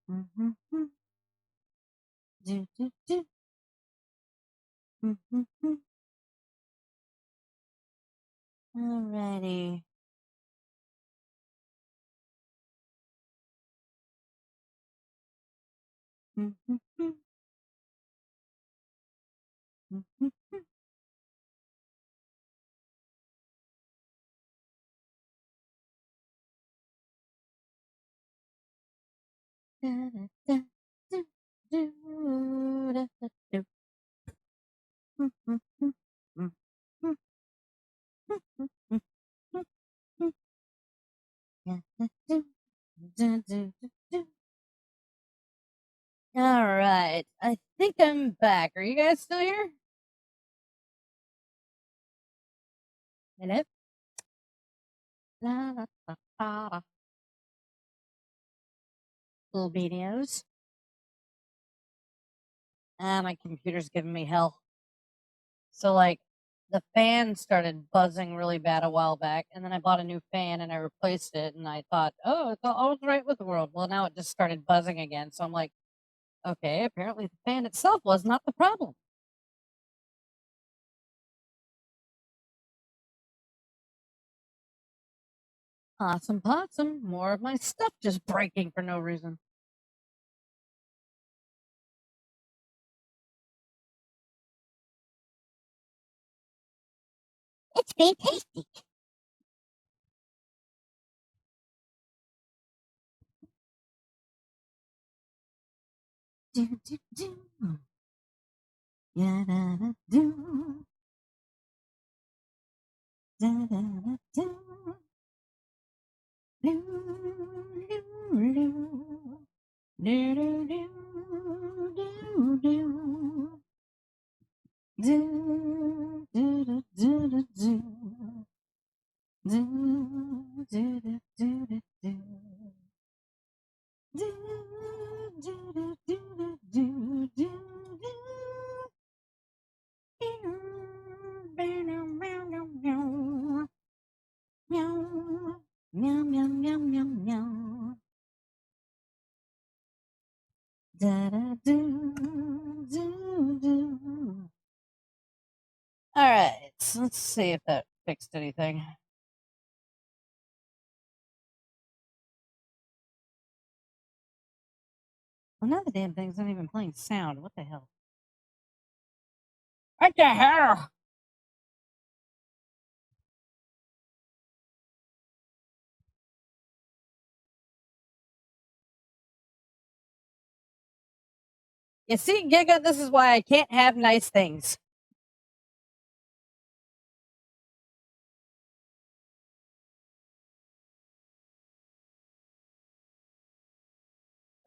Do, do, do. Alrighty. All right, I think I'm back. Are you guys still here? Hello? La, la, la, la. Little videos. My computer's giving me hell. So, like, the fan started buzzing really bad a while back, and then I bought a new fan and I replaced it, and I thought, oh, it's all right with the world. Well, now it just started buzzing again. So I'm like, okay, apparently the fan itself was not the problem. Awesome possum. More of my stuff just breaking for no reason. It's fantastic. Do, do, do. Yeah, da, da, do. Da, da, da, do. Loo, loo, loo. Do, do, do, do, do. Do, do, do, do, do, do. Do, do, do, do, do, do. Do, do, do, do, do, do, do. Meow, meow, meow, meow, meow, meow. Da da do, do, do. All right, so let's see if that fixed anything. Well, now the damn thing's not even playing sound. What the hell? What the hell? You see, Giga, this is why I can't have nice things.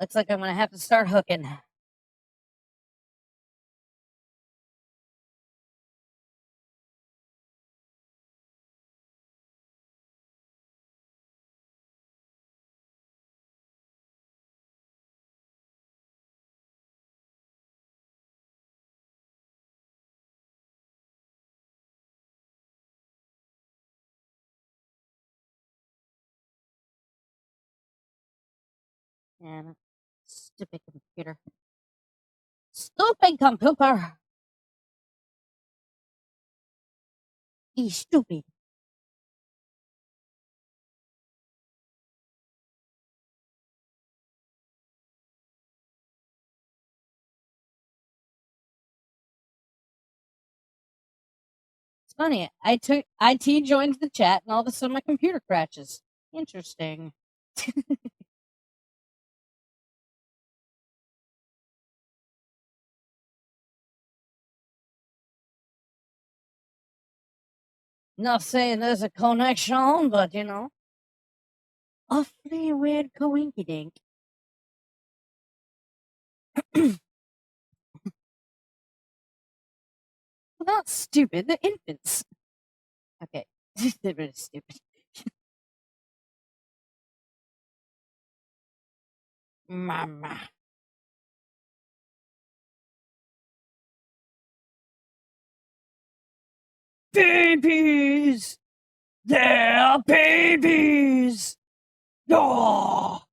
Looks like I'm gonna have to start hooking. And stupid computer. Stupid computer. He's stupid. It's funny. I took IT joins the chat, and all of a sudden my computer crashes. Interesting. Not saying there's a connection, but you know, awfully weird coinkydink. Not stupid. They're infants. Okay, they're really stupid. Mama. Babies! They're babies! Oh!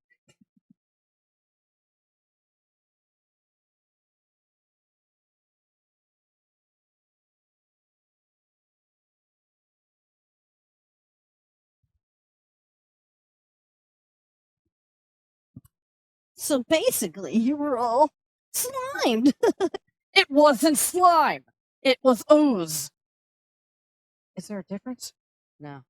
So basically, you were all slimed. It wasn't slime. It was ooze. Is there a difference? No.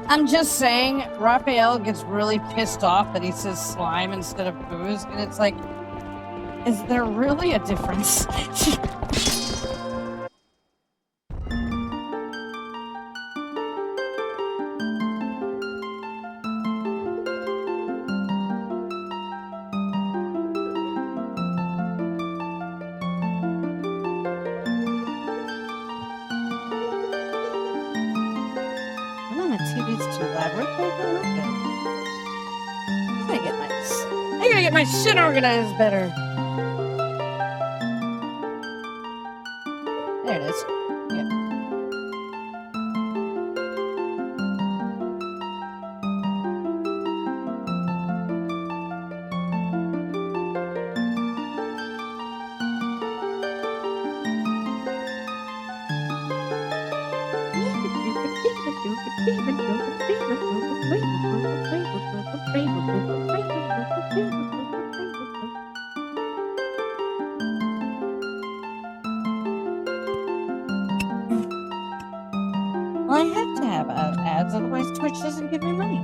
I'm just saying, Raphael gets really pissed off that he says slime instead of booze, and it's like, is there really a difference? I gotta get my shit organized better. There it is. Yeah. Well, I have to have ads, otherwise Twitch doesn't give me money.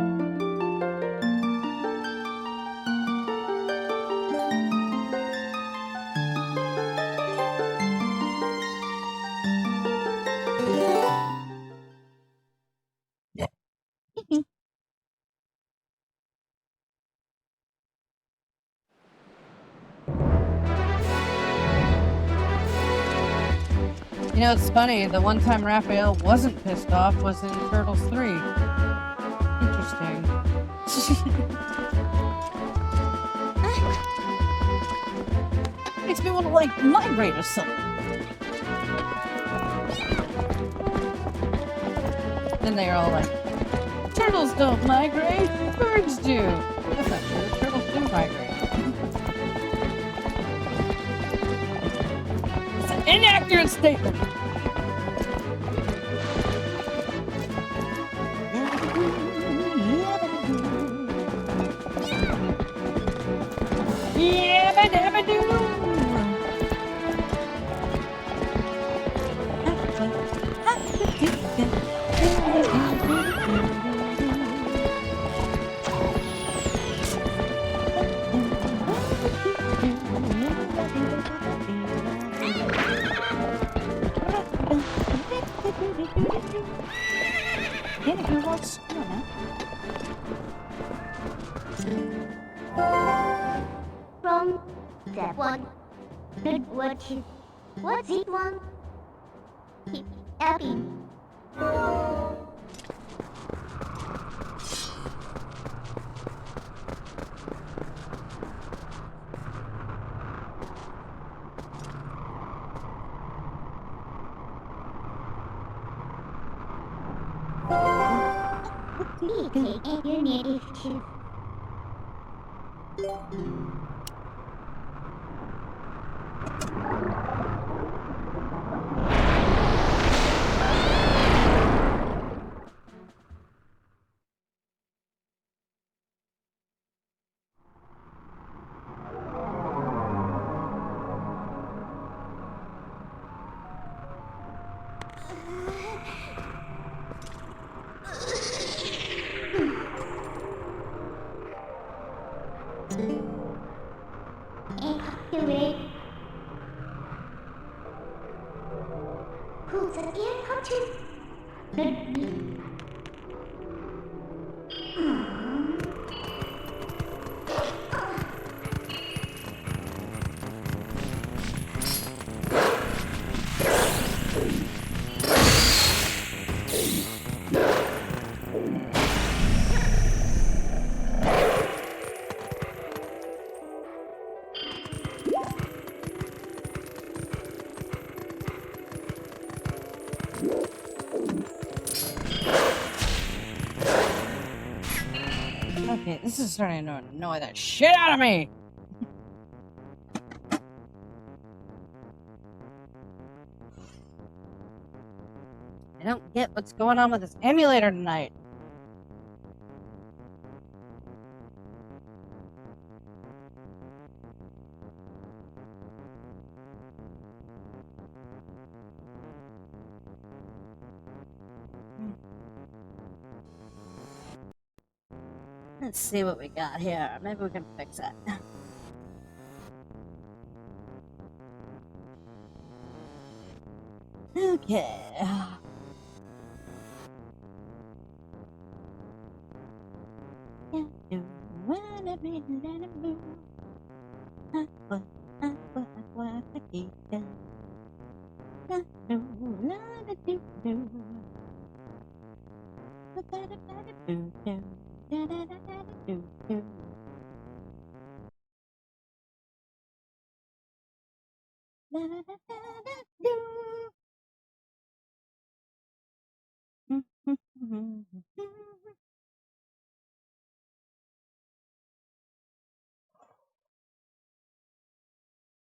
You know, it's funny, the one time Raphael wasn't pissed off was in Turtles 3. Interesting. Makes me want to, like, migrate or something. Then they're all like, turtles don't migrate, birds do. That's not true, turtles do migrate. Inaccurate statement. Yabba dabba doo. From that one, what's it one? Happy. Please take your initiative. สเกียร์เขาชื่อเด็ดดีOkay, this is starting to annoy the shit out of me! I don't get what's going on with this emulator tonight. Let's see what we got here. Maybe we can fix that. Okay.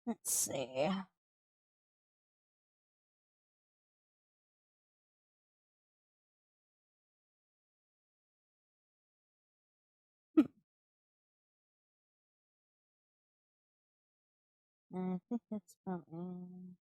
Let's see. I think that's probably...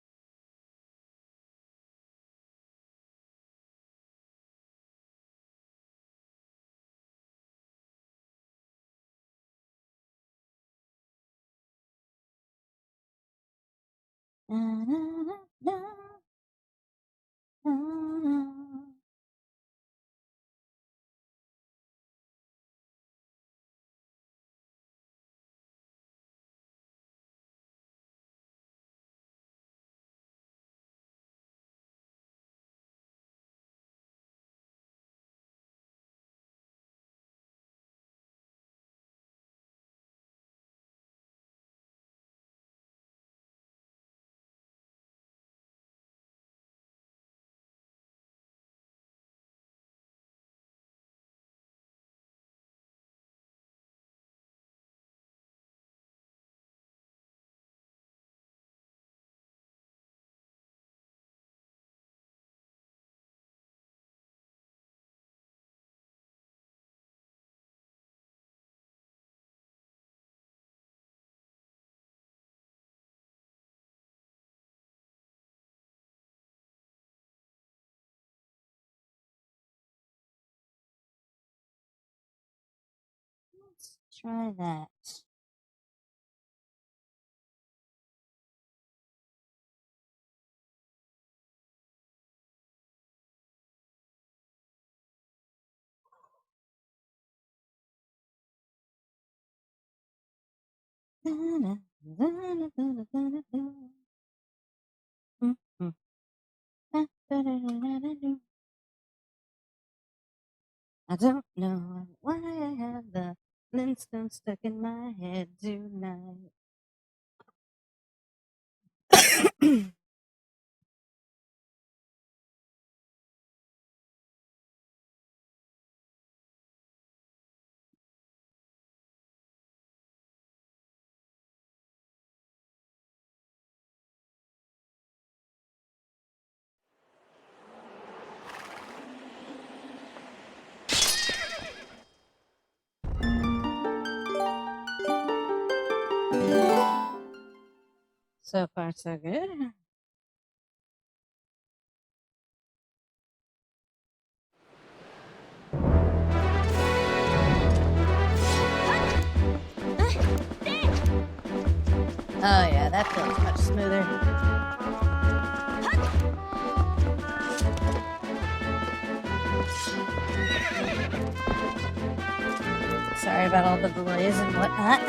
Let's try that. I don't know why I have the Flintstone stuck in my head tonight. So far, so good. Oh yeah, that feels much smoother. Sorry about all the delays and whatnot.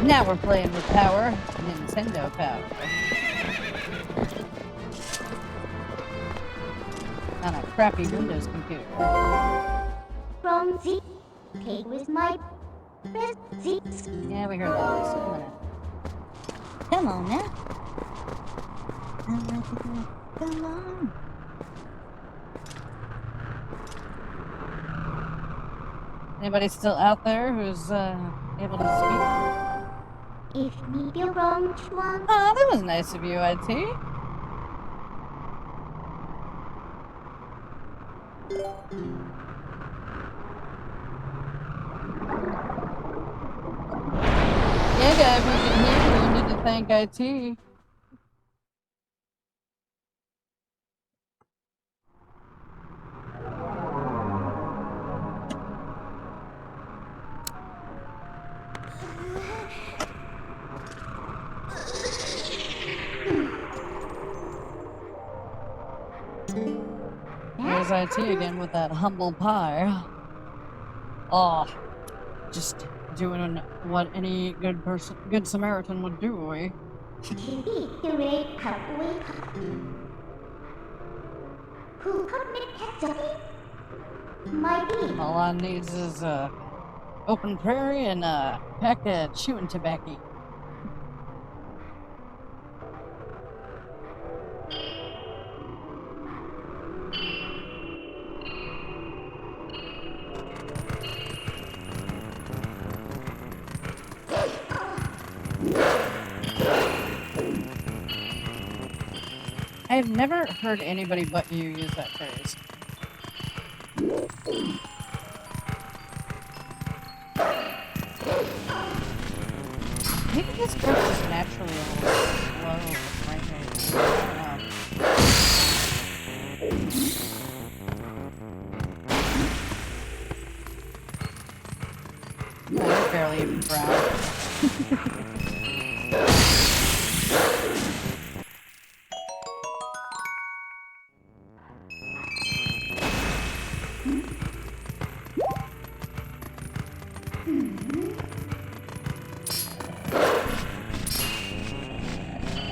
Now we're playing with power. Nintendo power. On a crappy Windows computer. From Z. Play with my best Z. Yeah, we heard all this. Come on now. Come on. Anybody still out there who's able to speak? If need your wrong one. Oh, that was nice of you, IT. Yeah, guys, we can hear you. You need to thank IT. There's IT again with that humble pie. Oh, just doing what any good Samaritan would do, eh? TV the red cowboy. Who commit heads my being. All I needs is open prairie and a pack of chewing tobacco. I've never heard anybody but you use that phrase. Maybe this girl is naturally a little slow right now. I don't know. You're barely even brown.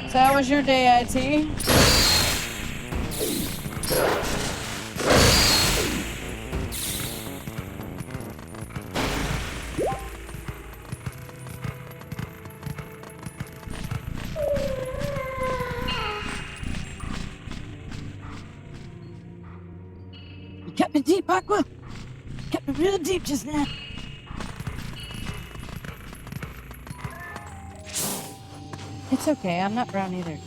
So how was your day, IT? You kept me deep, Aqua. Kept me real deep just now. It's okay, I'm not brown either.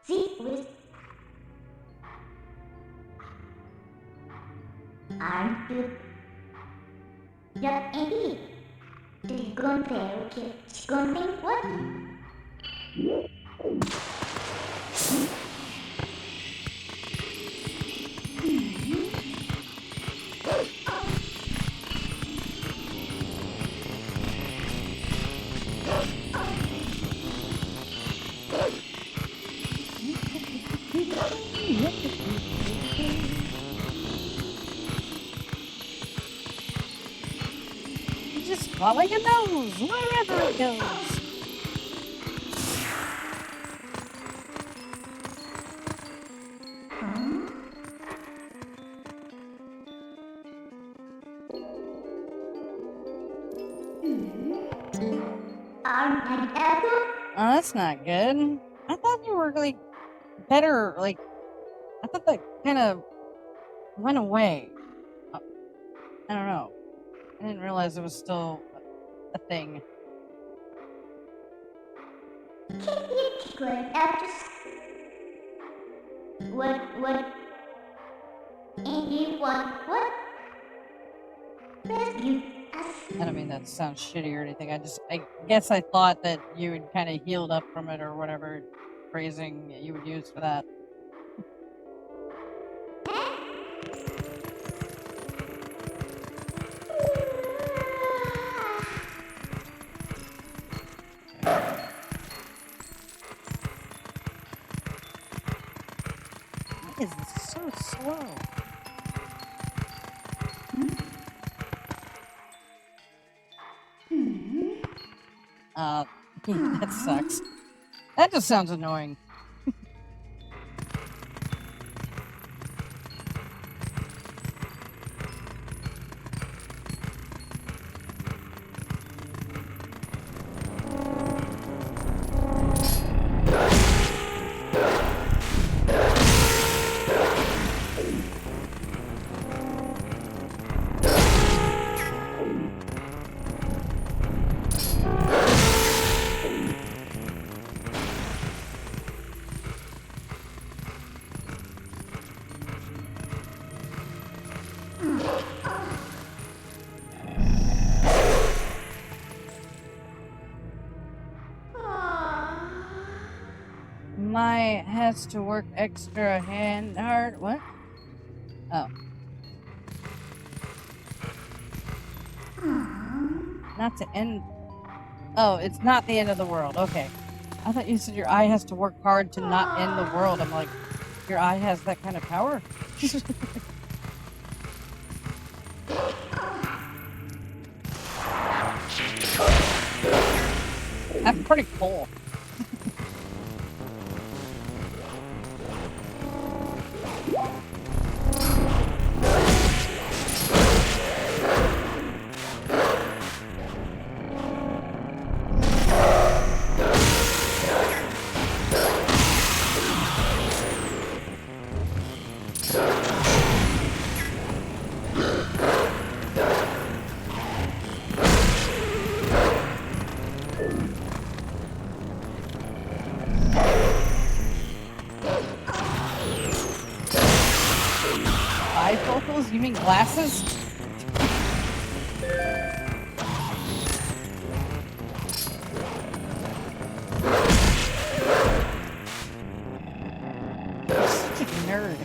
Secret. Aren't you? That indeed. Dragon Fair Chicken Wing what? Just follow your nose wherever it goes. Aren't I ever? Oh, that's not good. I thought you were like better. Like I thought that kind of went away. I don't know. I didn't realize it was still a thing. Keep your secret after. What? Anyone? What? Rescue us. I don't mean that to sound shitty or anything. I guess I thought that you had kind of healed up from it or whatever phrasing you would use for that. Why is this so slow? That sucks. That just sounds annoying. My has to work extra hand hard. What? Oh. Not to end. Oh, it's not the end of the world. Okay. I thought you said your eye has to work hard to not end the world. I'm like, your eye has that kind of power? That's pretty cool. Bifocals? You mean glasses? You're such a nerd.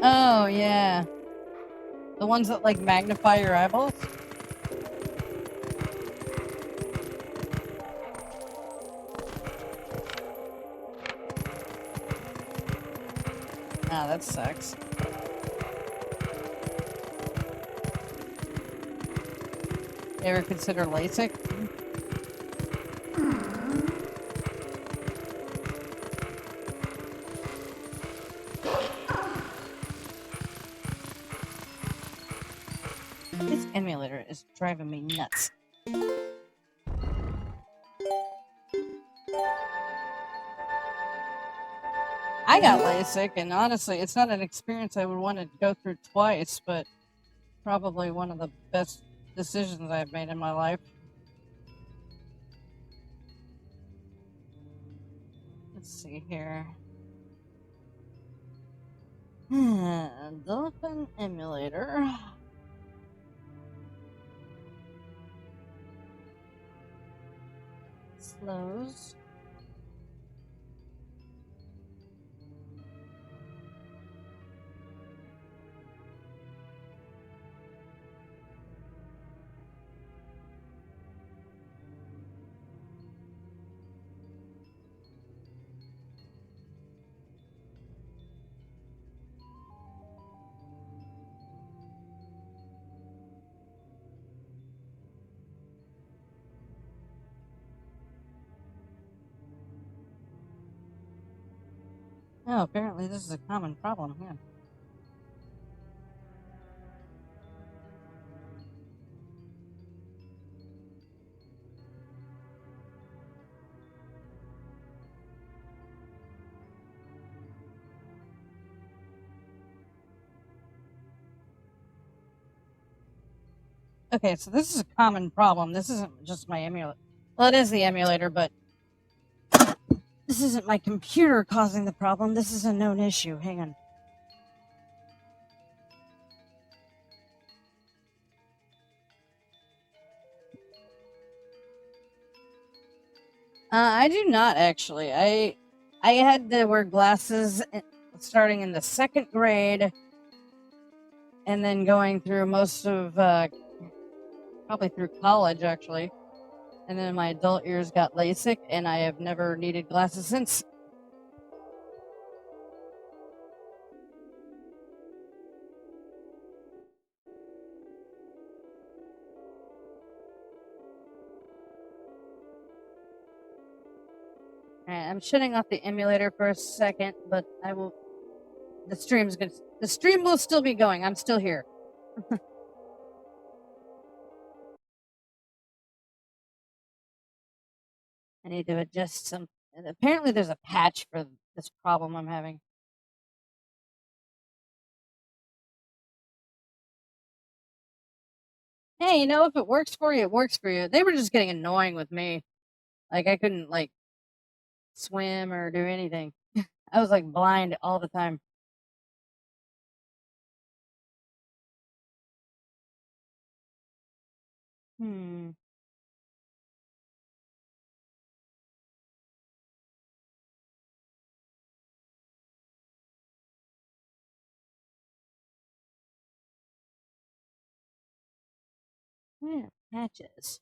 Oh, yeah. The ones that, like, magnify your eyeballs? Ah, that sucks. You ever consider LASIK? This emulator is driving me nuts. I got LASIK, and honestly, it's not an experience I would want to go through twice, but probably one of the best decisions I've made in my life. Let's see here. Dolphin emulator. LoZ. Oh, apparently this is a common problem here. Okay, so this is a common problem. This isn't just my emulator. Well, it is the emulator, but this isn't my computer causing the problem. This is a known issue. Hang on. I do not actually. I had to wear glasses starting in the 2nd grade, and then going through most of probably through college actually, and then in my adult years got LASIK, and I have never needed glasses since. Alright, I'm shutting off the emulator for a second, but I will. The stream will still be going. I'm still here. I need to adjust some. Apparently, there's a patch for this problem I'm having. Hey, if it works for you, it works for you. They were just getting annoying with me. Like, I couldn't, swim or do anything. I was, blind all the time. Hmm. Yeah, patches.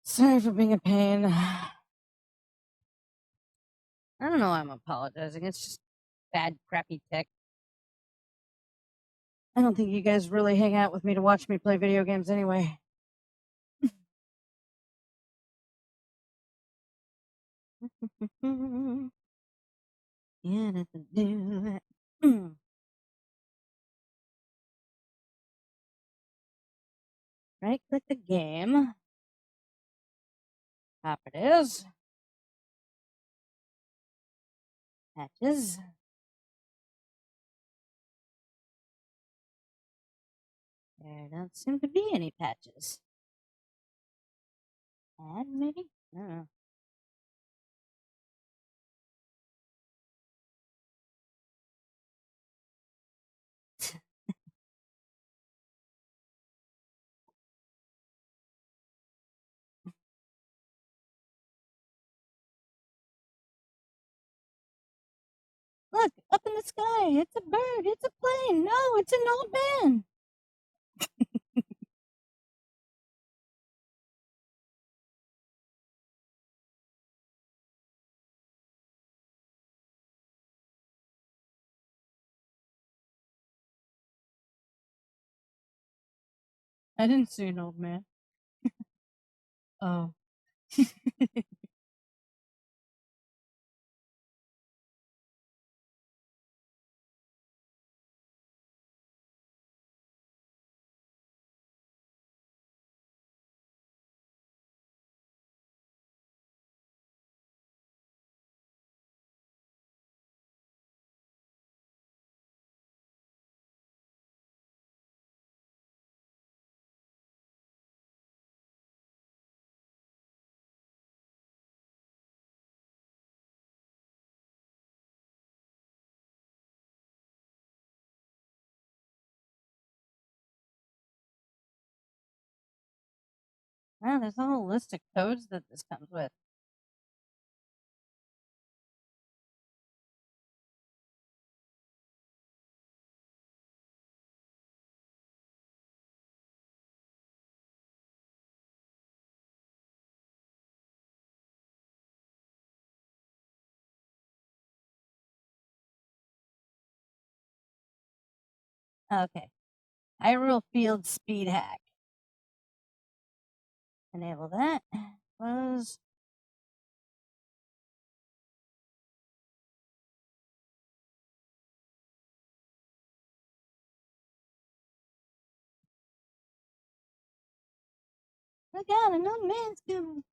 Sorry for being a pain. I don't know why I'm apologizing. It's just bad, crappy tech. I don't think you guys really hang out with me to watch me play video games anyway. Yeah, nothing to do. Right click the game. Pop it is. Patches. There don't seem to be any patches. Add maybe? I don't know. Look, up in the sky. It's a bird. It's a plane. No, it's an old man. I didn't see an old man. Oh. Wow, there's a whole list of codes that this comes with. Okay. Hyrule Field Speed Hack. Enable that. Close. Look out, another man's coming.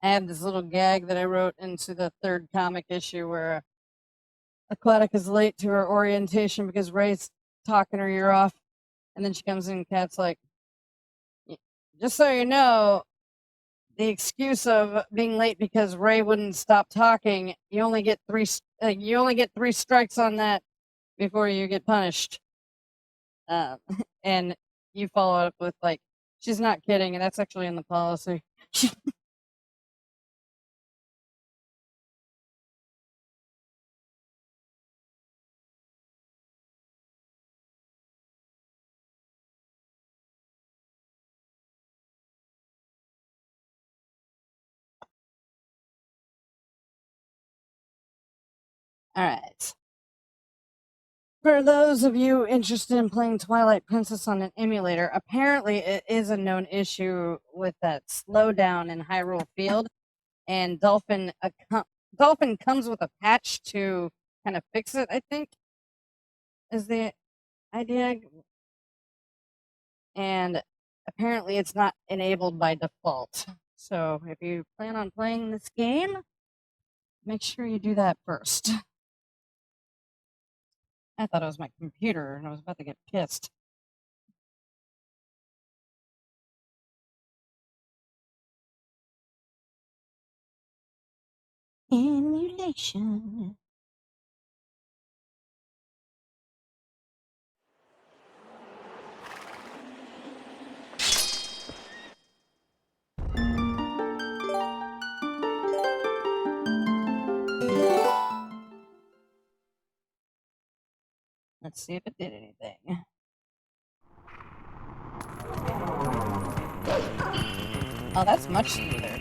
I have this little gag that I wrote into the 3rd comic issue where Aquatica's late to her orientation because Ray's talking her ear off. And then she comes in and Kat's like, just so you know, the excuse of being late because Ray wouldn't stop talking, you only get 3 strikes on that before you get punished. And you follow up with like, she's not kidding, and that's actually in the policy. All right. For those of you interested in playing Twilight Princess on an emulator, apparently it is a known issue with that slowdown in Hyrule Field, and Dolphin comes with a patch to kind of fix it, I think, is the idea. And apparently it's not enabled by default. So if you plan on playing this game, make sure you do that first. I thought it was my computer and I was about to get pissed. Emulation. Let's see if it did anything. Oh, that's much smoother.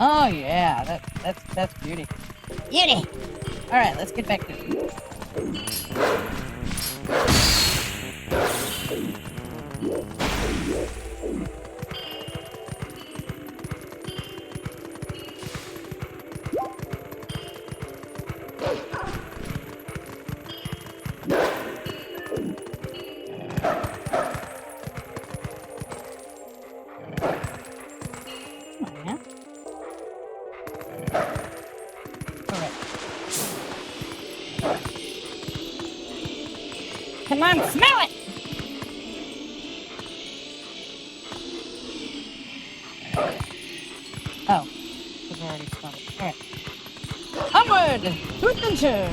Oh yeah, that's beauty. Beauty! Alright, let's get back to it. Come on, smell it! Oh, we've already smelled it. Alright. Onward! To adventure!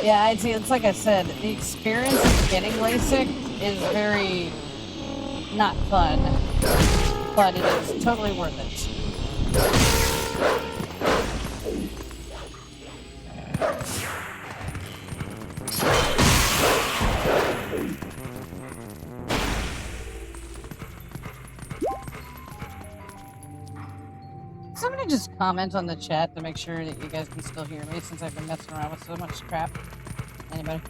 Yeah, I'd say it's like I said, the experience of getting LASIK is very not fun, but it is totally worth it. Somebody just comment on the chat to make sure that you guys can still hear me since I've been messing around with so much crap. Anybody?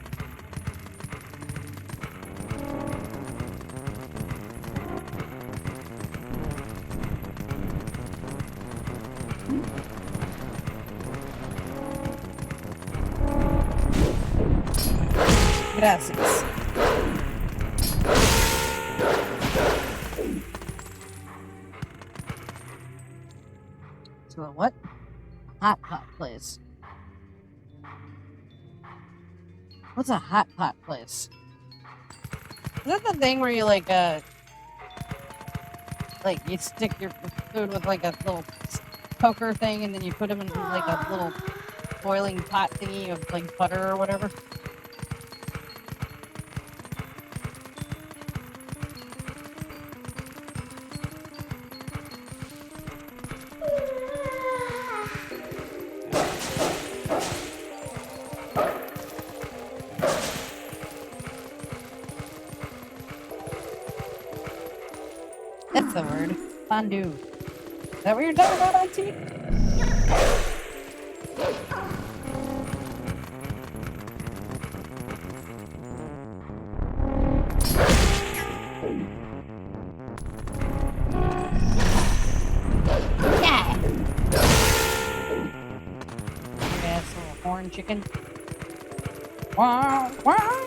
Gracias. to a what? Hot pot place. What's a hot pot place? Is that the thing where you like you stick your food with like a little poker thing and then you put them in like a little boiling pot thingy of like butter or whatever? That's the word. Fondue. Is that what you're talking about, Auntie? Yeah. Big ass little horn chicken. Wow, wow.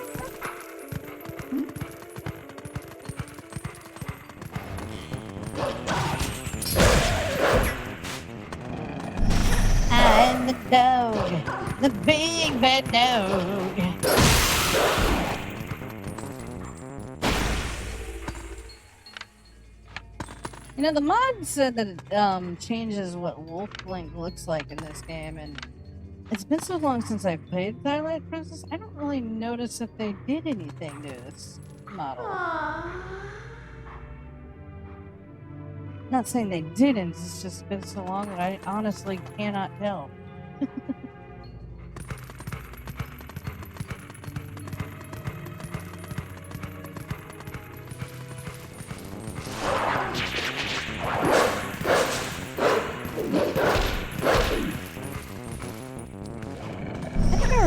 I'm the dog, the big bad dog. You know, the mod said that it changes what Wolf Link looks like in this game, and it's been so long since I played Twilight Princess, I don't really notice if they did anything to this model. Not saying they didn't, it's just been so long that I honestly cannot tell. I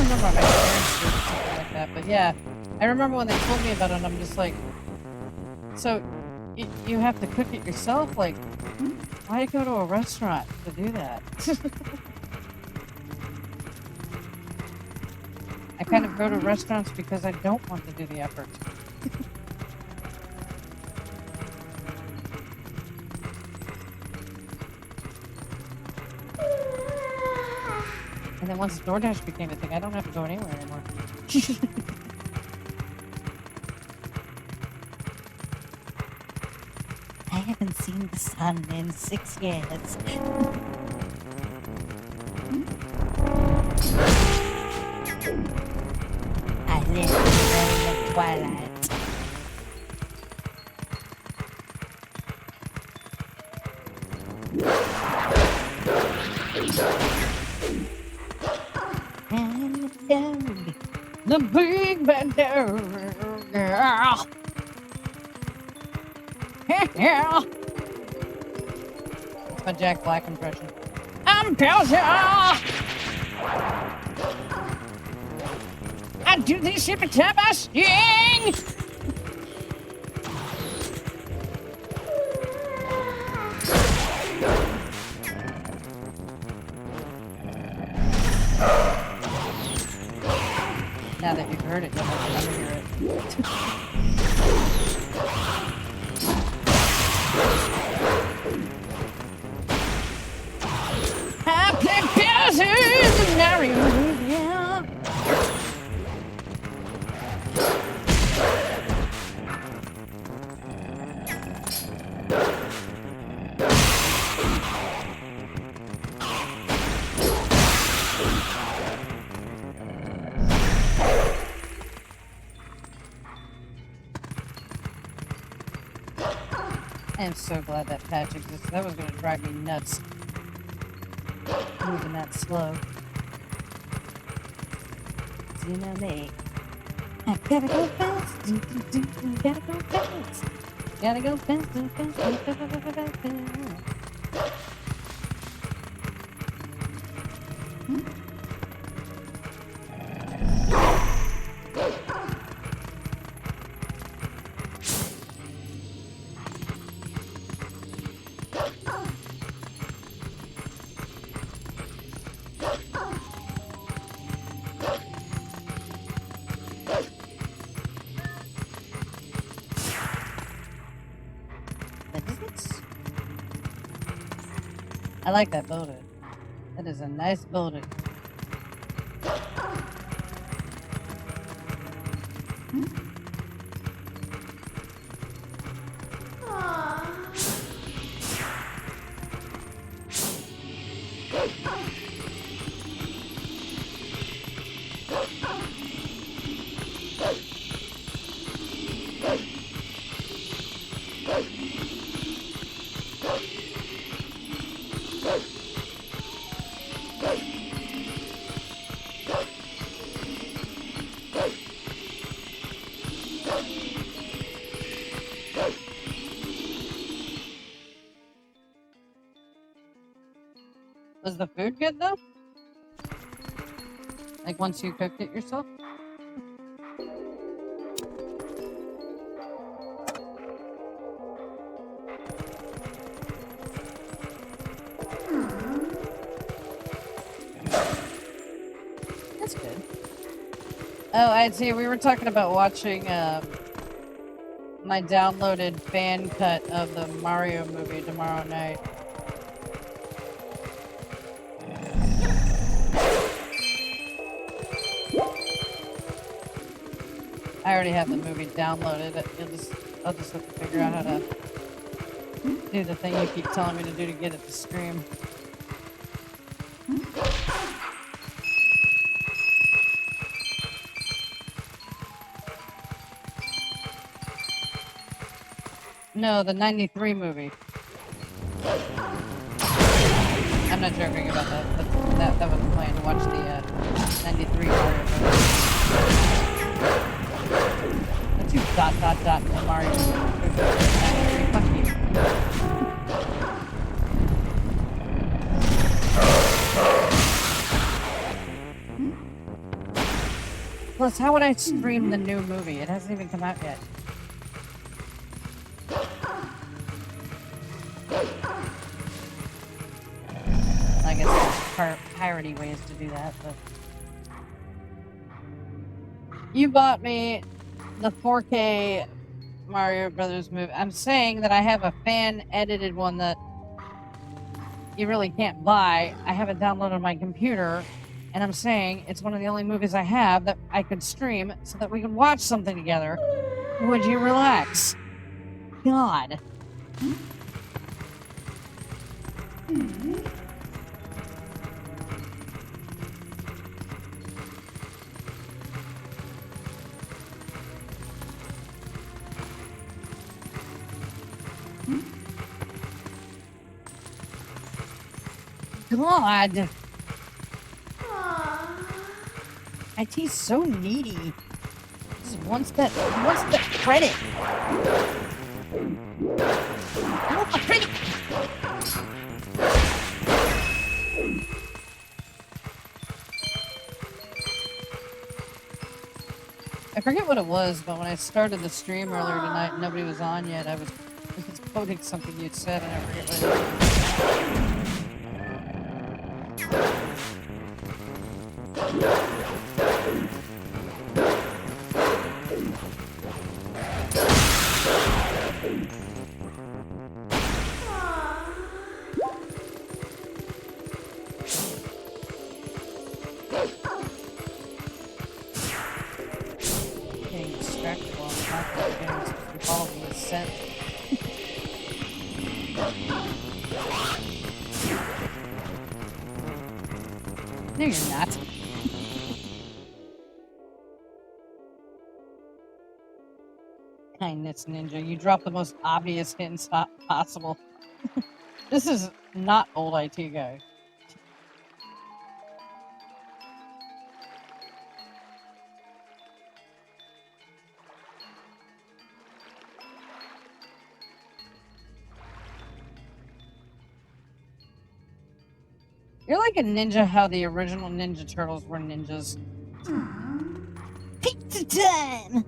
remember my parents did something like that, but yeah, I remember when they told me about it, and I'm just like, so you have to cook it yourself? Like, why go to a restaurant to do that? I kind of go to restaurants because I don't want to do the effort. And then once DoorDash became a thing, I don't have to go anywhere anymore. I haven't seen the sun in 6 years. I live in the realm of Twilight. I'm the dog, the big bad dog. Yeah. That's my Jack Black impression. I'm Pelzer! I do this every time I sing! Now that you've heard it, you'll never hear it. I play Pelzer Mario, yeah. I am so glad that patch exists. That was going to drive me nuts. Moving that slow. You know me. I gotta go fast. Gotta go fast. Gotta go fast. I like that building. That is a nice building. Was the food good though? Like once you cooked it yourself? That's good. Oh, I'd see. We were talking about watching my downloaded fan cut of the Mario movie tomorrow night. I already have the movie downloaded. I'll just have to figure out how to do the thing you keep telling me to do to get it to stream. No, the 93 movie. I'm not joking about that. That was the plan, to watch the 93 Mario movie. Don't you ... the Mario movie. 93, fuck you. Plus, how would I stream the new movie? It hasn't even come out yet. I guess there's piratey ways to do that, but... You bought me the 4K Mario Brothers movie. I'm saying that I have a fan-edited one that you really can't buy. I have it downloaded on my computer, and I'm saying it's one of the only movies I have that I could stream so that we could watch something together. Would you relax? God. God. IT's so needy. Just wants that credit. I want the credit. I forget what it was, but when I started the stream earlier tonight and nobody was on yet, I was quoting something you'd said and I forget what it was. Getting distracted while I'm talking again, all of them sent. No, you're not. Kindness Ninja, you dropped the most obvious hints possible. This is not old IT guy. You're like a ninja how the original Ninja Turtles were ninjas. Pizza time!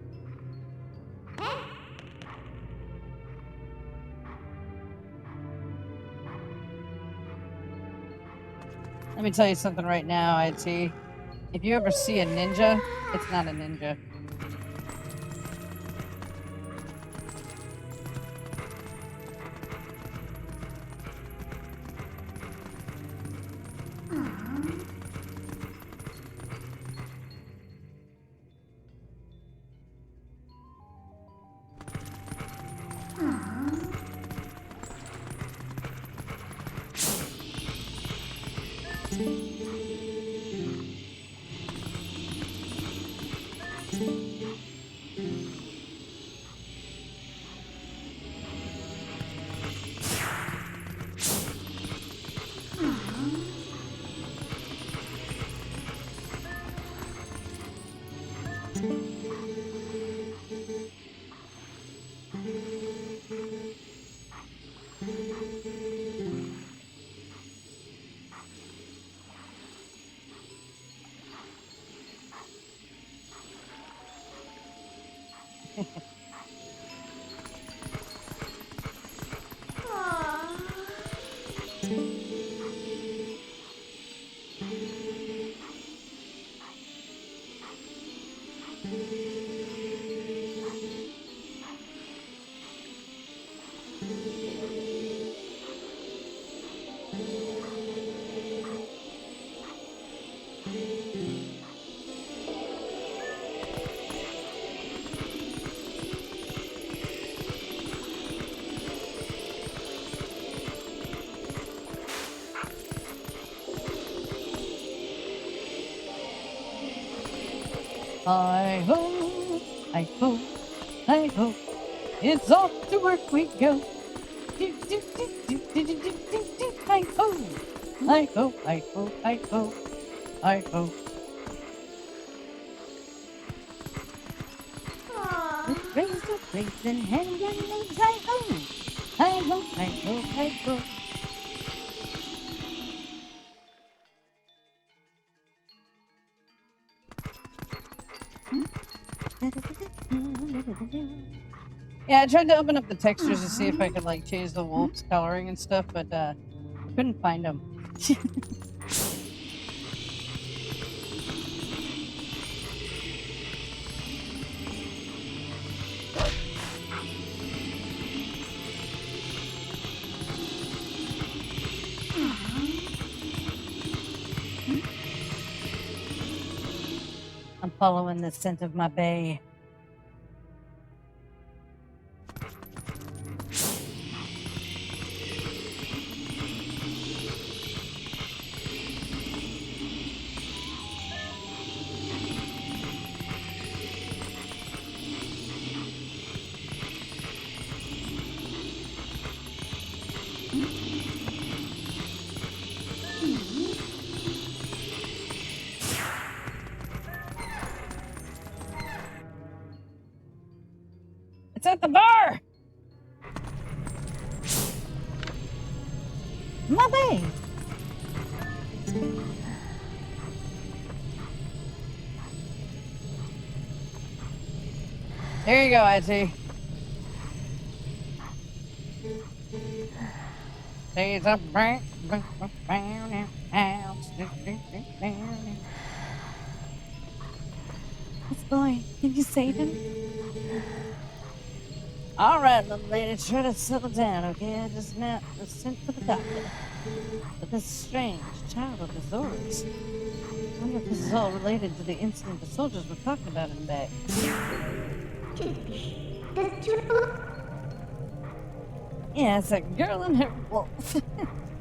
Let me tell you something right now, IT. If you ever see a ninja, it's not a ninja. Hi ho, hi ho, hi ho. It's off to work we go. Do, do, do, do, do, do, do, do, do. Hi ho, hi ho, hi ho, hi ho, hi ho. With razor blades and hand grenades, hi ho, hi ho, hi ho, hi ho. Yeah, I tried to open up the textures to see if I could like change the wolf's coloring and stuff, but I couldn't find them. I'm following the scent of my bay. It's at the bar! My bay! There you go, IT. There's a brand house. What's going? Did you save him? All right, little lady, try to settle down, okay? I just now sent for the doctor. But this strange child of disorders. I wonder if this is all related to the incident the soldiers were talking about in the back. Does Juniper Yeah, it's a girl and her wolf.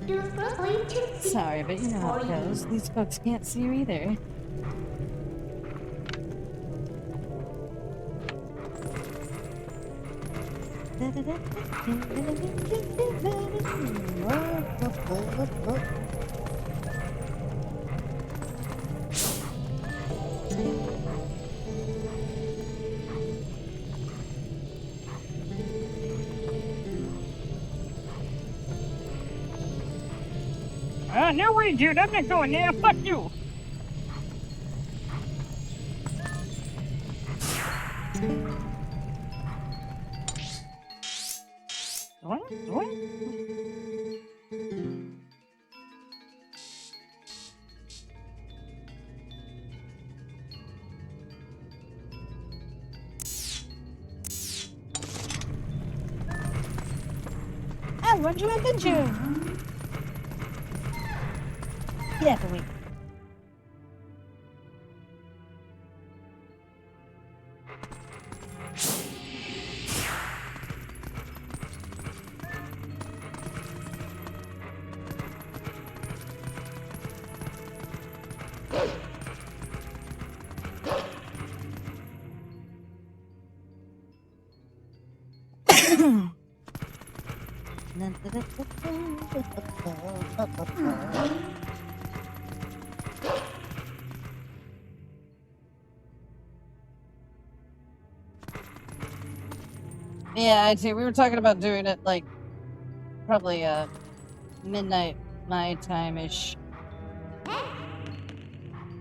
do first to see? Sorry, but you know how it goes. These folks can't see you either. No way, dude. I'm not going there. Fuck you. What? I want your adventure. Yeah, for me. Yeah, I see. We were talking about doing it like probably midnight my time-ish.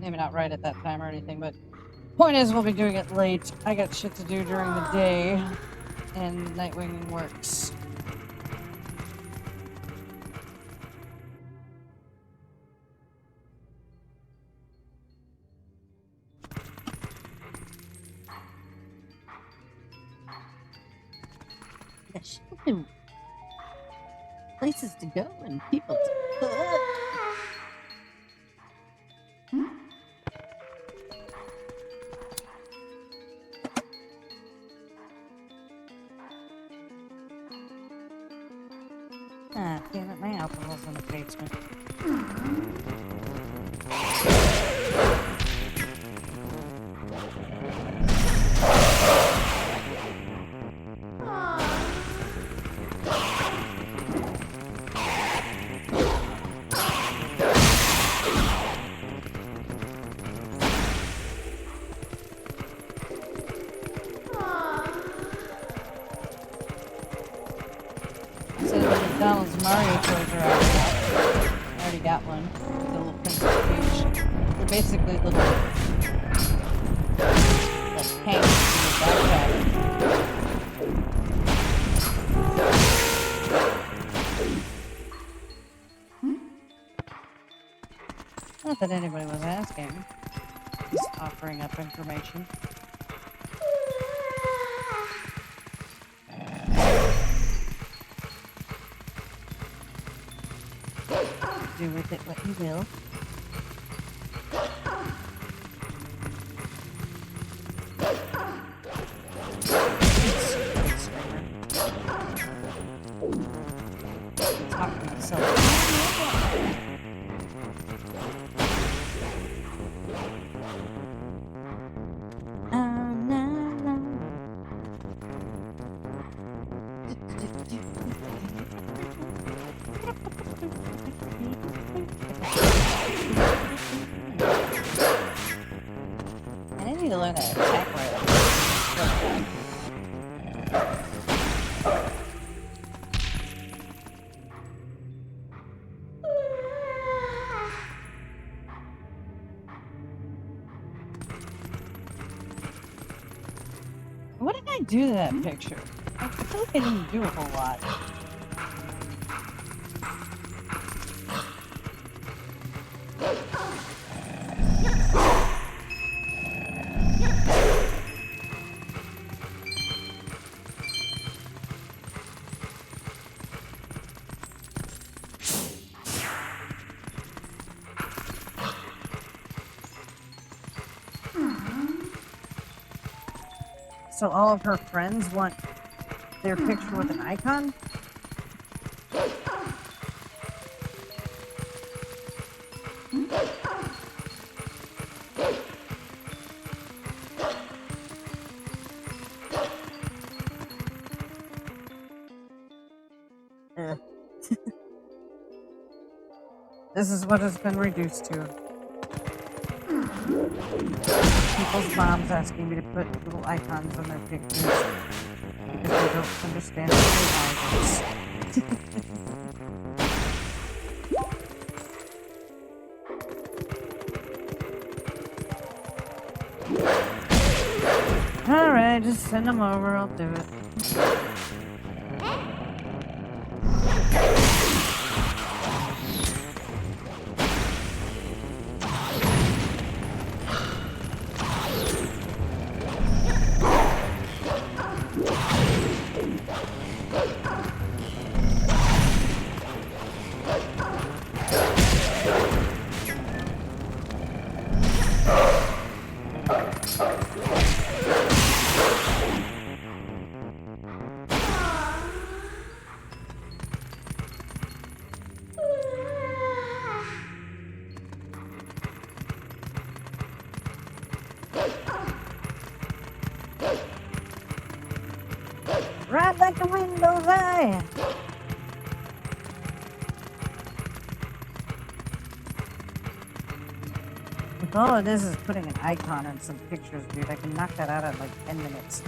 Maybe not right at that time or anything, but point is we'll be doing it late. I got shit to do during the day, and Nightwing works. There's places to go and people to... Ah, damn it, my alcohol's in the basement. McDonald's Mario toys are out. I already got one. The little Princess Peach. They're basically little like tanks in the backpack. Not that anybody was asking. Just offering up information. Do with it what you will. Talk to myself. I need to learn that attack right. What did I do to that picture? I feel like I didn't do a whole lot. So all of her friends want their picture with an icon? This is what it's been reduced to. People's moms asking me to put little icons on their pictures because they don't understand the icons. Alright, just send them over, I'll do it. the window's eye. If all it is putting an icon and some pictures, dude, I can knock that out in like 10 minutes.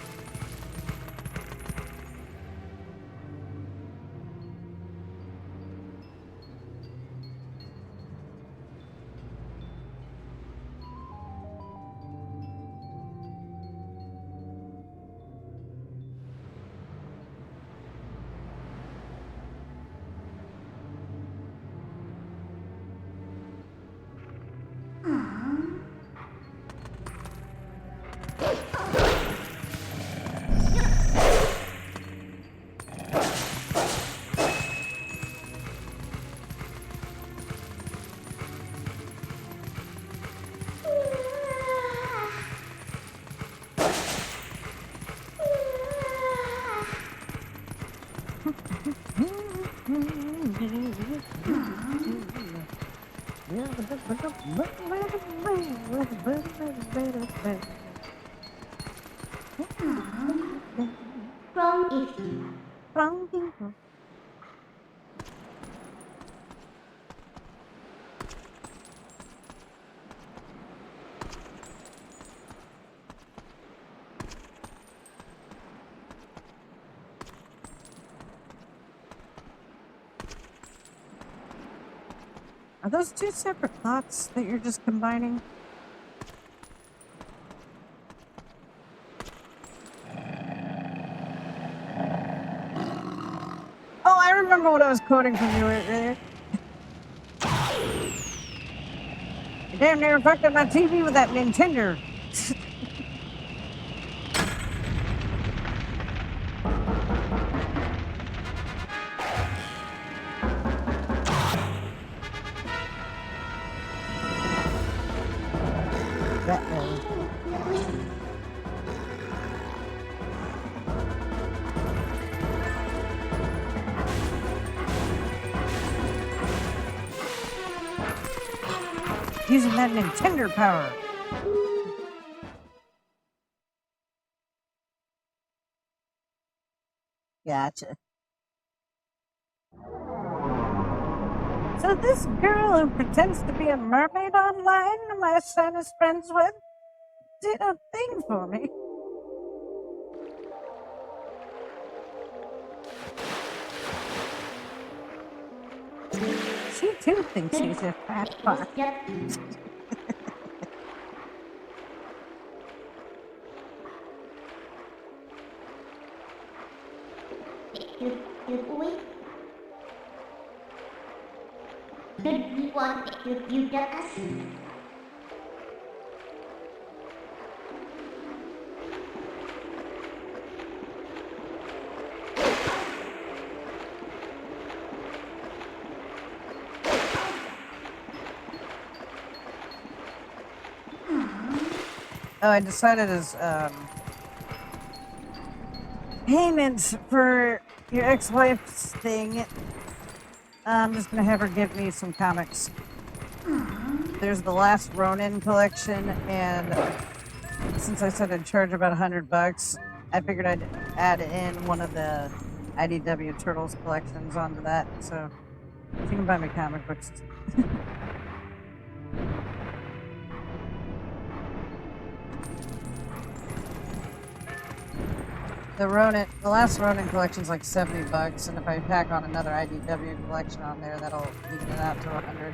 Wrong issue. Wrong people. Are those two separate plots that you're just combining? Oh, I remember what I was quoting from you earlier. You damn near fucked up my TV with that Nintendo. Using that Nintendo power. Gotcha. So this girl who pretends to be a mermaid online, my son is friends with, did a thing for me. She too thinks she's a fat fuck. Did we want you get us? Oh, I decided as payment for your ex-wife's thing, I'm just gonna have her give me some comics. There's the last Ronin collection, and since I said I'd charge about $100, I figured I'd add in one of the IDW Turtles collections onto that, so you can buy me comic books. The last Ronin collection's like $70, and if I pack on another IDW collection on there, that'll even it out to $100.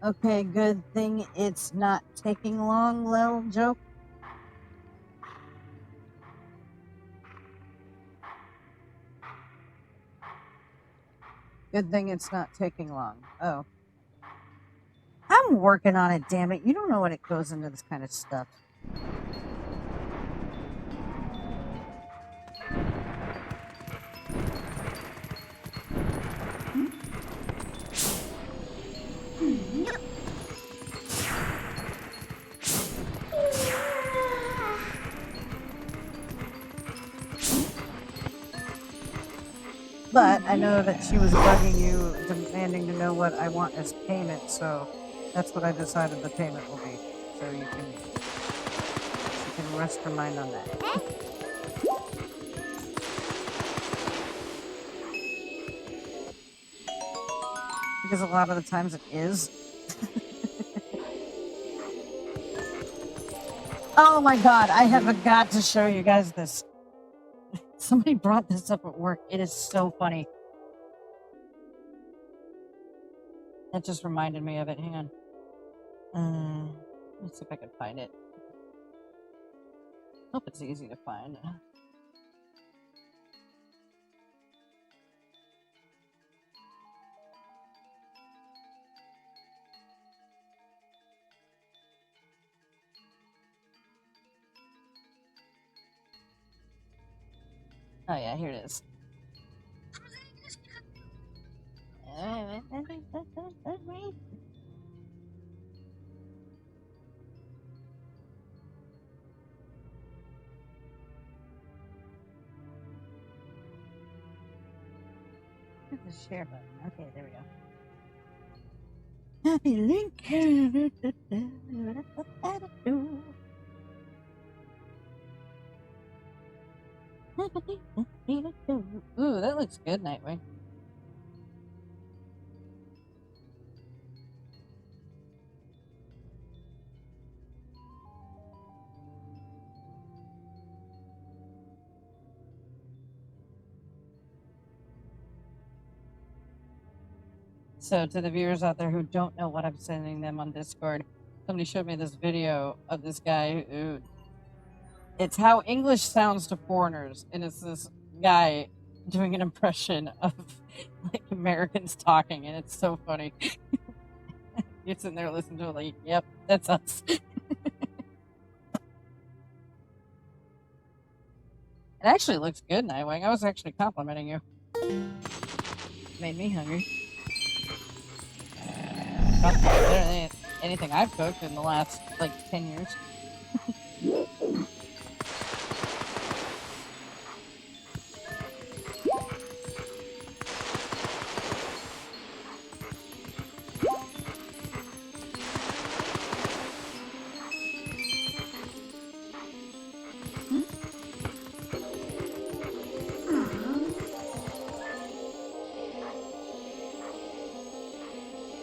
Okay, good thing it's not taking long, little joke. Good thing it's not taking long. Oh. I'm working on it, damn it. You don't know what it goes into this kind of stuff. But I know that she was bugging you, demanding to know what I want as payment, so that's what I decided the payment will be. So you can rest your mind on that. Because a lot of the times it is. Oh my god, I have got to show you guys this. Somebody brought this up at work. It is so funny. That just reminded me of it. Hang on. Let's see if I can find it. Hope it's easy to find. Oh yeah, here it is. The share button. Okay, there we go. Happy Linkle. Ooh, that looks good, Nightwing. So, to the viewers out there who don't know what I'm sending them on Discord, somebody showed me this video of this guy who. It's how English sounds to foreigners, and it's this guy doing an impression of like Americans talking, and it's so funny. You're sitting there listening to it like, yep, that's us. It actually looks good, Nightwing. I was actually complimenting you. Made me hungry. Not better than anything I've cooked in the last, like, 10 years.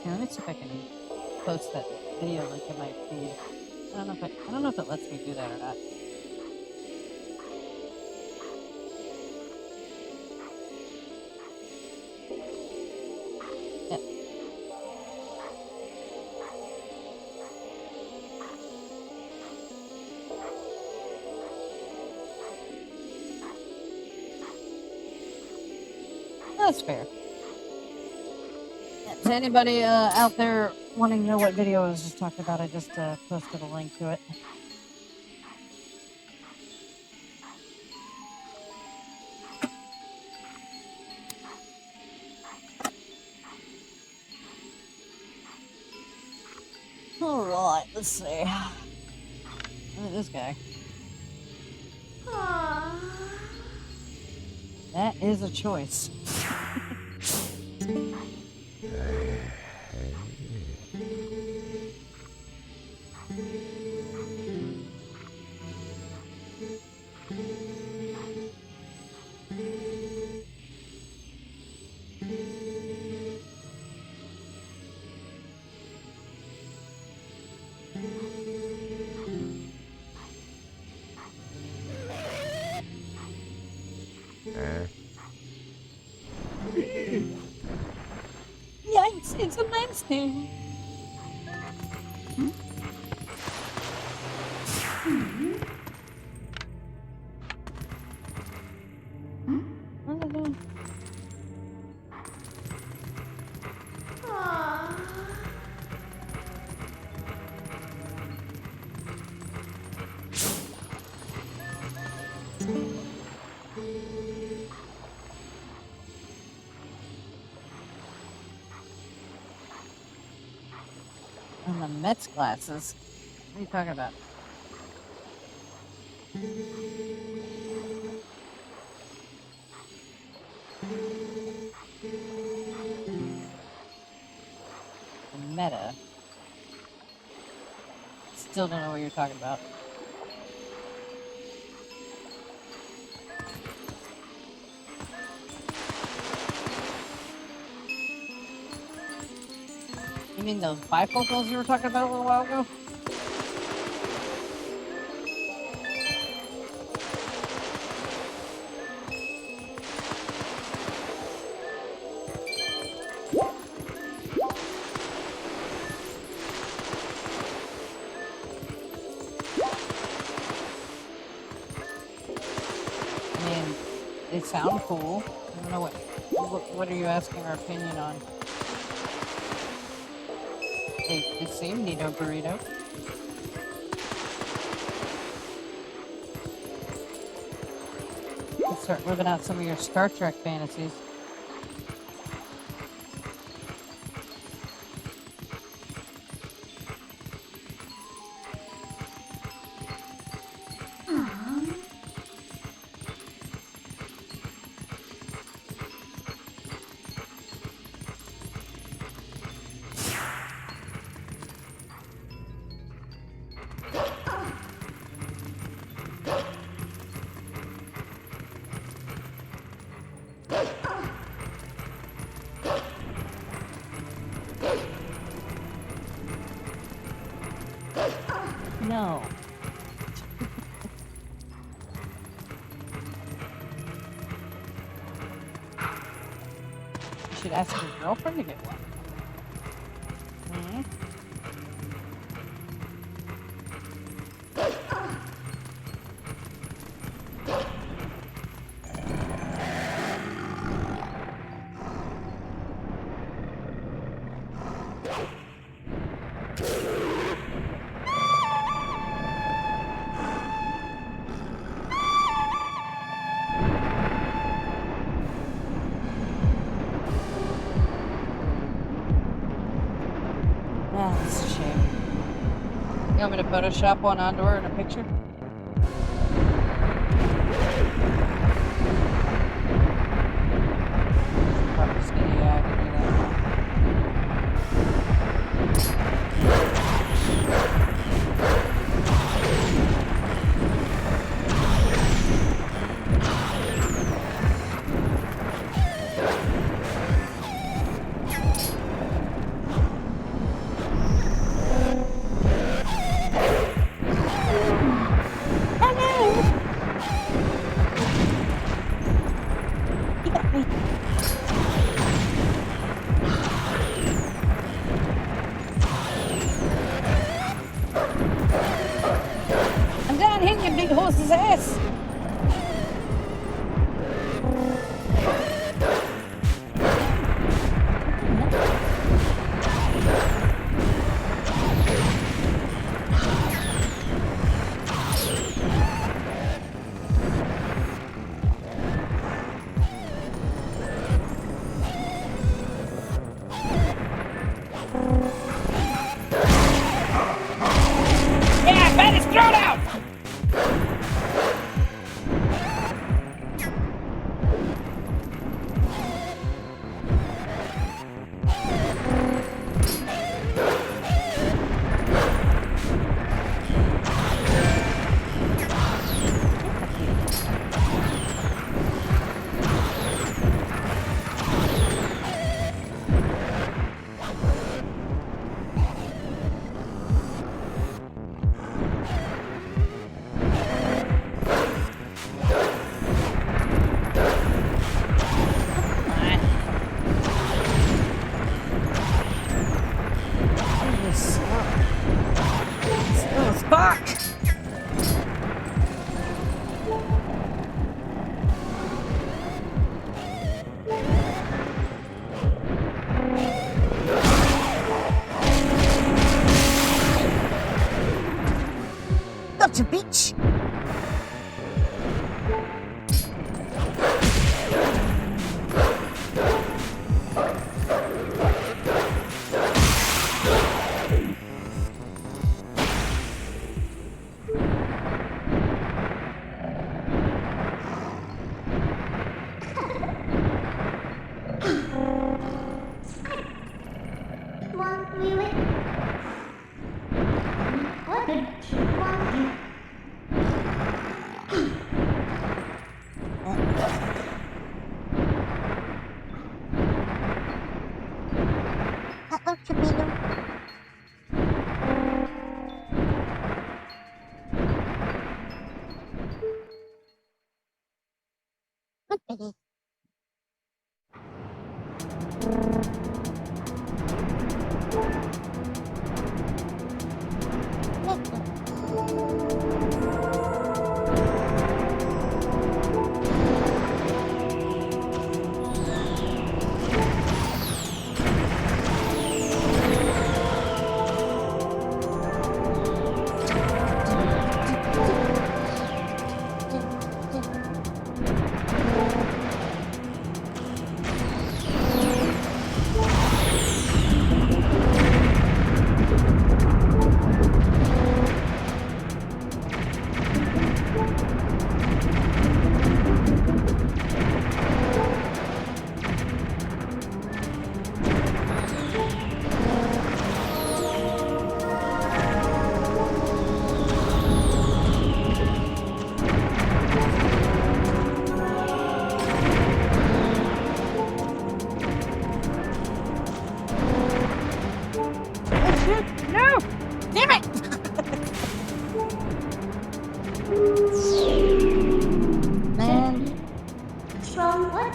Let me see if I can post that video link in my feed. I don't know if it lets me do that or not. Yeah. That's fair. To anybody out there wanting to know what video I was just talking about, I just posted a link to it. Alright, let's see. Look at this guy. Aww. That is a choice. Yikes, it's a monster! What are they doing? And the Mets glasses. What are you talking about? still don't know what you're talking about. You mean those bifocals you were talking about a little while ago? I mean, they sound cool. I don't know what are you asking our opinion on? They seem neato burrito. Let's start living out some of your Star Trek fantasies. No. You should ask your girlfriend to get one. Hmm? Ah, that's a shame. You want me to Photoshop one onto her in a picture? Probably just gonna, yeah, I can do that. Piggy. No! Damn it! Man. From what?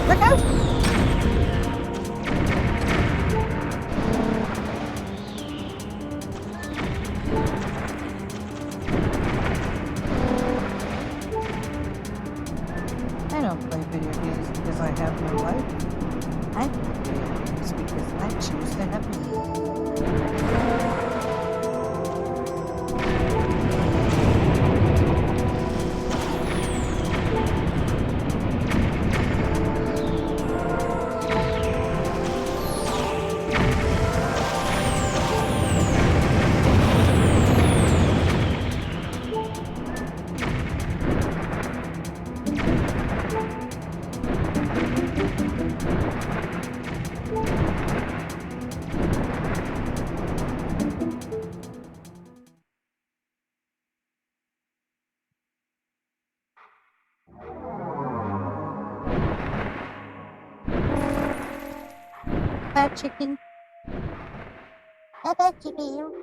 Look out! I don't play video games because I have no life. I play video games because I choose to have meaning. Bad chicken. I bet you do.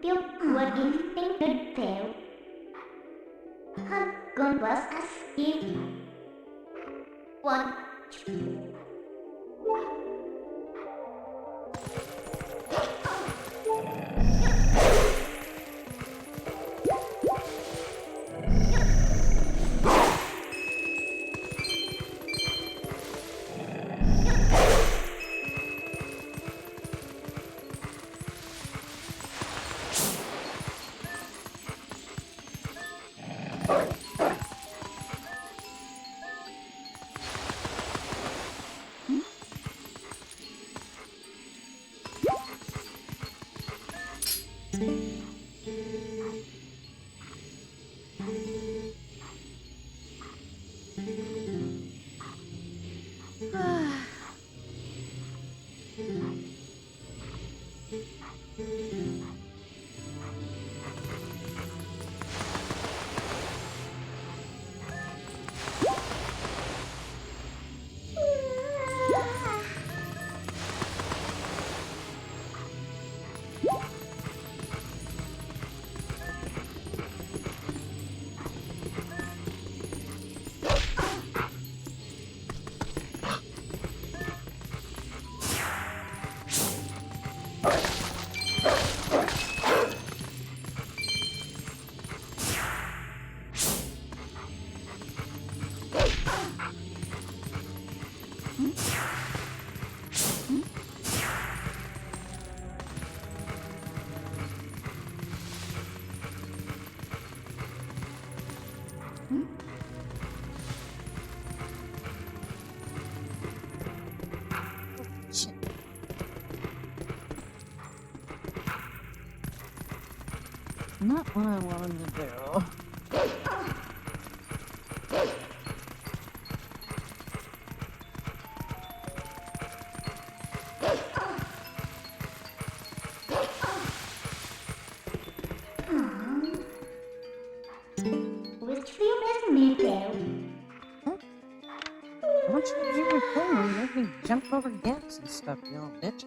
Your word instinct could fail. How good was us you? One. Not what I wanted to do. Which film is Linkle? I want you to do your thing and make me jump over gaps and stuff, you little bitch.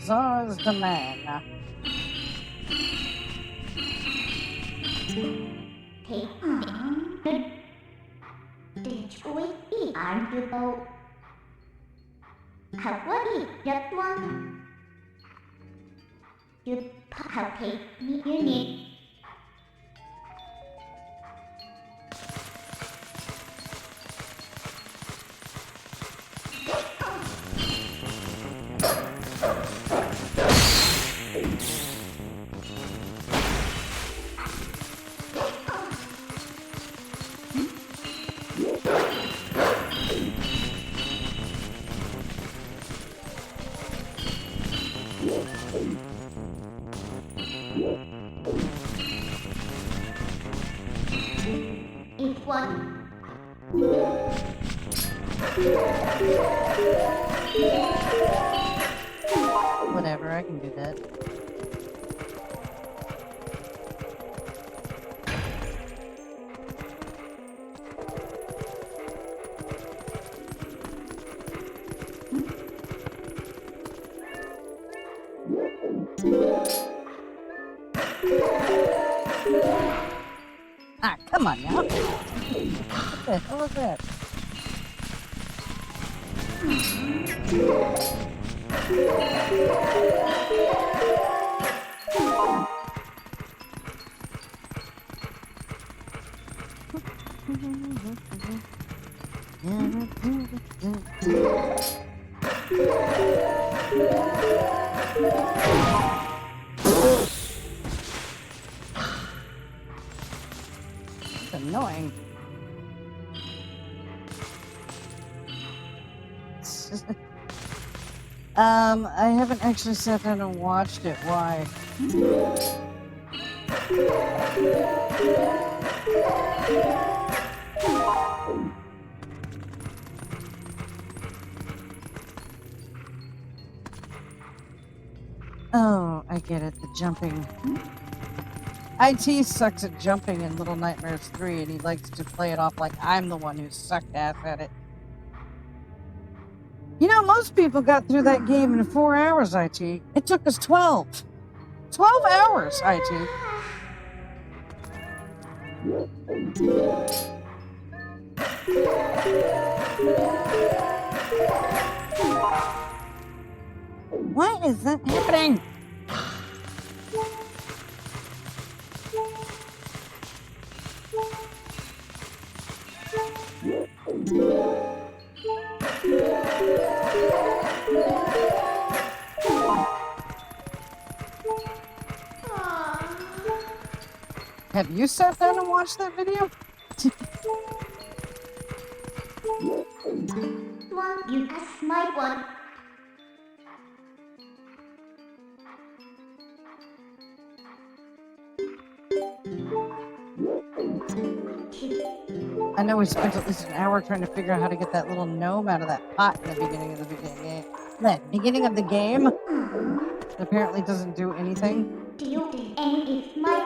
LoZ is the man. Did we be arguable? What is that one? You palpate me unit. If one. Whatever, I can do that. Ah, come on now. What the hell is that? It's annoying. I haven't actually sat down and watched it. Why? Oh, I get it. The jumping. IT sucks at jumping in Little Nightmares 3, and he likes to play it off like I'm the one who sucked ass at it. You know, most people got through that game in 4 hours, IT. It took us 12. 12 hours, IT. Why is that happening? Have you sat down and watched that video? Well, you ask my one. I know we spent at least an hour trying to figure out how to get that little gnome out of that pot in the beginning of the game. The beginning of the game? It apparently doesn't do anything. Do you think it's my...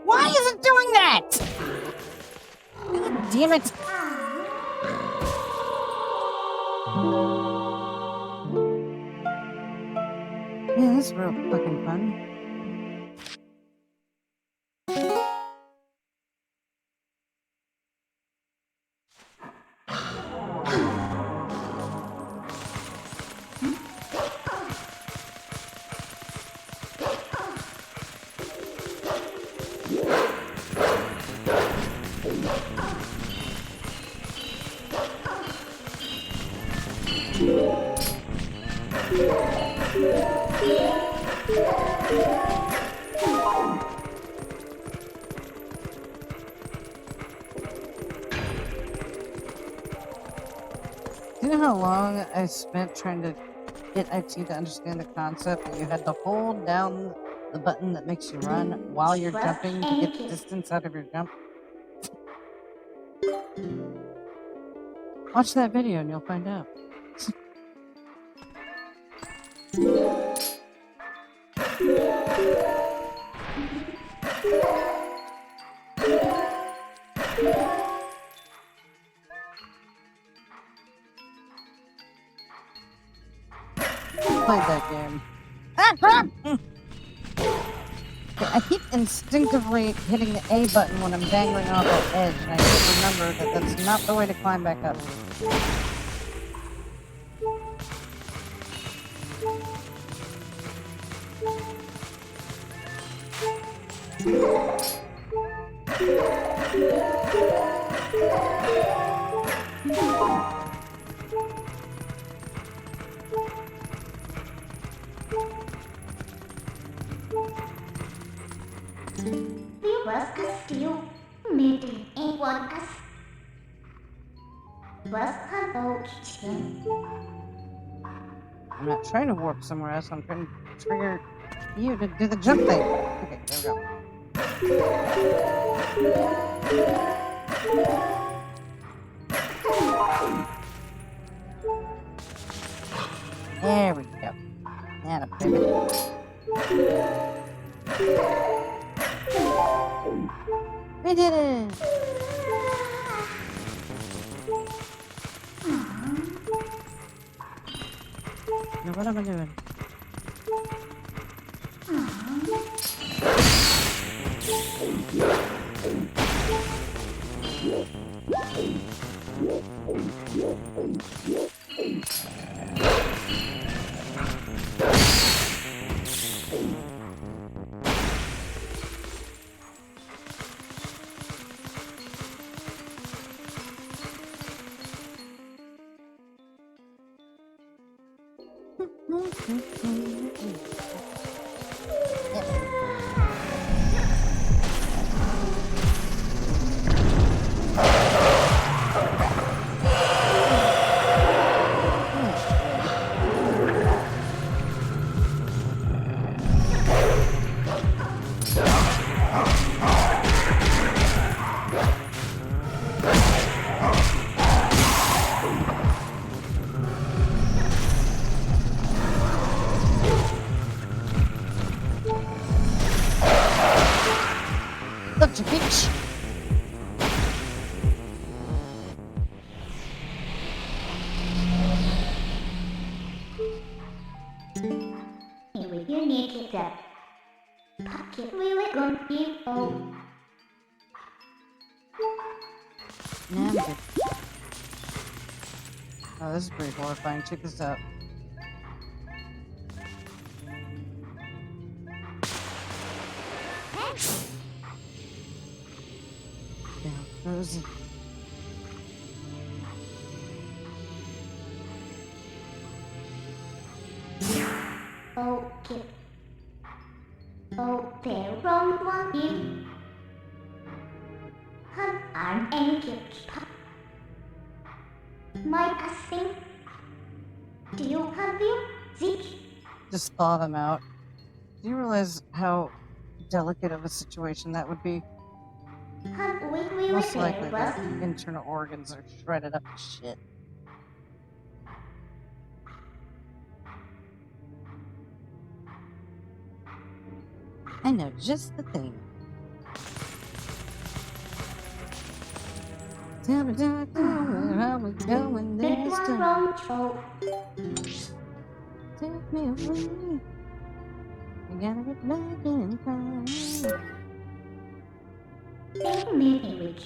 Why is it doing that? God damn it. Yeah, this is real fucking fun. Do you know how long I spent trying to get IT to understand the concept that you had to hold down the button that makes you run while you're jumping to get the distance out of your jump? Watch that video and you'll find out. Played that game. Ah, crap! I keep instinctively hitting the A button when I'm dangling off that edge, and I should remember that that's not the way to climb back up. We was still meeting anyone as was hello kitchen. I'm not trying to warp somewhere else, I'm trying to trigger you to do the jump thing. Okay, there we go. There we go. And a pivot. We did it! Now what am I doing? Gotcha, bitch. With your naked pocket really gonna be oh. Nah, I'm good. Oh, this is pretty horrifying. Check this out. Damn, frozen. Okay. Oh, there wrong one you. Han arm angel pop. My passing. Do you have you? Zik. Just thaw them out. Do you realize how delicate of a situation that would be? Han we Most likely there the was. internal organs are shredded up to shit. I know just the thing. Tell me, doctor, where are we going That this one time? wrong troll. Take me away. We gotta get back in time. Take me rich.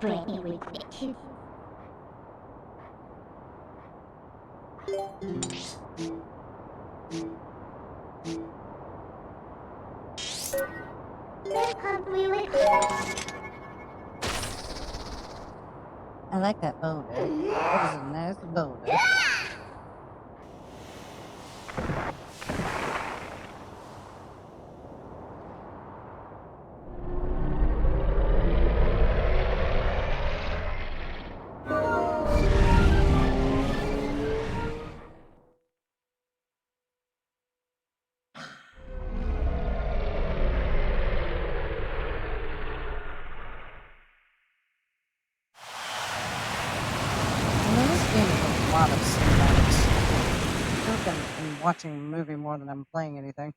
Brandy with bitches. That can't really. I like that boulder. That is a nice boulder. A lot of cinematics. I feel like I'm watching a movie more than I'm playing anything.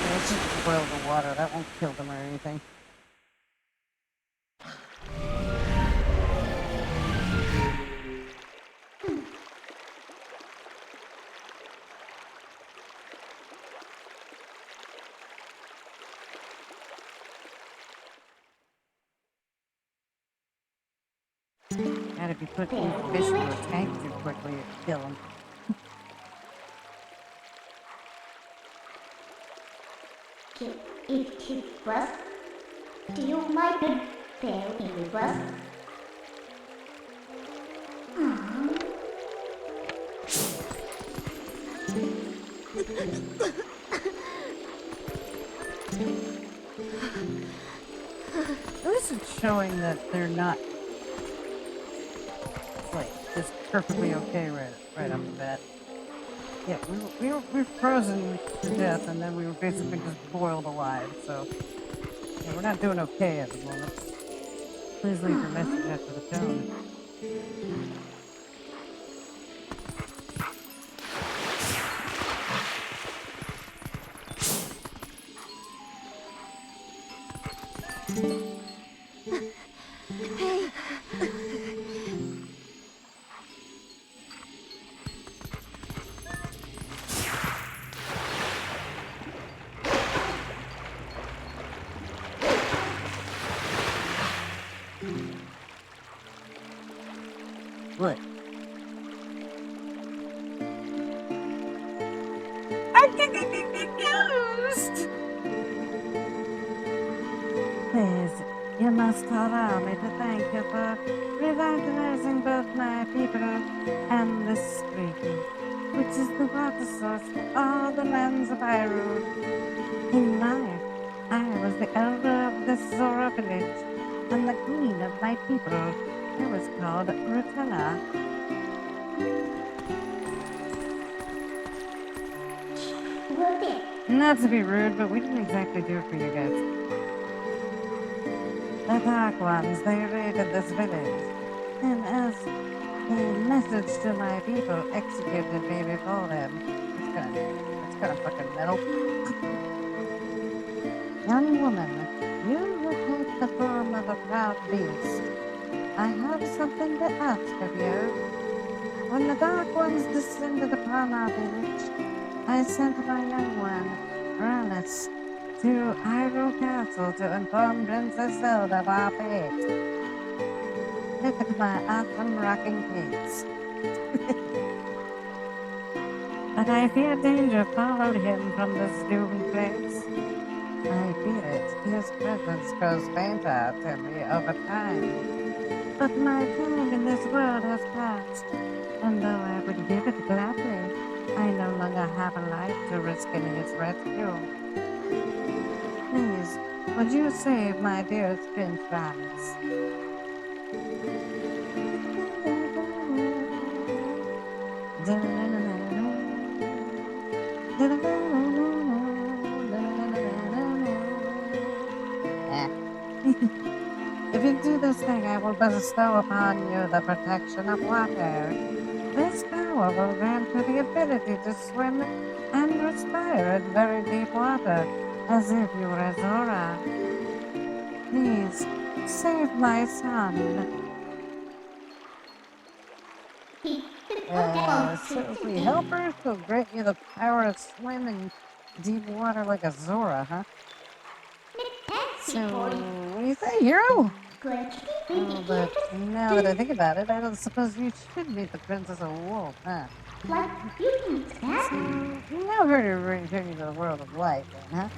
Yeah, let's just boil the water. That won't kill them or anything. And if you put fish into a tank too quickly, it'd kill them. If it was, do you mind the fail in reverse? At least it's showing that they're not like just perfectly okay right off the bat. Yeah, we were frozen to death, and then we were basically just boiled alive. So yeah, we're not doing okay at the moment. Please leave your message after the tone. What? I'm confused! Please, You must allow me to thank you for revitalizing both my people and this stream, which is the water source for all the lands of Hyrule. In life, I was the elder of this Zora village, and the queen of my people. I was called Rutella. Well then, Not to be rude, but we didn't exactly do it for you guys. The Dark Ones, they raided this village, and as a message to my people, executed me before them. It's kind of fucking metal. Young woman, you who take the form of a proud beast, I have something to ask of you. When the Dark Ones descended upon our village, I sent my young one, Rannis, to Hyrule Castle to inform Princess Zelda of our fate. Look at my awesome rocking case. But I fear danger followed him from this doomed place. I fear it. His presence grows fainter to me over time. But my time in this world has passed, and though I would give it gladly, I no longer have a life to risk in his rescue. Please, would you save my dearest Prince Rannis? If you do this thing, I will bestow upon you the protection of water. This power will grant you the ability to swim and respire in very deep water, as if you were a Zora. Please, save my son. So if we help her, she'll grant you the power to swim in deep water like a Zora, huh? So, what do you say, hero? Oh, but now that I think about it, I don't suppose you should meet the Princess of Wolf, huh? like you can tap. So, you know her to return you to the world of light, then, huh?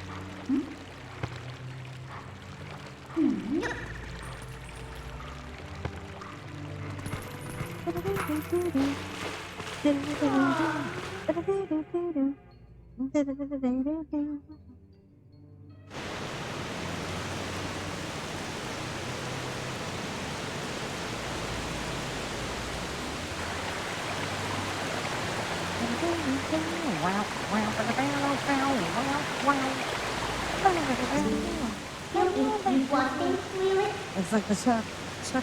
It's like the shock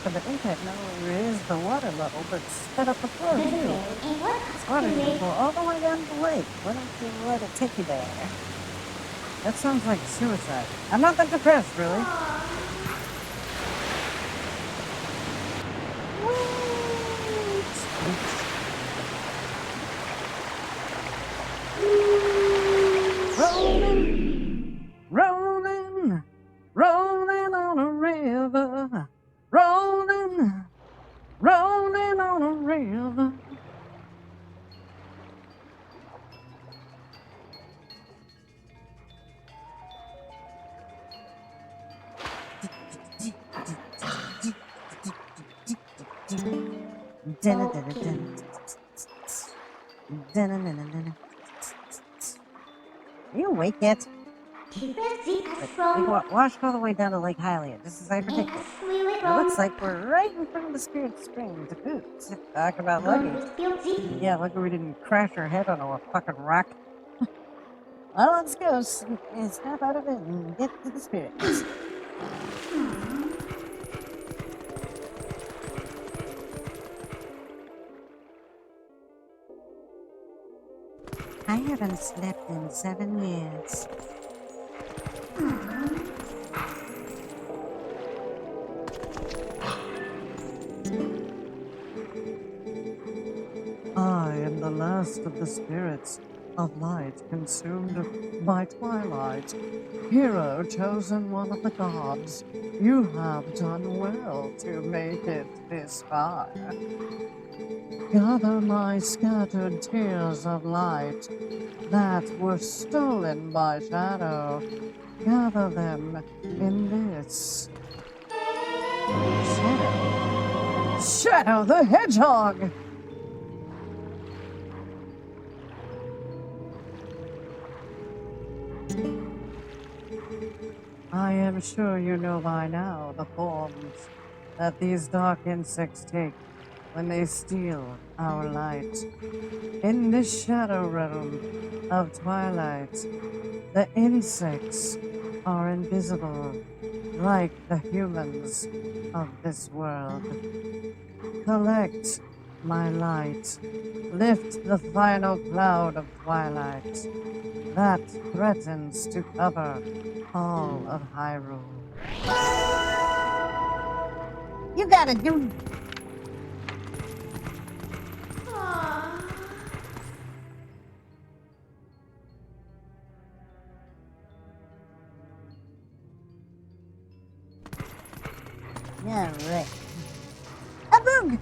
of the impact not only raised the water level, but sped up the flow, too. This water can go all the way down the lake. Why don't you let it take you there? That sounds like suicide. I'm not that depressed, really. Rolling, rolling, rolling on a river. Rolling, rolling on a river. Are you awake yet? We washed all the way down to Lake Hylia, just as I predicted. It looks like we're right in front of the Spirit Spring to boot. Talk about lucky. Yeah, lucky we didn't crash our head onto a fucking rock. Well, let's go. Snap out of it and get to the spirits. I haven't slept in 7 years. I am the last of the spirits of light consumed by Twilight. Hero chosen one of the gods, you have done well to make it this far. Gather my scattered tears of light that were stolen by shadow. Gather them in this. Shadow? Shadow the Hedgehog! I am sure you know by now the forms that these dark insects take when they steal our light. In this shadow realm of Twilight, the insects are invisible like the humans of this world. Collect my light. Lift the final cloud of twilight that threatens to cover all of Hyrule. You gotta do. Yeah, right. A boog!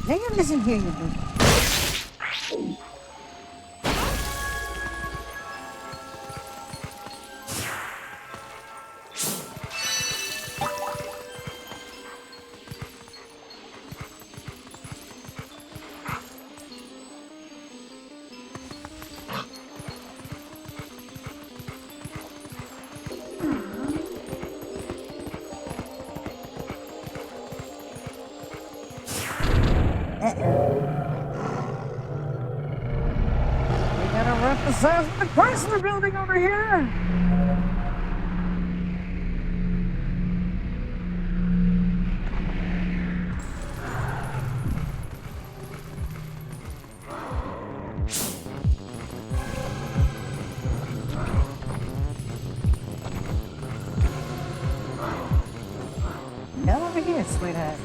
Now you listen here, you boog. We gotta rip the size of the Chrysler building over here! Get over here, sweetheart.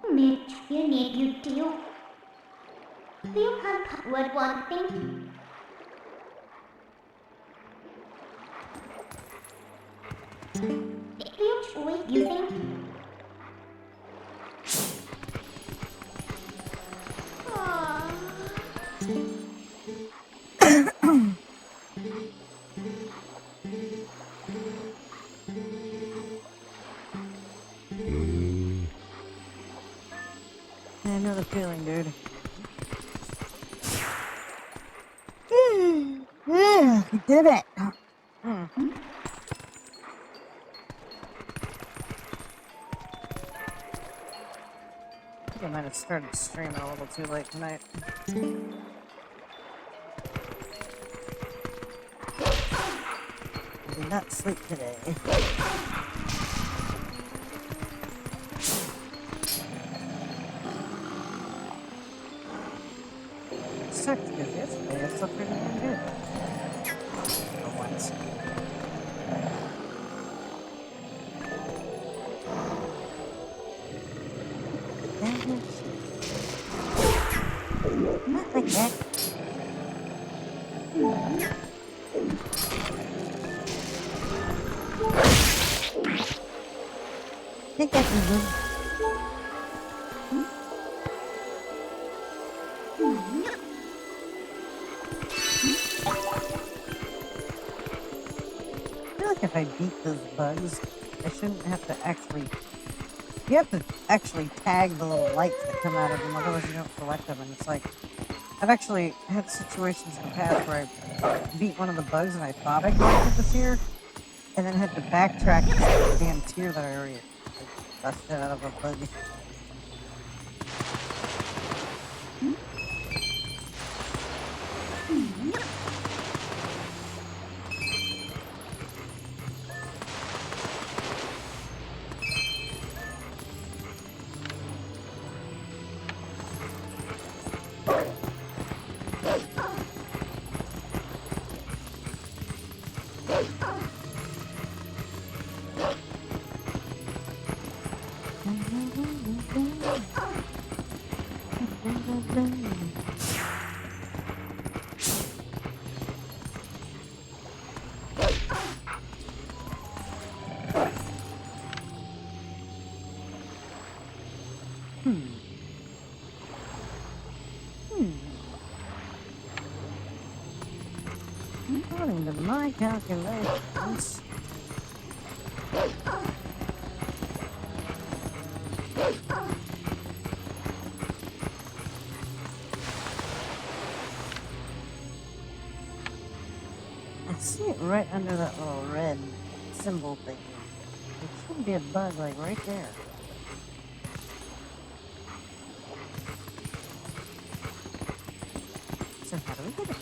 Mitch, you need you deal. You can't cut with one thing. Which way you think? I know the feeling, dude. We did it! I think I might have started streaming a little too late tonight. I did not sleep today. Sucked because yesterday I slept pretty damn good. For once. Not like that. Take that, Lulu. I feel like if I beat those bugs, I shouldn't have to actually... You have to actually tag the little lights that come out of them, otherwise you don't collect them. And it's like, I've actually had situations in the past where I beat one of the bugs and I thought I collected the tear, and then had to backtrack to the damn tear that I already busted out of a bug. According to my calculations, I see it right under that little red symbol thing. There should be a bug like right there. So how do we get it?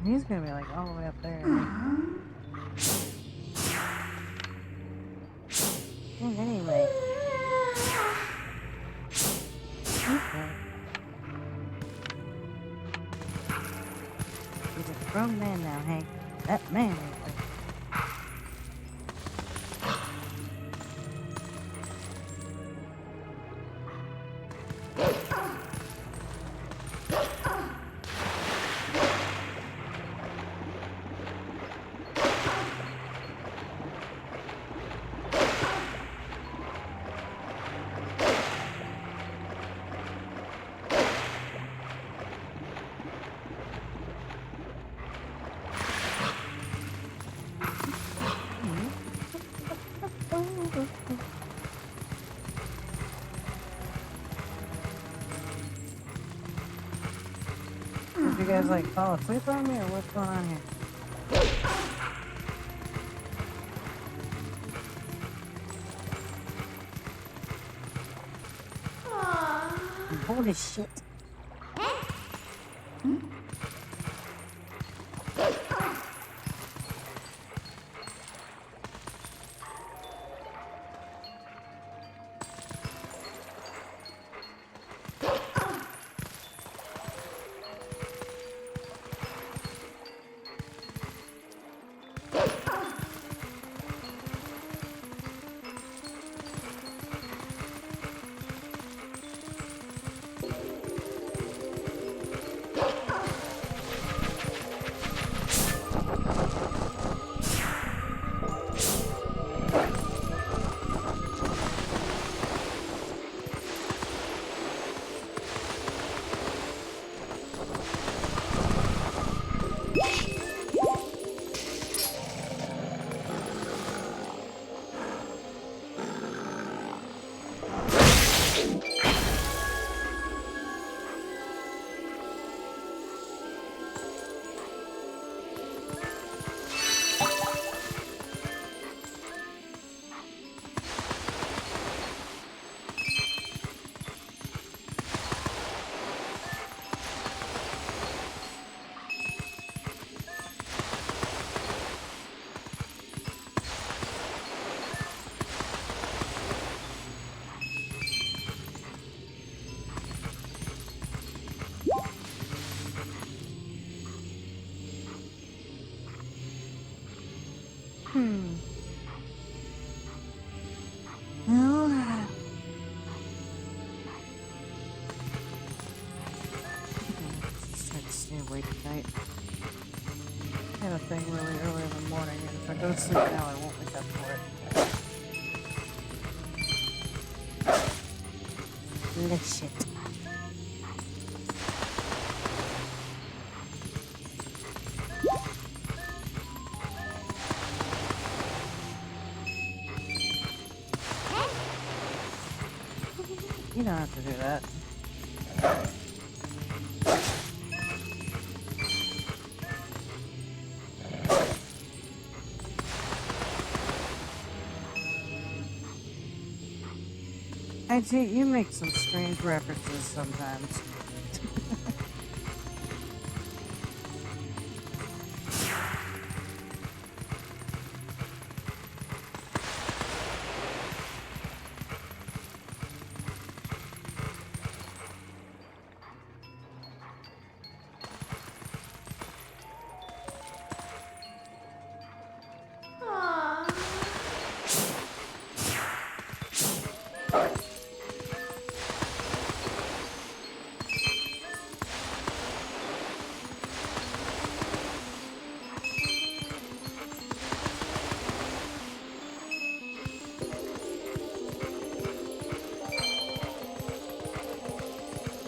He's gonna be like all the way up there. And anyway. Okay. He's a grown man now, Hank. That man is like... You guys like fall asleep on me or what's going on here? I'm bored as shit. Well, just try to stay awake at night. I have a thing really early in the morning, and if I go to sleep now, I won't wake up for it. Little shit. You don't have to do that. IT, you make some strange references sometimes.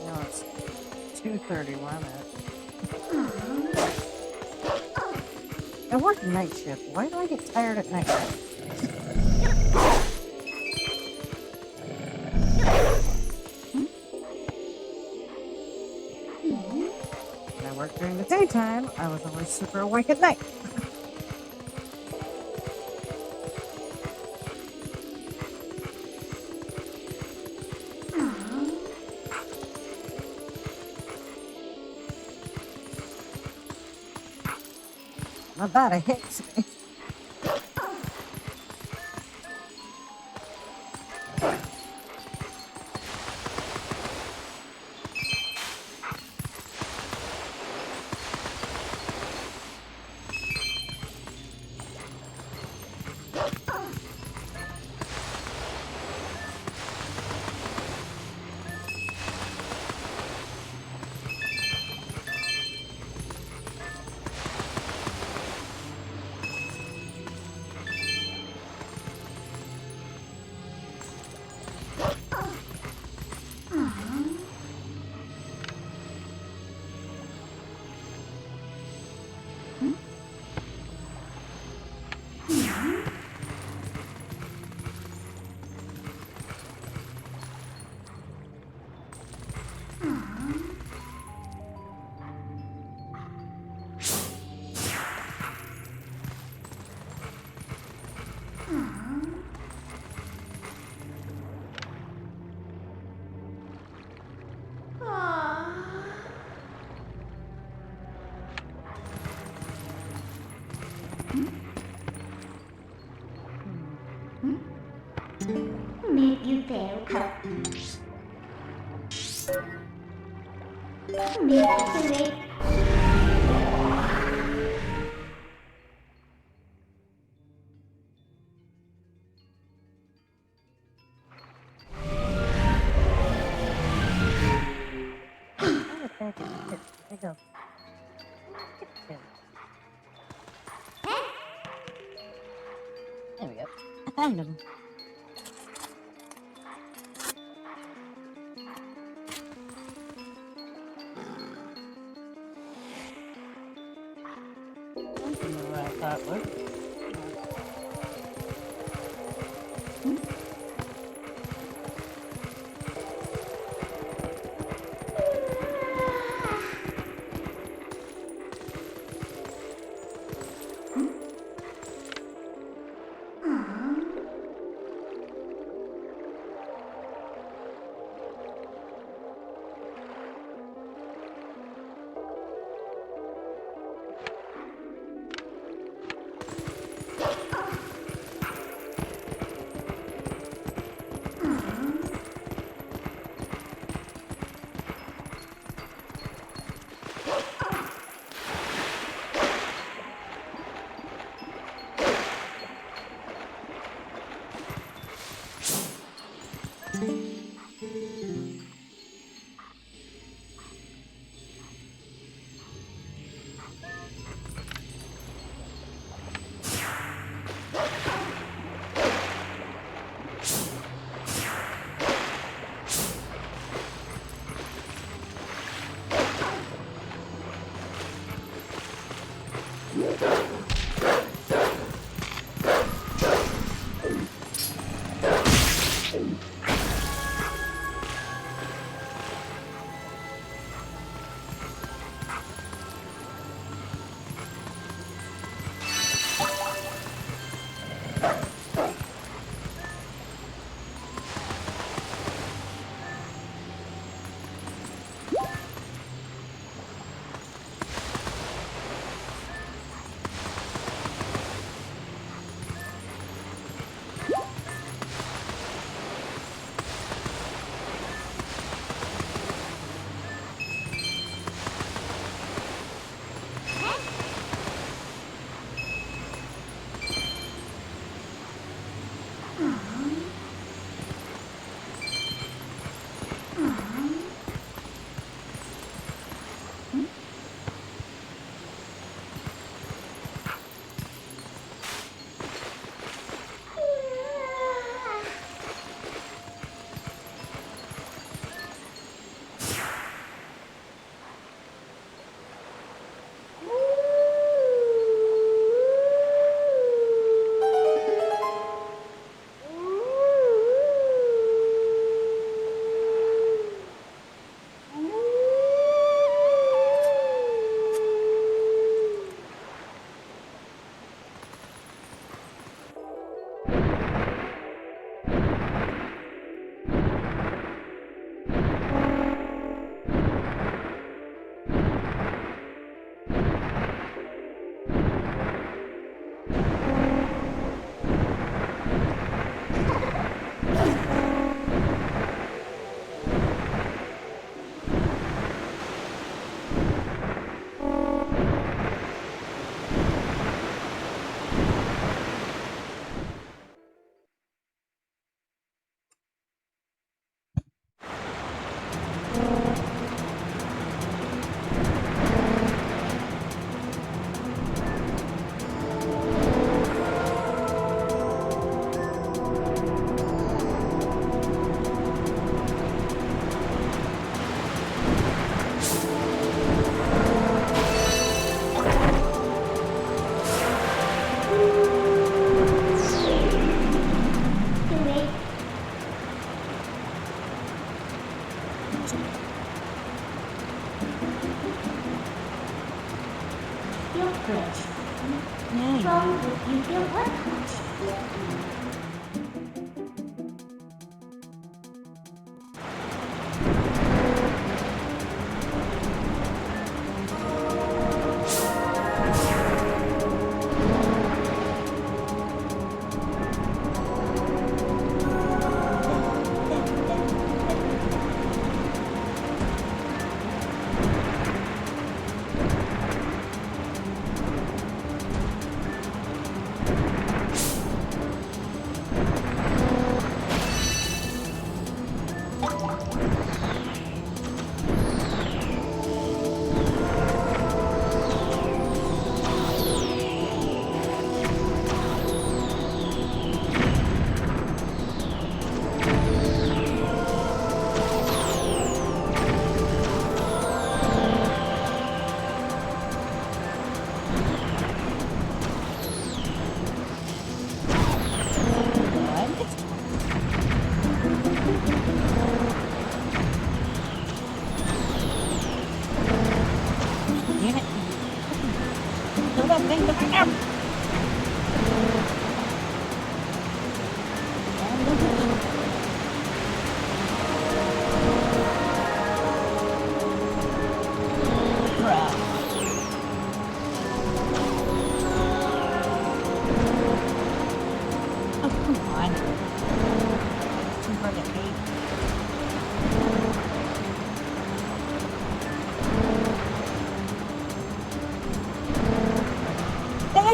Well, it's 2:30 where I'm at. I work night shift. Why do I get tired at night? When I worked during the daytime, I was always super awake at night. My body hates me. Made you fail. Made you wait. I go. There we go. I found him. I don't know what I thought it was.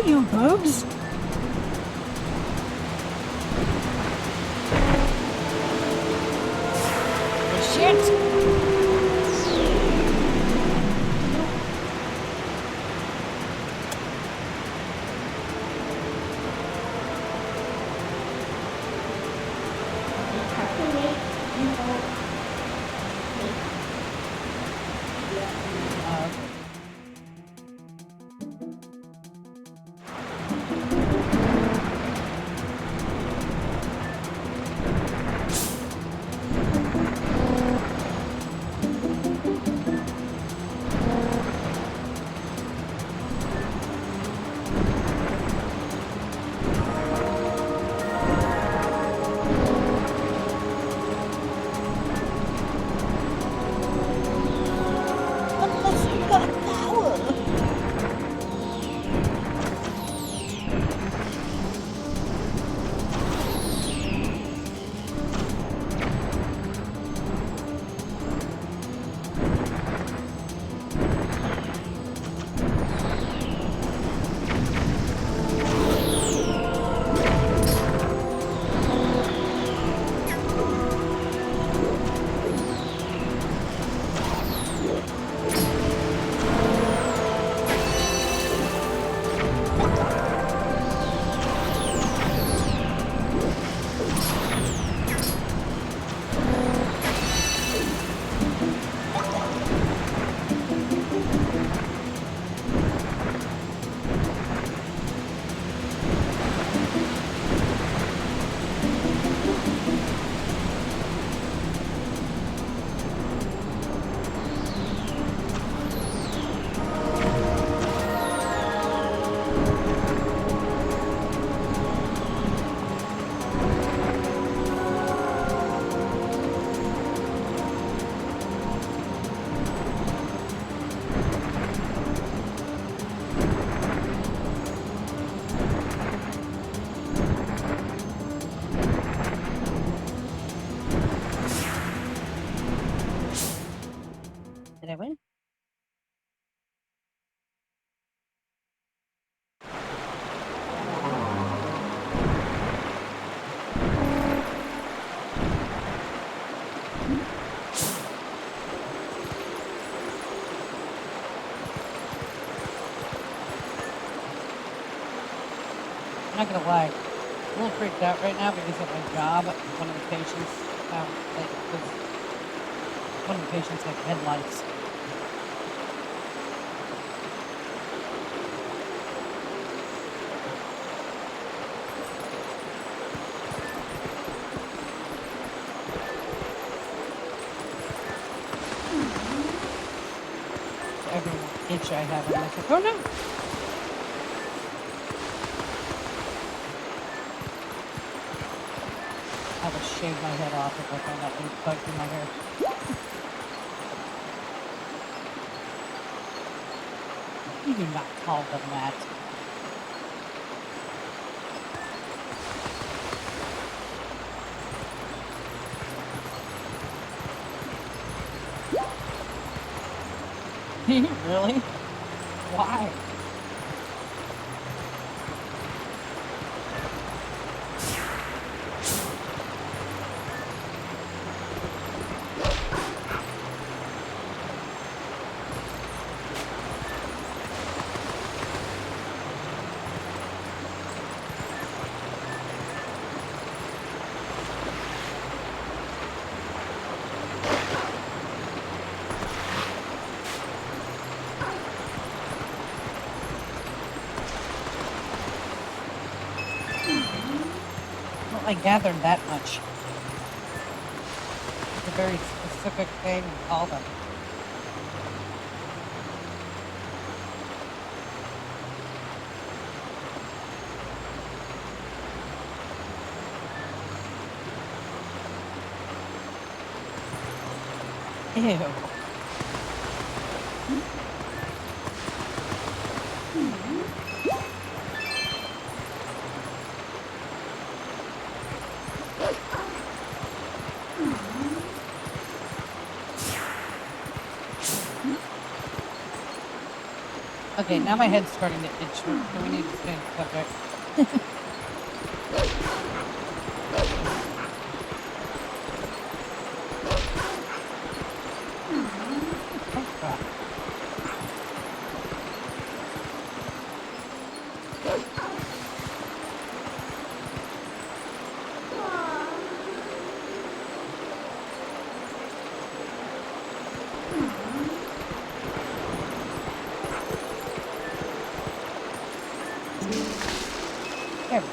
You boobs. Shit. I'm not gonna lie. I'm a little freaked out right now because at my job, one of the patients, one of the patients had headlights. Every itch I have, I'm like, oh no! I would shave my head off if I found out any bugs in my hair. You do not call them that. Really? Why? I gathered that much. It's a very specific thing to call them. Ew. Okay, now my head's starting to itch, so we need to change the subject. Oh, crap. There we go.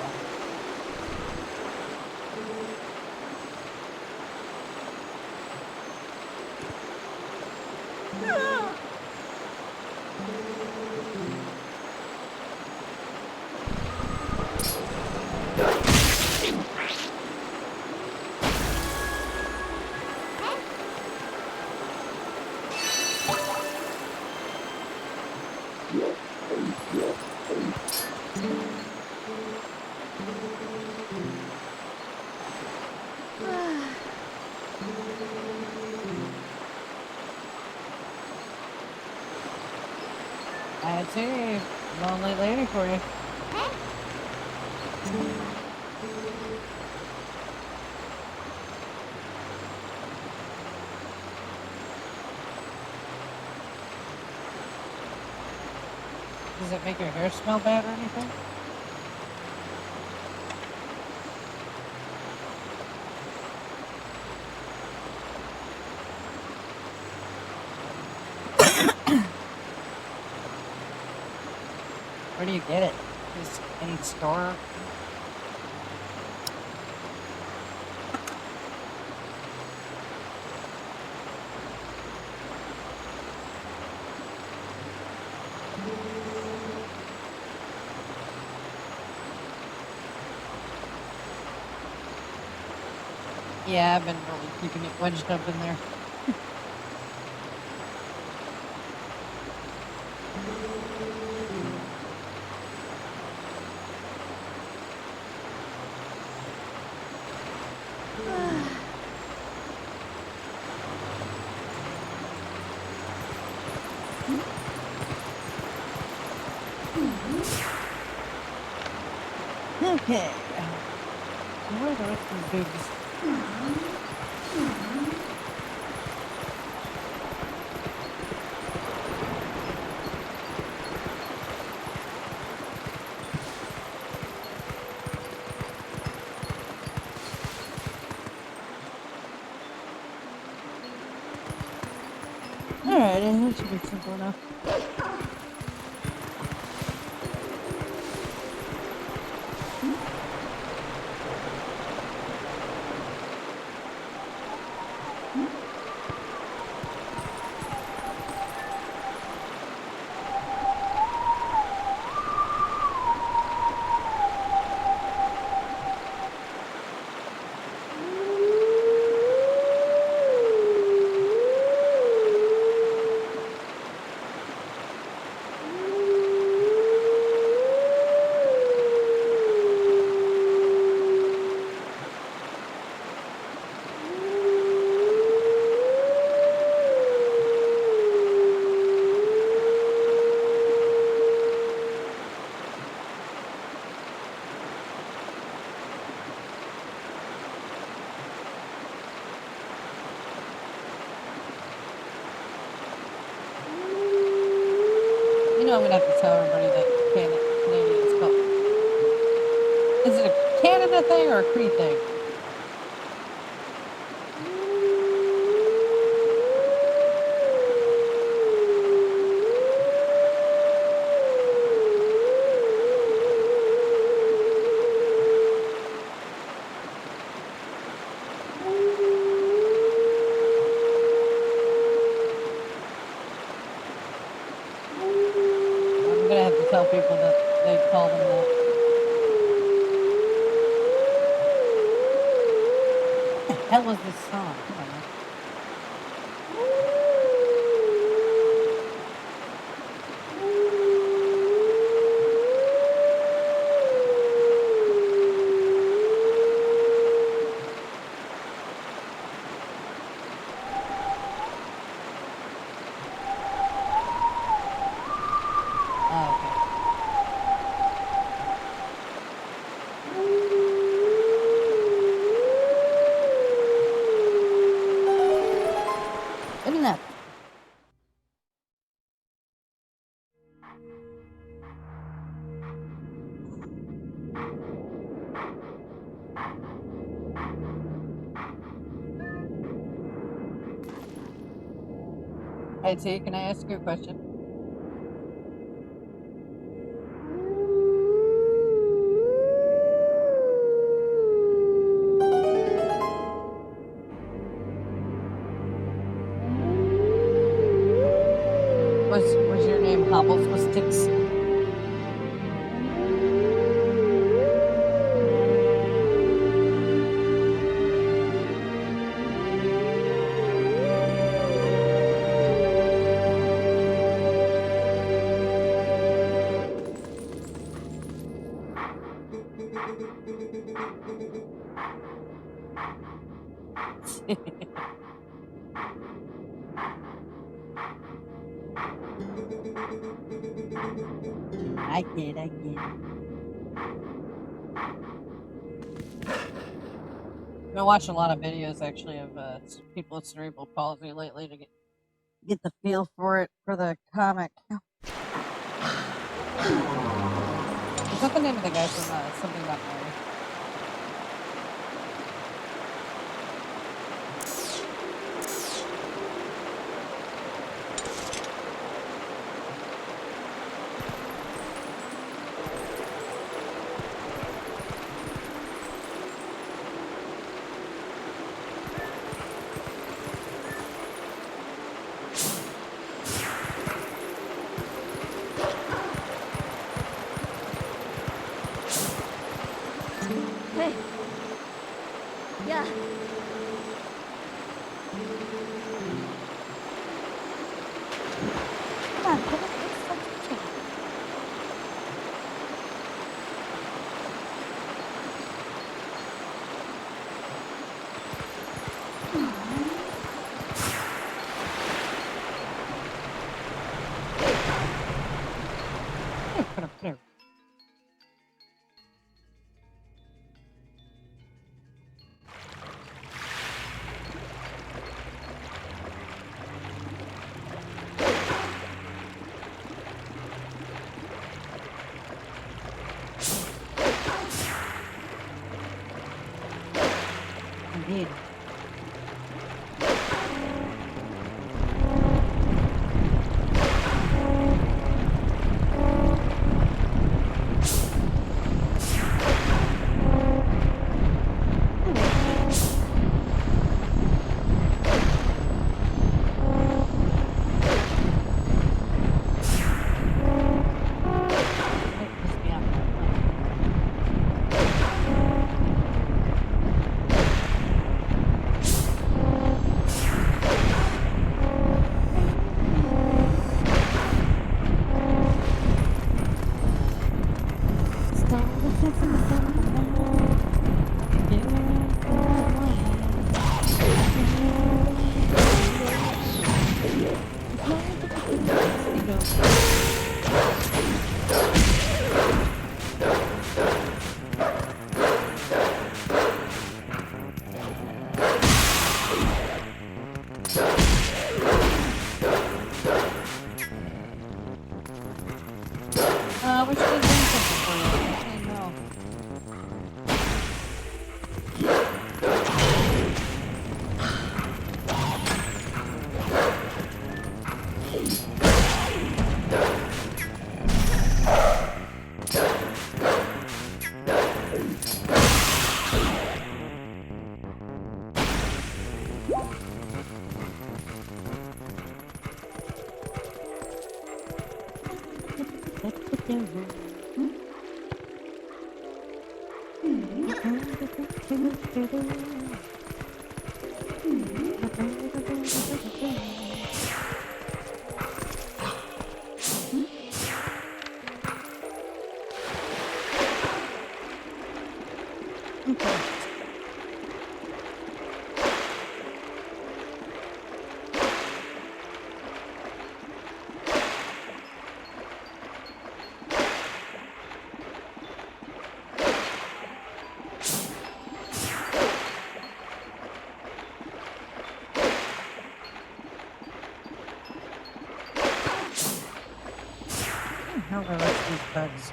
That's a lonely lady for you. Does it make your hair smell bad or anything? Where do you get it? Just in the store? Yeah, I've been really keeping it wedged up in there. Okay. So where are the rest of these dudes? That should be simple enough. You know I'm gonna have to tell everybody that Canadian spell. Is it a Canada thing or a Cree thing? I'm gonna have to tell people that they call them that. What the hell is this song? Come on, man. Oh, okay. Good enough. Hey T, can I ask you a question? Was your name Hobbles with Sticks? I kid. I've been watching a lot of videos actually of people with cerebral palsy lately to get the feel for it for the comic. Is that the name of the guy from Something About Mary? Hey. Yeah. Come on, put it. Put it. Indeed. We should have done something for you. I know. How the rest of these bugs?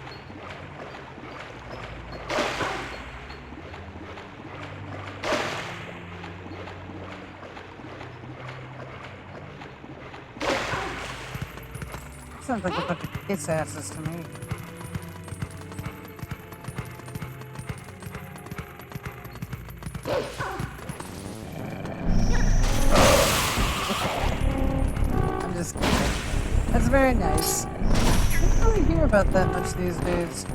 Sounds like a bunch of kiss asses to me. I'm just kidding. That's very nice. I don't really hear about that much these days.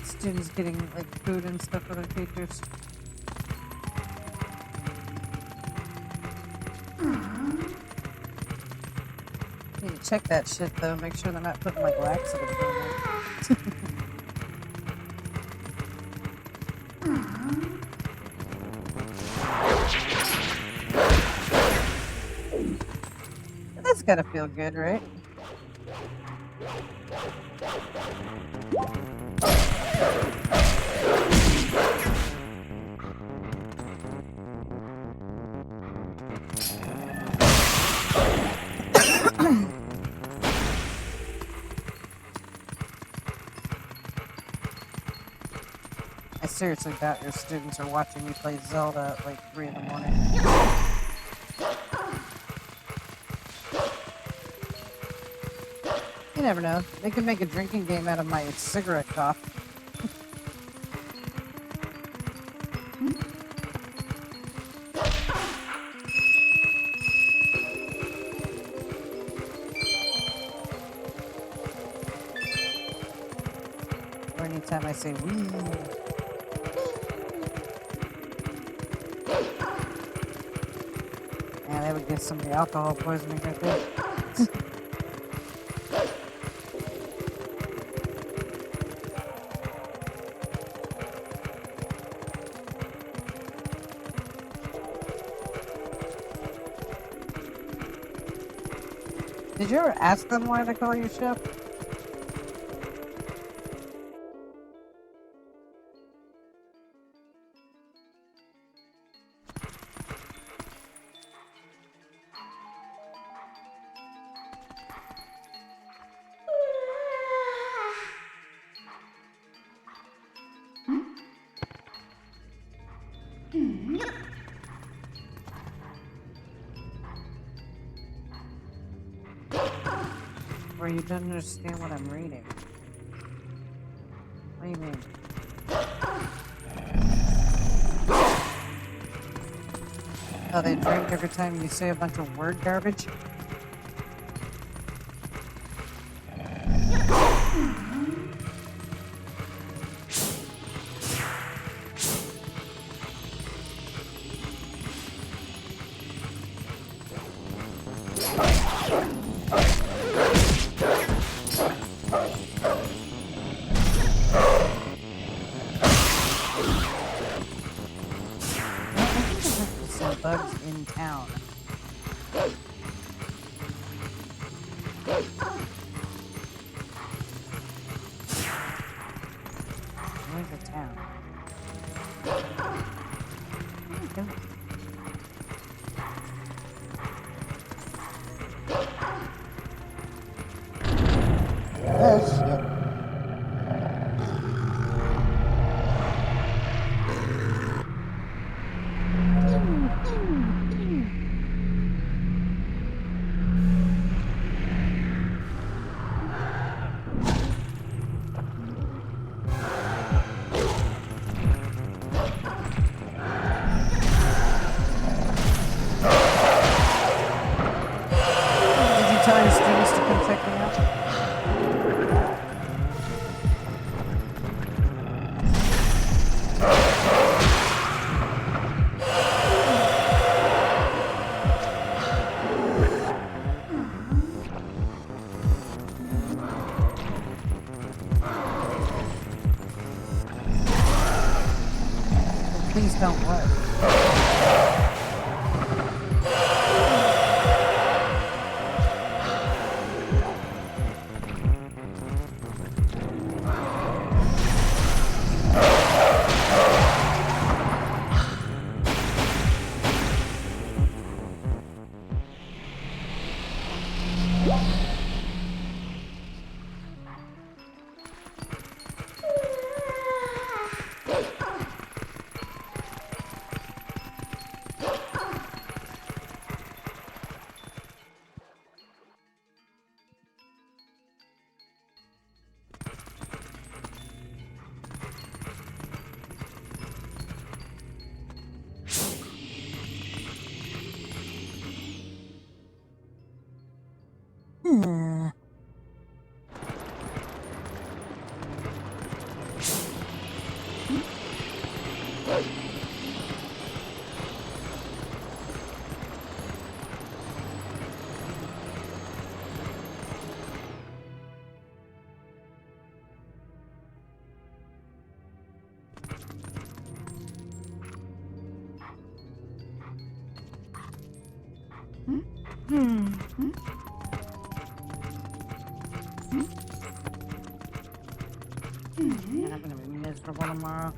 Students getting like food and stuff for their teachers. Need to check that shit though, make sure they're not putting like laxatives in there. That's gotta feel good, right? I seriously doubt your students are watching me play Zelda at like 3 in the morning. You never know. They could make a drinking game out of my cigarette cough. Or anytime I say wee. Yeah, that would get some of the alcohol poisoning right there. Did you ever ask them why they call you Chef? Or you don't understand what I'm reading? What do you mean? Oh, they drink every time you say a bunch of word garbage? down. Oh, shit. Did you tell your students to come check me out? Please don't work. I'm gonna be miserable tomorrow.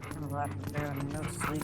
I'm gonna laugh there and no sleep.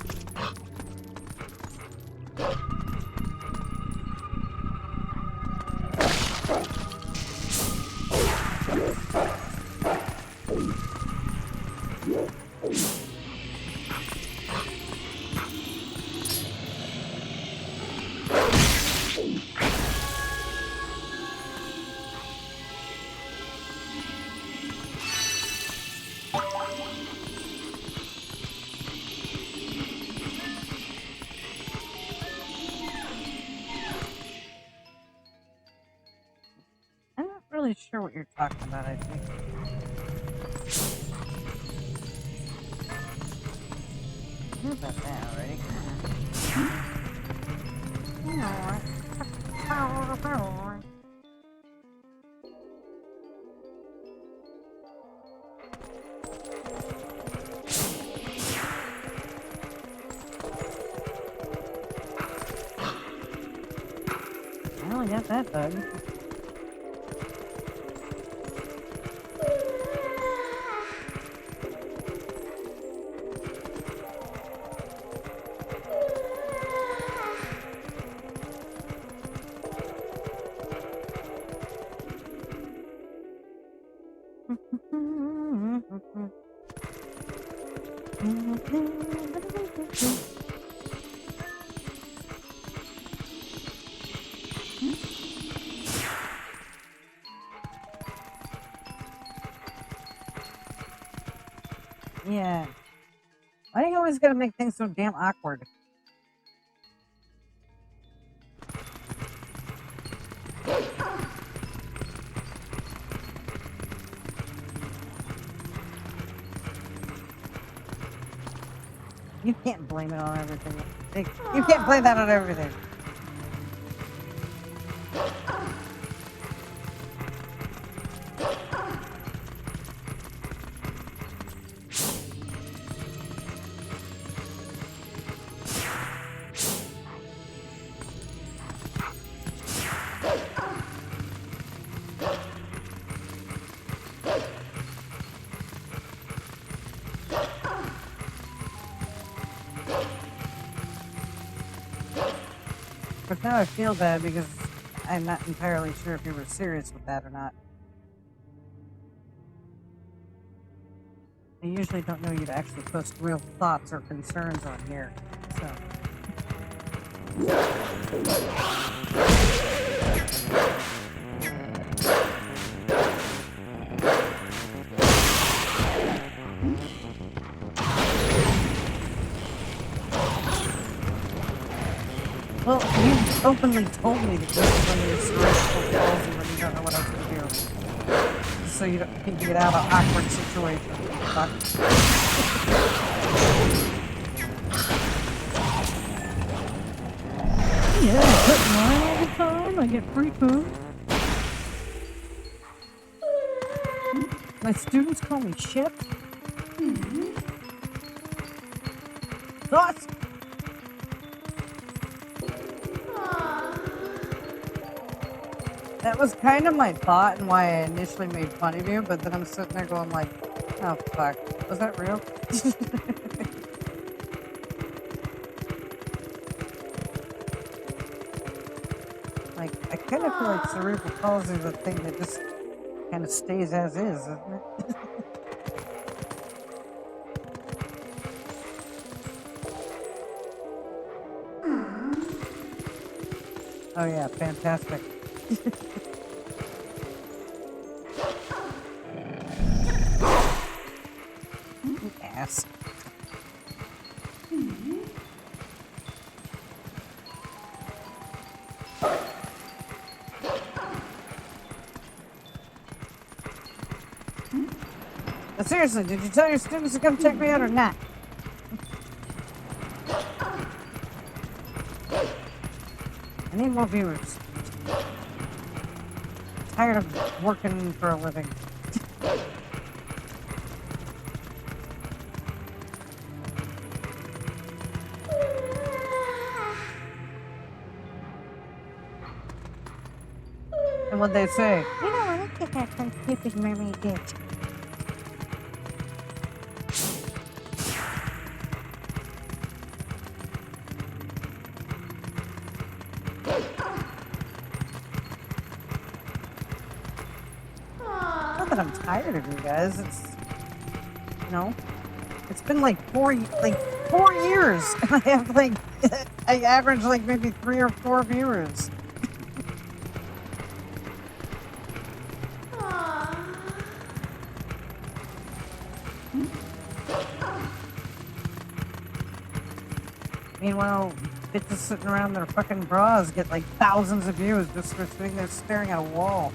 I'm not really sure what you're talking about, I think. I knew about that already. You know what? I only got that bug. Yeah. Why do you always gotta make things so damn awkward? You can't blame it on everything. You can't blame that on everything. Now I feel bad because I'm not entirely sure if you were serious with that or not. I usually don't know you to actually post real thoughts or concerns on here, so. Well, you openly told me that this is when you're cerebral palsy when you don't know what else to do. So you don't can get out of awkward situations. Fuck. Yeah, I put mine all the time. I get free food. My students call me Ship. Thoughts? That was kind of my thought and why I initially made fun of you, but then I'm sitting there going like, oh fuck, was that real? Like, I kind of feel like cerebral palsy is a thing that just kind of stays as is, isn't it? Oh yeah, fantastic. Ass. But seriously, did you tell your students to come check me out or not? I need more viewers. Tired of working for a living. And what they say? You know, I don't get that some stupid mermaid did. Not that I'm tired of you guys. It's, you know, it's been like 4 years, and I have like I average like maybe 3 or 4 viewers. Meanwhile, bitches sitting around their fucking bras get like thousands of views just for sitting there staring at a wall.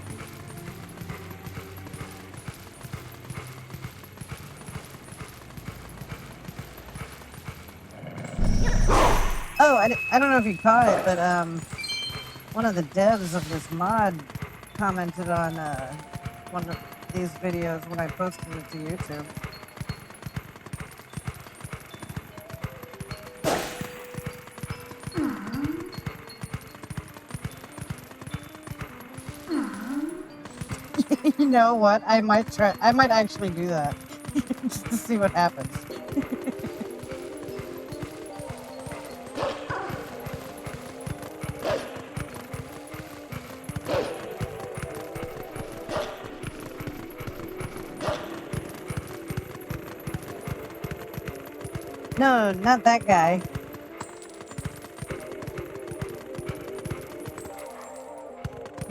Oh, I don't know if you caught it, but one of the devs of this mod commented on one of these videos when I posted it to YouTube. You know what? I might try. I might actually do that just to see what happens. No, not that guy.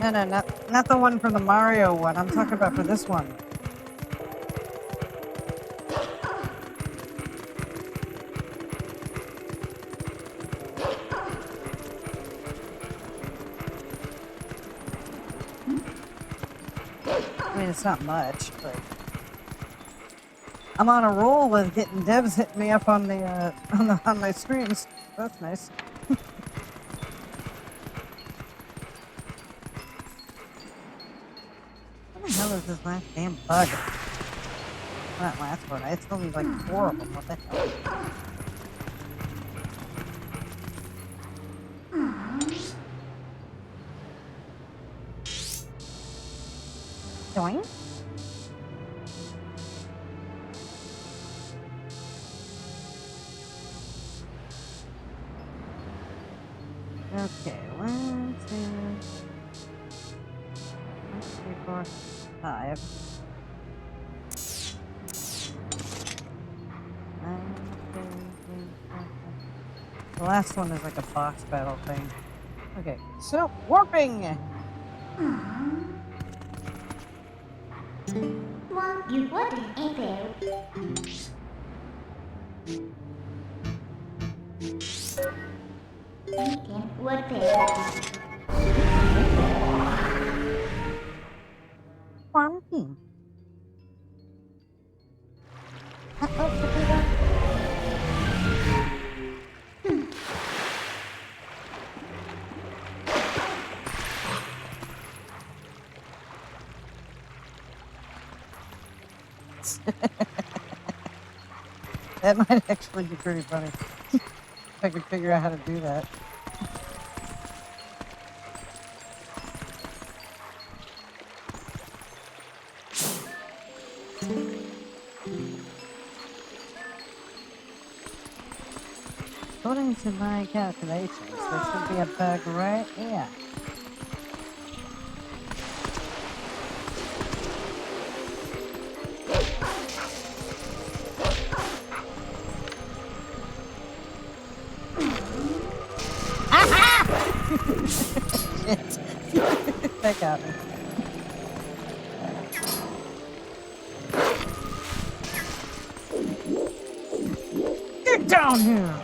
No, not the one from the Mario one. I'm talking about for this one. I mean, it's not much, but I'm on a roll with getting devs hitting me up on the on my streams. That's nice. What the hell is this last damn bug? Not last one. It's only like 4 of them. What the hell? Doing? Okay, well. 4, 5. 9, 10, 11, 12. The last one is like a boss battle thing. Okay, so warping! Well, you wouldn't if Ethan would fail. Warping. That might actually be pretty funny. If I could figure out how to do that. According to my calculations, there should be a bug right here. Shit. That got me. Get down here!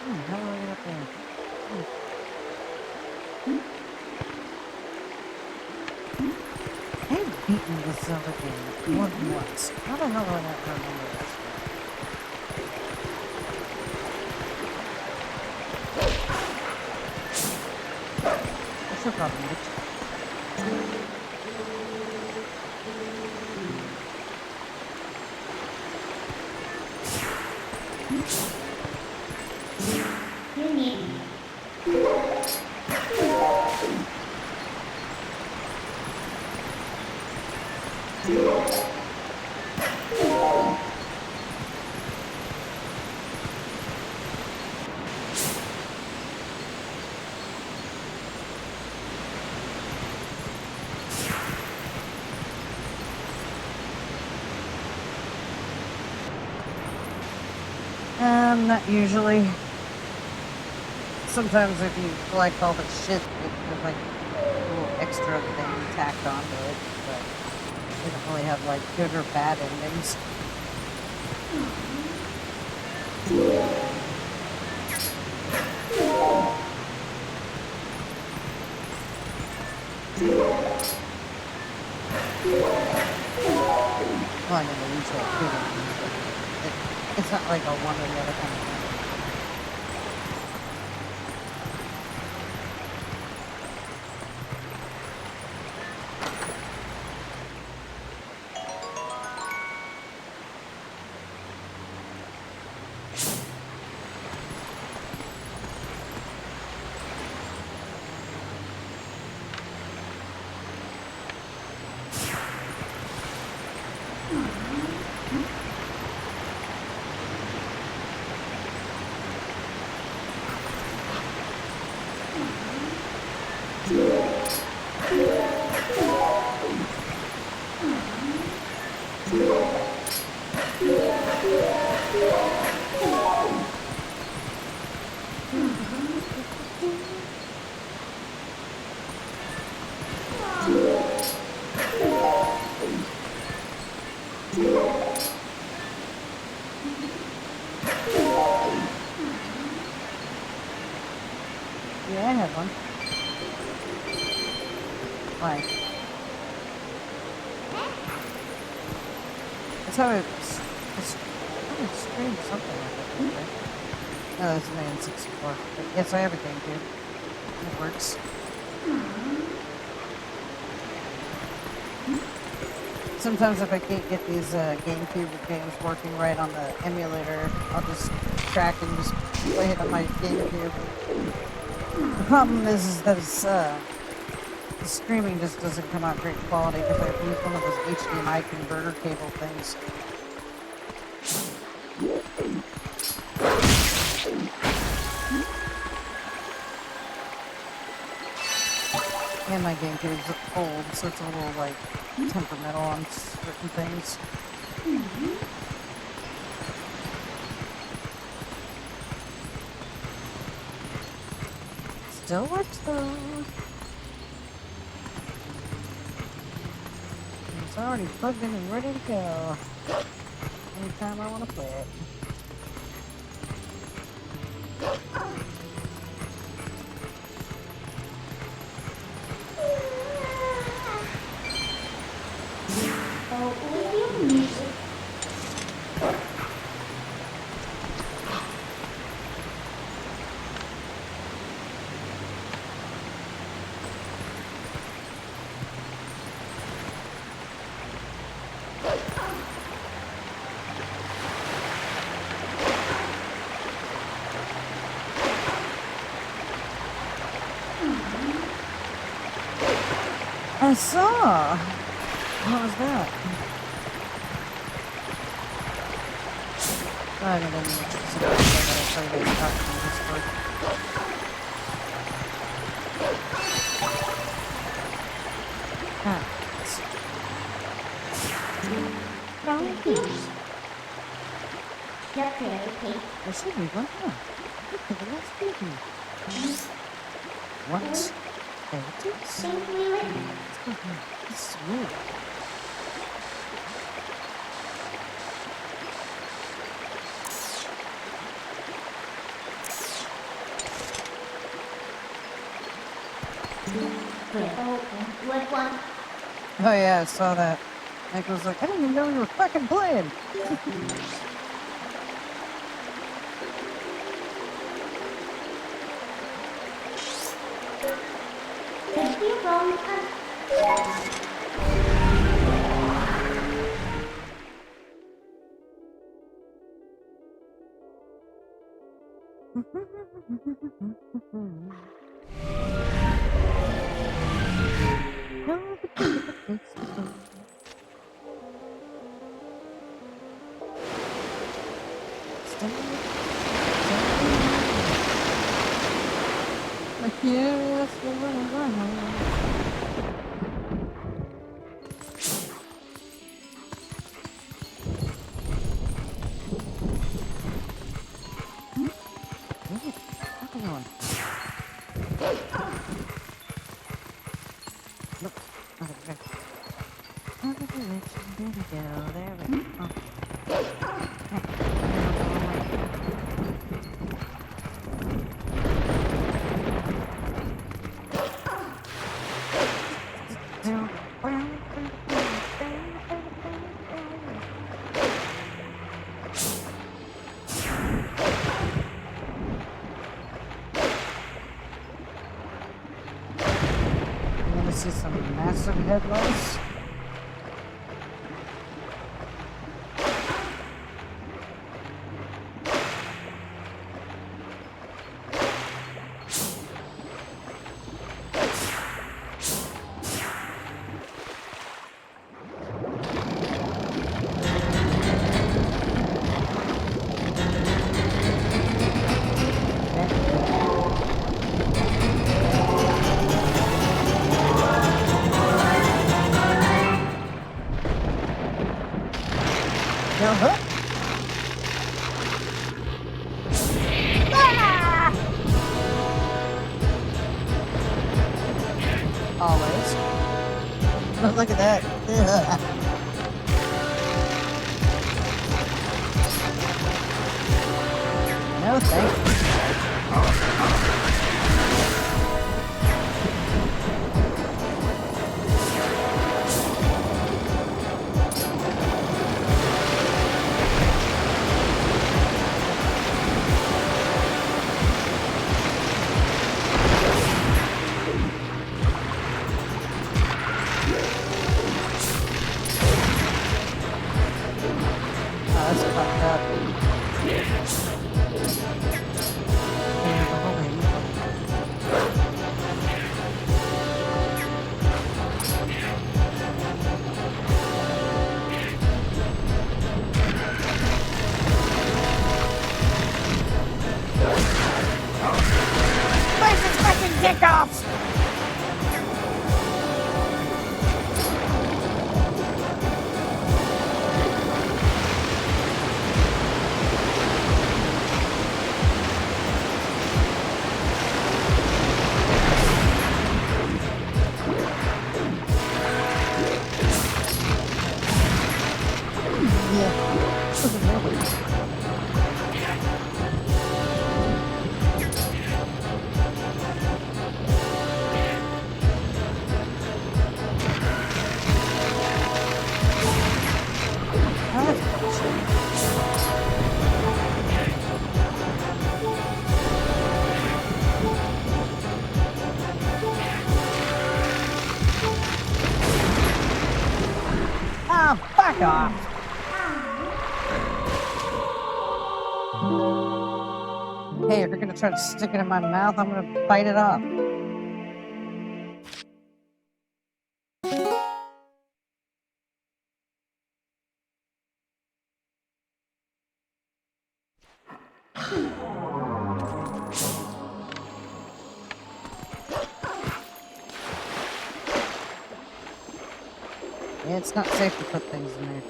How do I get up there? I've beaten this Zelda game more than once. How the hell do I not remember this? What's your problem, bitch? You need Not usually. Sometimes if you collect all the shit, there's like a little extra thing tacked onto it, but they don't really have like good or bad endings. Well, I mean, they usually have good endings, but it's not like a one or the other kind of thing. Yeah, I had one. Why? That's how it's streamed something like that, right? No, that's an N64. But yes, I have a GameCube. It works. Sometimes if I can't get these GameCube games working right on the emulator, I'll just track and just play it on my GameCube. The problem is that it's, the streaming just doesn't come out great quality because I've used one of those HDMI converter cable things. And my GameCube's old, so it's a little, like, temperamental on certain things. Still works, though. It's already plugged in and ready to go. Anytime I want to play it. I saw. What was that? I don't know. I gotta play this out in Discord. There should be one more. Look at the last baby. What? There it is. This is weird. Oh yeah, I saw that. Nick was like, I didn't even know we were fucking playing. massive head lice. Always. Look at that. No thanks. That's fucked up. Where's this fucking dick off? Oh, fuck off. Hey, if you're gonna try to stick it in my mouth, I'm gonna bite it off. Yeah, it's not safe to put things in there.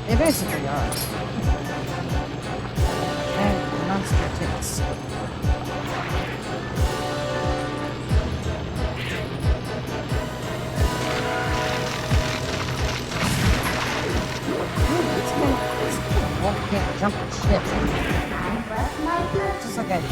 They basically are. And monster tits. Wolf can't jump and shit. Just like I do.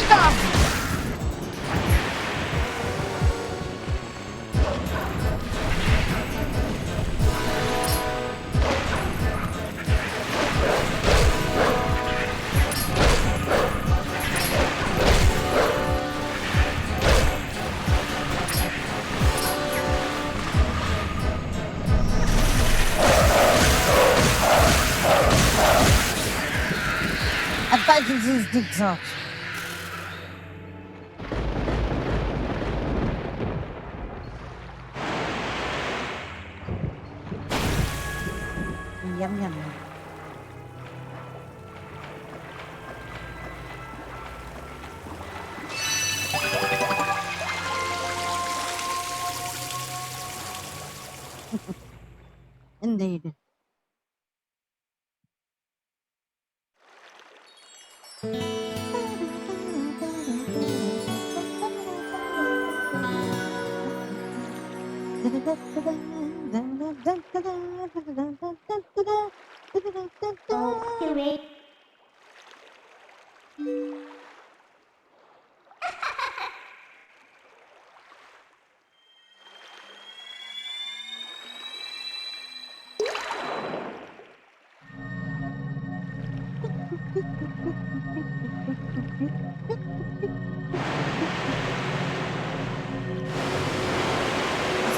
Stop! Advances dictate. Yum yum. Indeed. Oh, do it.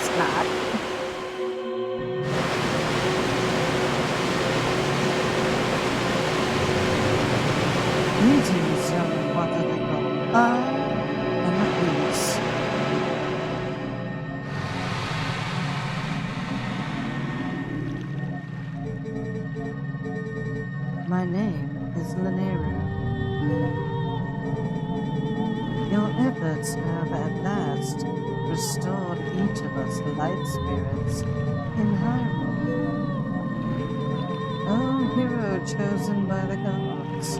Snot. Greetings, young water Linkle. I am a prince. My name is Lineru. Your efforts have at last restored each of us light spirits in Hyrule. O hero chosen by the gods.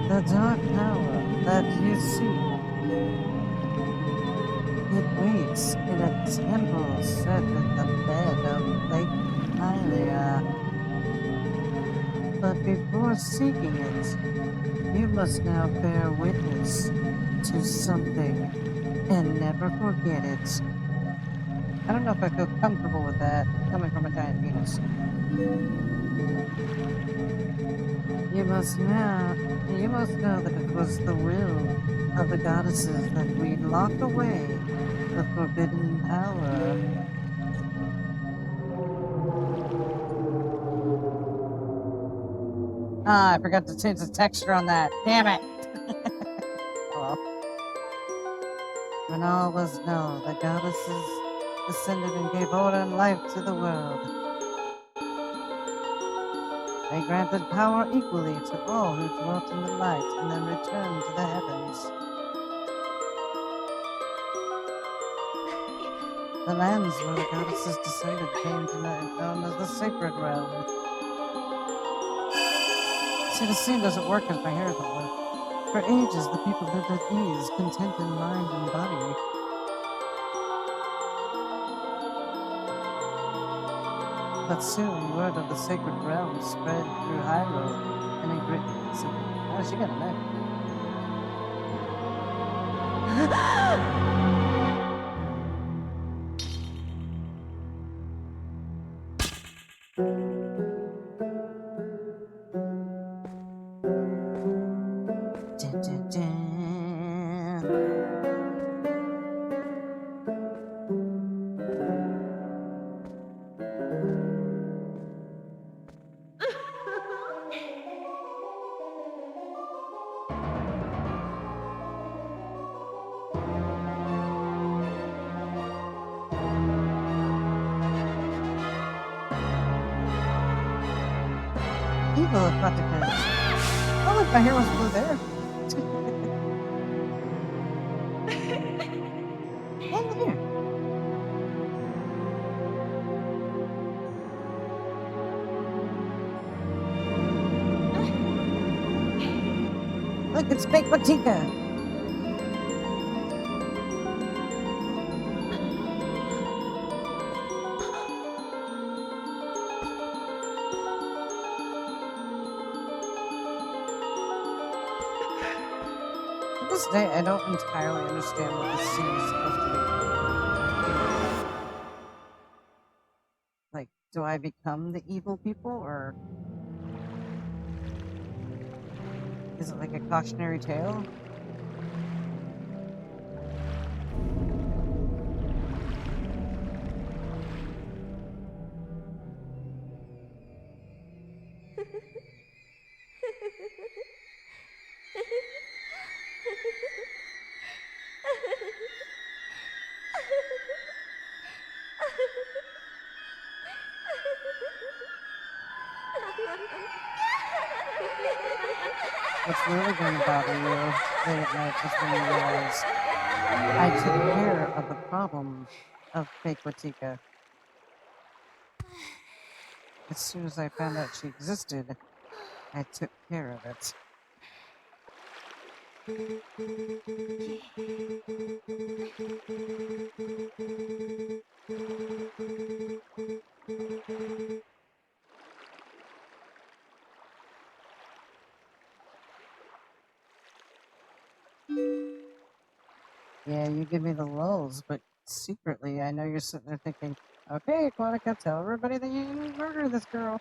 The dark power that you seek. It waits in a temple set at the bed of Lake Hylia. But before seeking it, you must now bear witness to something and never forget it. I don't know if I feel comfortable with that coming from a giant penis. You must know that it was the will of the goddesses that we locked away the forbidden power. Ah, I forgot to change the texture on that. Damn it! Well, when all was known, the goddesses descended and gave order and life to the world. They granted power equally to all who dwelt in the light and then returned to the heavens. The lands where the goddesses descended came to be known as the sacred realm. See, the scene doesn't work as my hair don't work. For ages, the people lived at ease, content in mind and body. But soon, word of the sacred realm spread through Hyrule, and in great... Oh, she got a neck. Dun, dun, dun. Evil Aquatica. Oh, look, my hair was blue there. And here. Look, it's fake Aquatica. To this day, I don't entirely understand what this scene is supposed to be. Like, do I become the evil people, or is it like a cautionary tale? What's really going to bother you late at night is when you realize I took care of the problem of Aquatica. As soon as I found out she existed, I took care of it. Yeah, you give me the lulls, but secretly I know you're sitting there thinking, okay, Aquatica, tell everybody that you didn't murder this girl.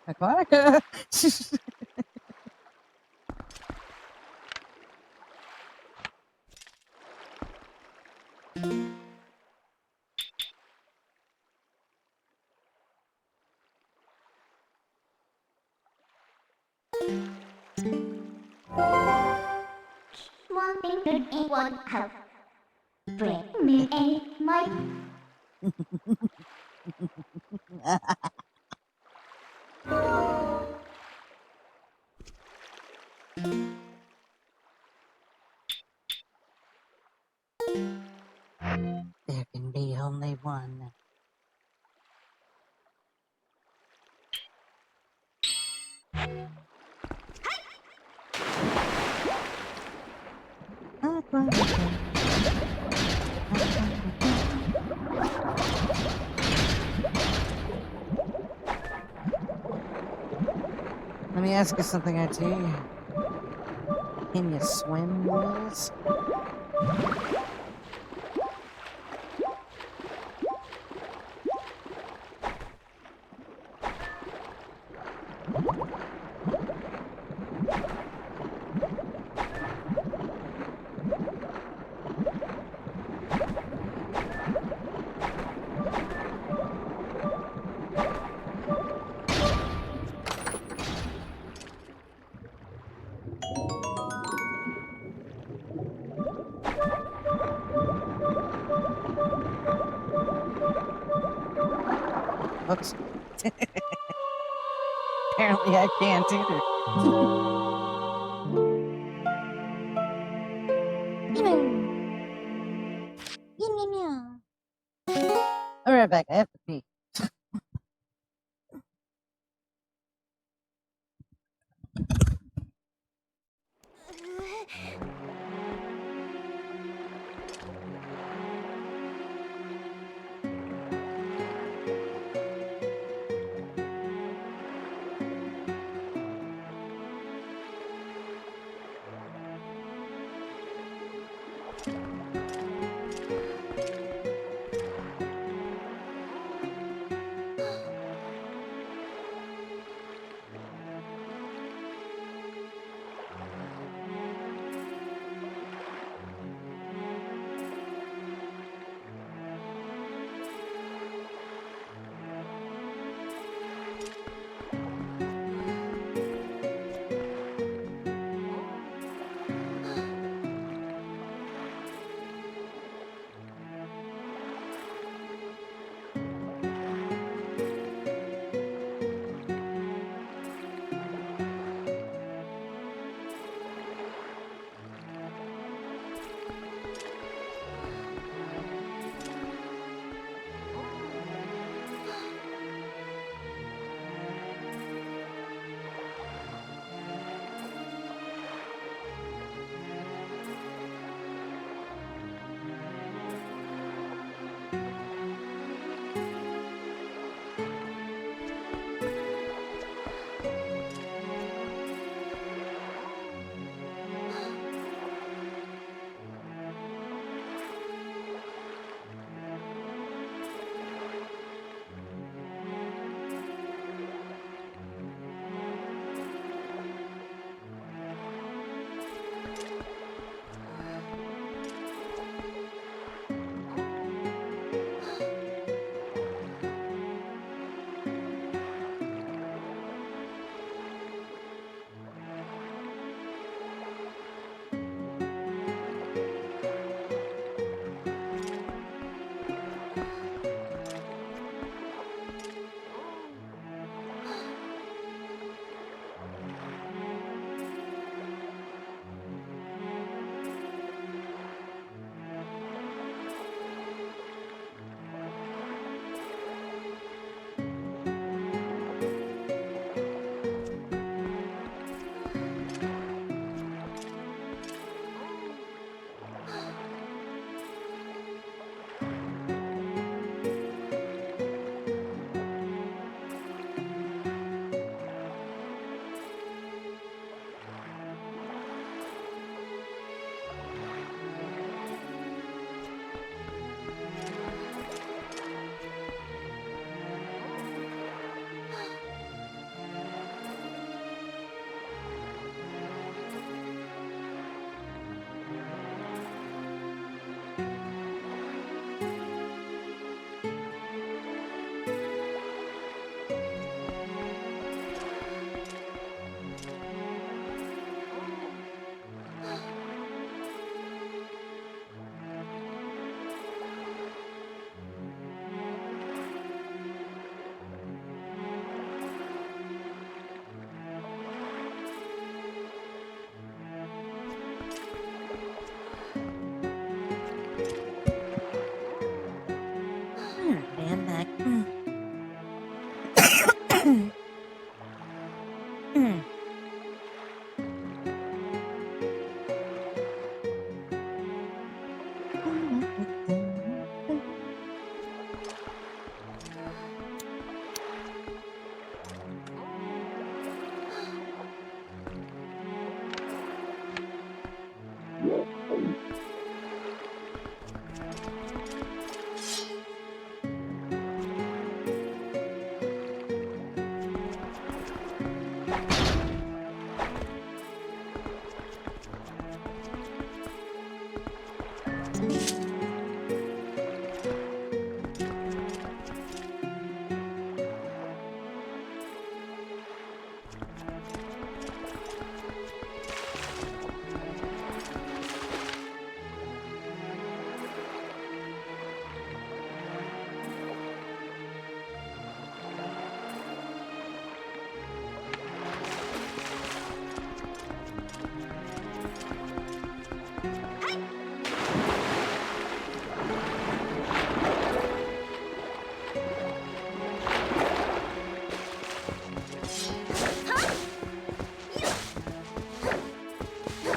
Aquatica! One thing that anyone have. Bring me a mic. There can be only one. Let me ask you something, IT. Can you swim, Wills? Oops. Apparently I can't either. I'll be right back. I have to pee.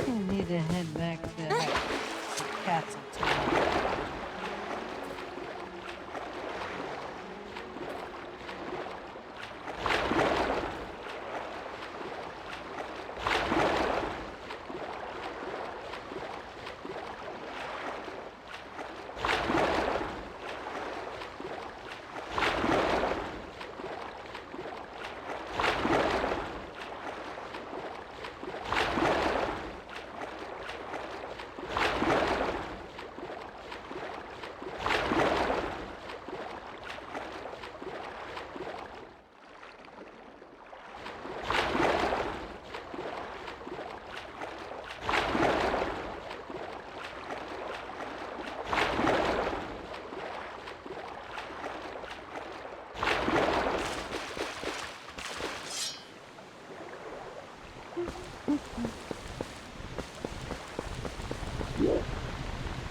I need to head back to cats and stuff.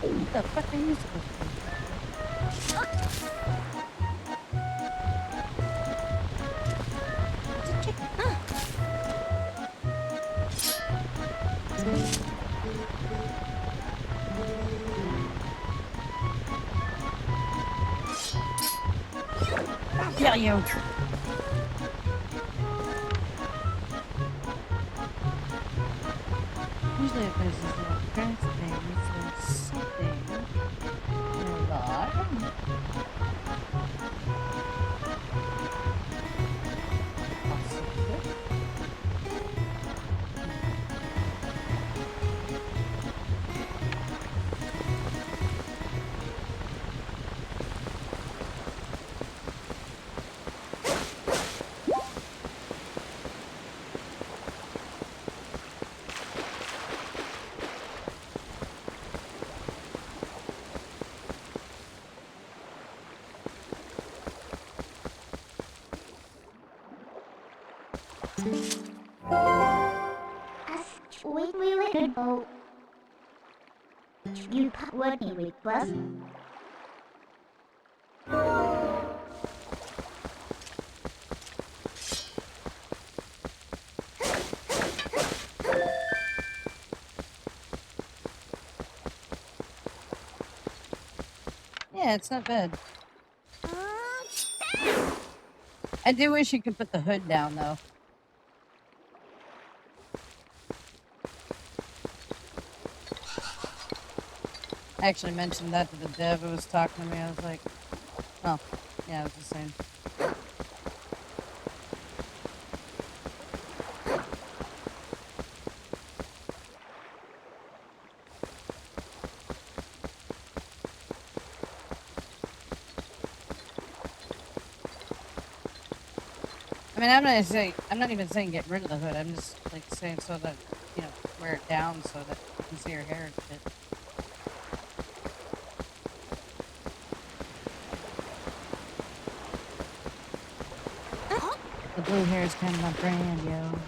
What the fuck are you supposed to do? It's a chicken. I'll kill you. Usually if there's this little grass thing, there's something nearby. Possibly. Wait, good boat. You working with us? Yeah, it's not bad. I do wish you could put the hood down though. I actually mentioned that to the dev who was talking to me. I was like, oh, yeah, I was the same. I mean, I'm not even saying get rid of the hood. I'm just like saying so that, you know, wear it down so that you can see your hair and shit. The blue hair is kind of my brand, yo.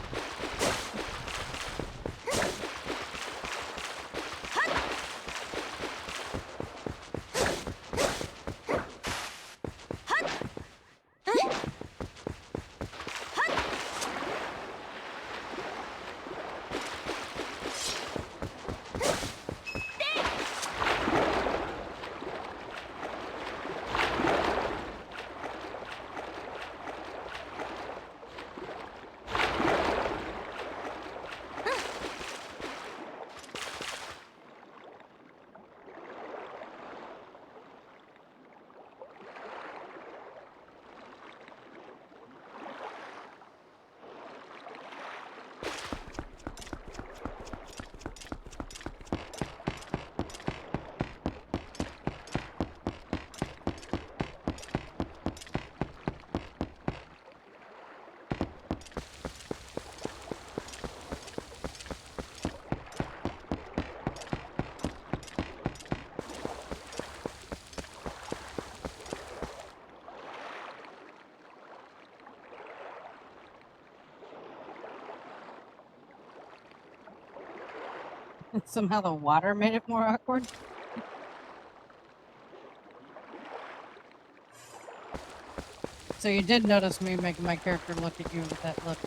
Somehow the water made it more awkward. So you did notice me making my character look at you with that look.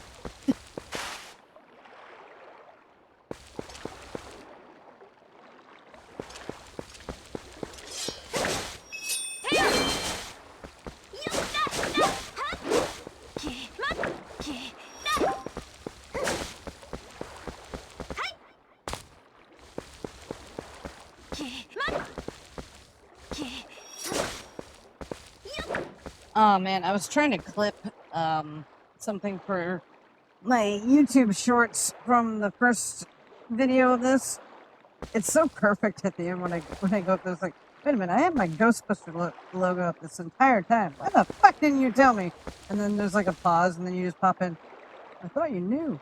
Oh man, I was trying to clip something for my YouTube shorts from the first video of this. It's so perfect at the end when I go up there. It's like, wait a minute, I had my Ghostbuster logo up this entire time. Why the fuck didn't you tell me? And then there's like a pause, and then you just pop in. I thought you knew.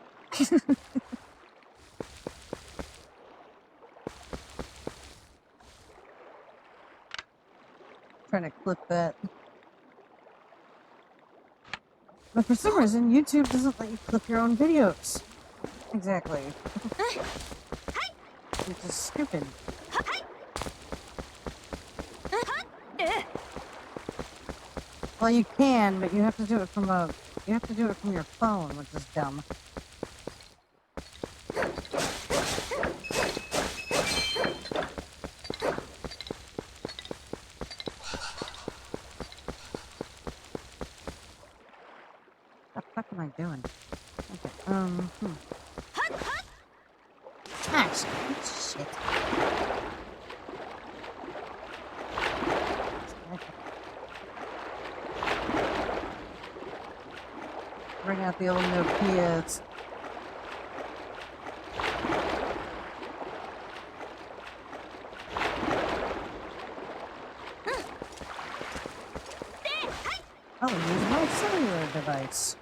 Trying to clip that. But for some reason, YouTube doesn't let you clip your own videos. Exactly. Which is stupid. Well, you can, but you have to do it from your phone, which is dumb. What the fuck am I doing? Okay, Ah, shit. Bring out the old Nokias. I'll use my cellular device.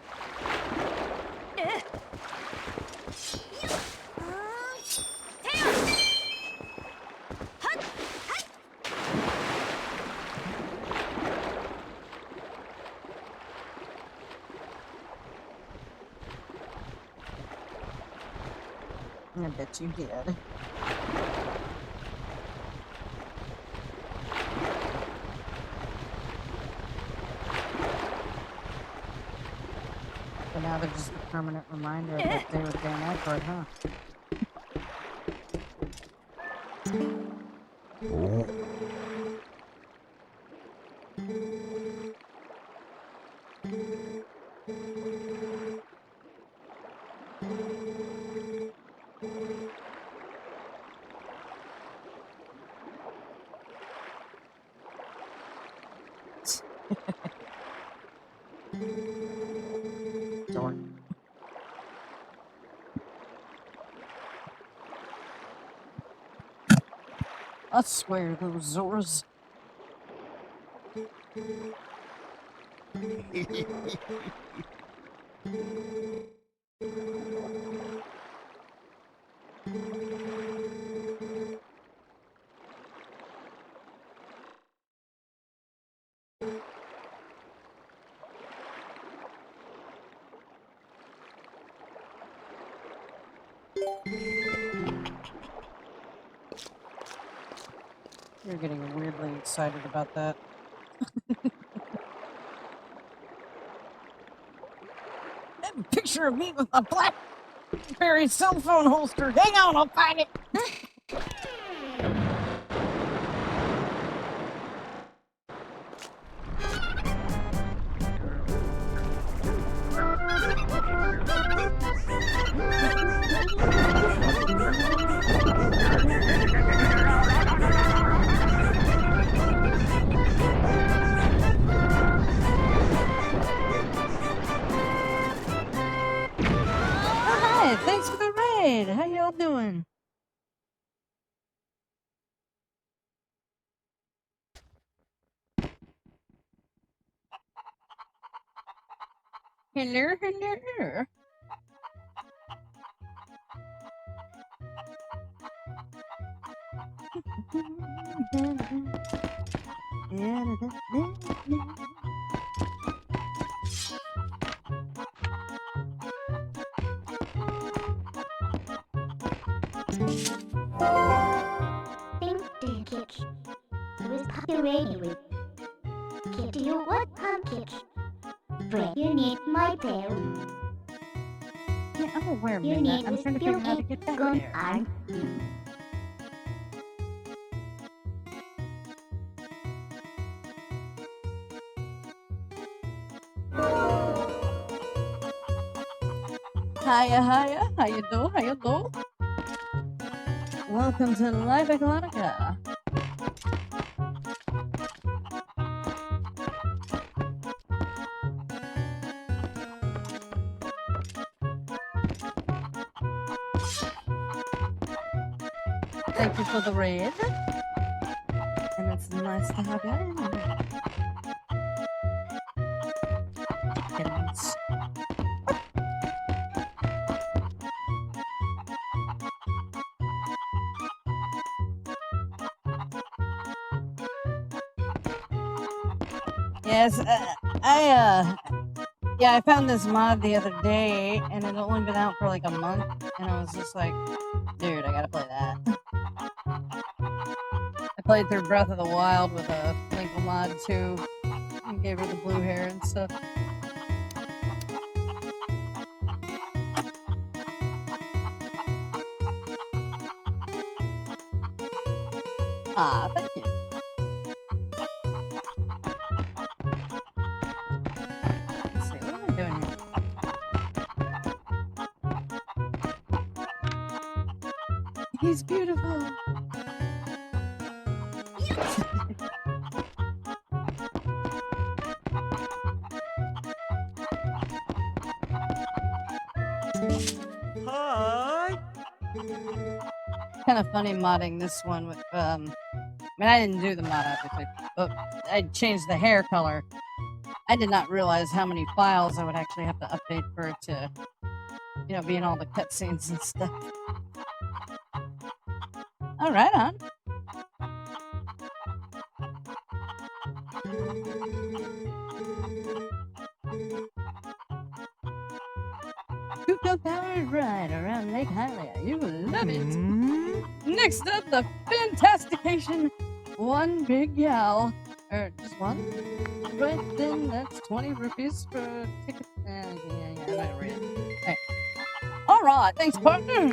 I bet you did. But now they're just a permanent reminder of that day with Dan Aykroyd, huh? Darn. I swear those Zoras. You're getting weirdly excited about that. That picture of me with a BlackBerry cell phone holster. Hang on, I'll find it. Thanks for the raid. How y'all doing? Hello, hello. Think to kitch. Was populated with. Kid, do you what pumpkin? But you need my tail. Yeah, I'm aware of You that. need I'm was trying to feel figure out how to it get back gun there. arm. Hiya, hiya. How you do? How you do? Welcome to Live Aquatica. Thank you for the raid. And it's nice to have you in. Chickens. Yes, yeah, I found this mod the other day, and it had only been out for like a month, and I was just like, dude, I gotta play that. I played through Breath of the Wild with a Linkle mod too, and gave her the blue hair and stuff. Ah, thank you. Let's see, what am I doing here? He's beautiful. Hi. Kind of funny modding this one with, I mean, I didn't do the mod obviously, but I changed the hair color. I did not realize how many files I would actually have to update for it to, you know, be in all the cutscenes and stuff. All right, on. Kuko powered ride around Lake Hylia. You will love it. Next up, the Fantastication One Big Gal. Or just one? Right then, that's 20 rupees for a ticket. Yeah, I'm gonna read it. Hey. All right, thanks, partner.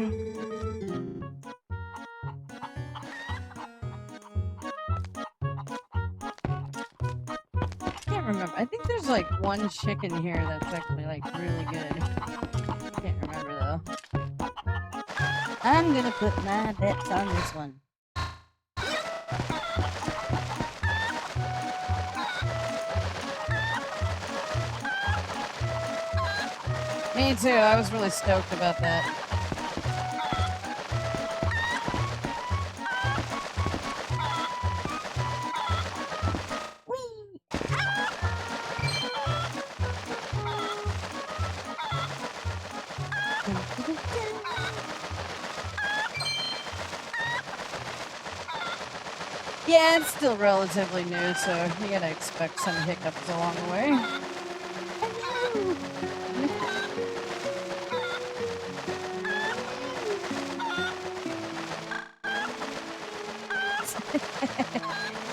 Can't remember. I think there's like one chicken here that's actually like really good. Can't remember though. I'm gonna put my bets on this one. Me too. I was really stoked about that. Whee! Yeah, it's still relatively new, so you gotta expect some hiccups along the way.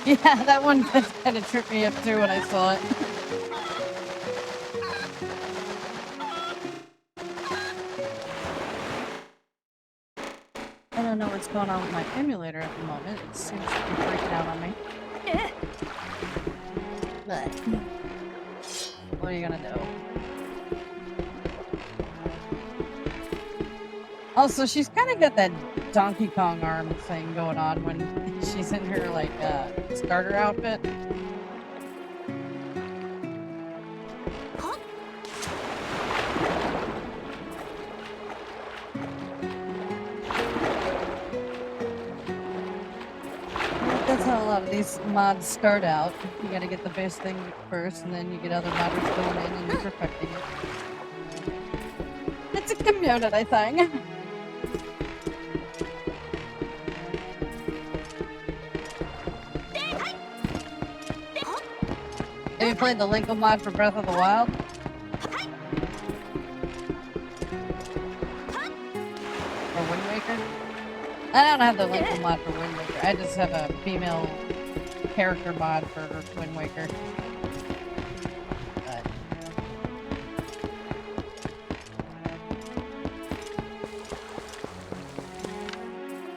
Yeah, that one kind of tripped me up too when I saw it. I don't know what's going on with my emulator at the moment. It seems to be freaking out on me. But what are you gonna do? Also, she's kind of got that Donkey Kong arm thing going on when she's in her like starter outfit. That's how a lot of these mods start out. You gotta get the base thing first, and then you get other modders going in and perfecting it. It's a community thing. Have you played the Linkle mod for Breath of the Wild? Or Wind Waker? I don't have the Linkle mod for Wind Waker. I just have a female character mod for Wind Waker. But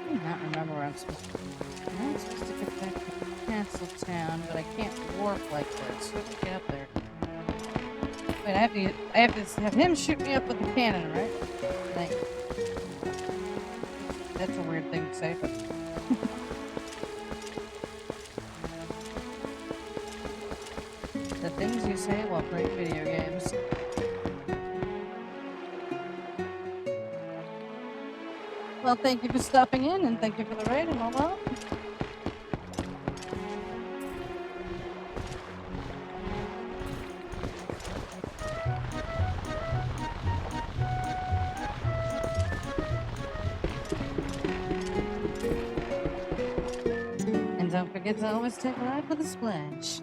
I do not remember where I'm supposed to. I'm supposed to get back to Castle Town, but I can't warp like this. How do I get up there? Wait, I have to have him shoot me up with the cannon, right? Like, that's a weird thing to say, but the things you say while playing video games. Well, thank you for stopping in, and thank you for the raid and all that. And don't forget to always take a ride with a splash.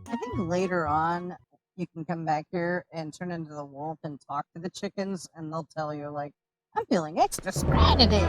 I think later on you can come back here and turn into the wolf and talk to the chickens, and they'll tell you, like, I'm feeling extra spry today.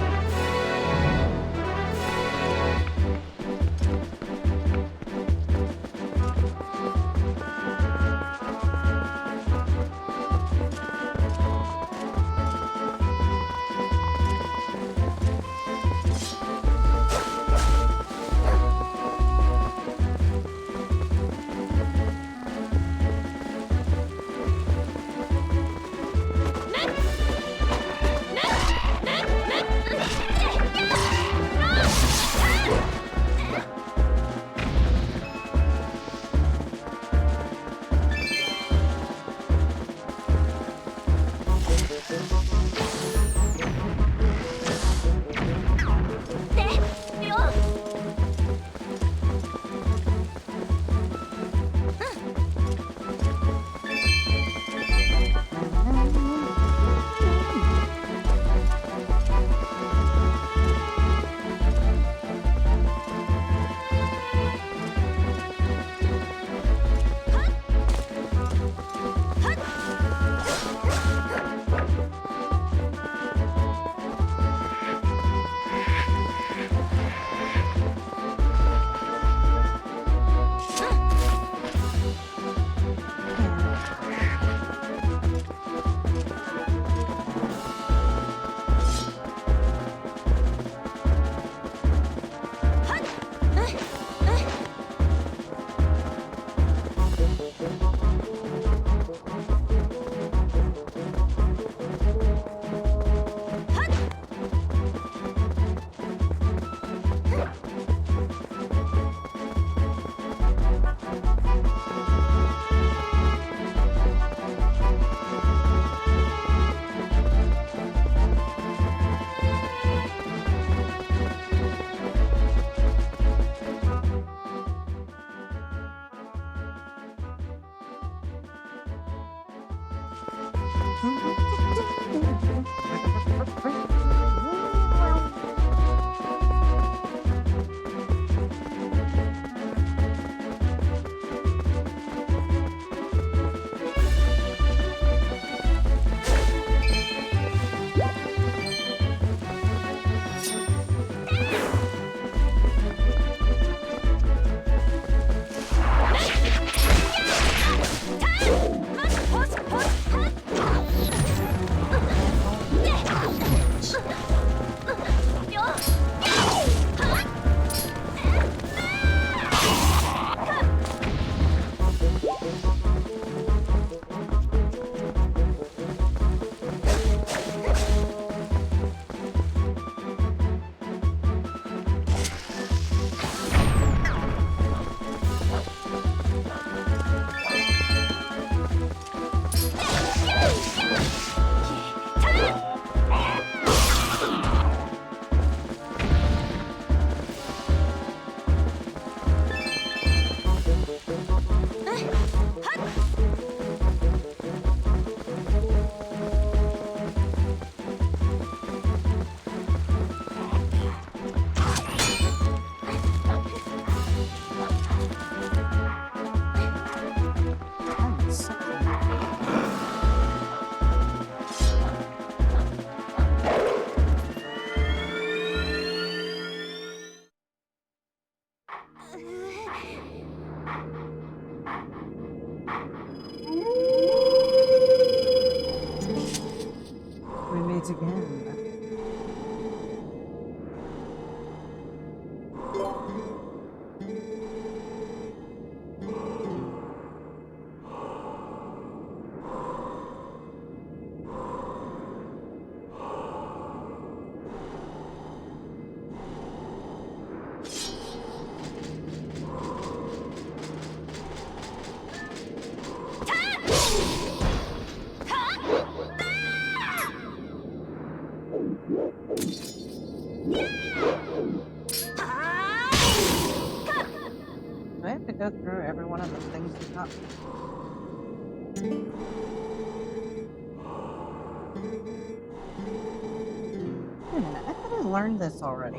go through every one of those things you got. Wait a minute, I thought I learned this already.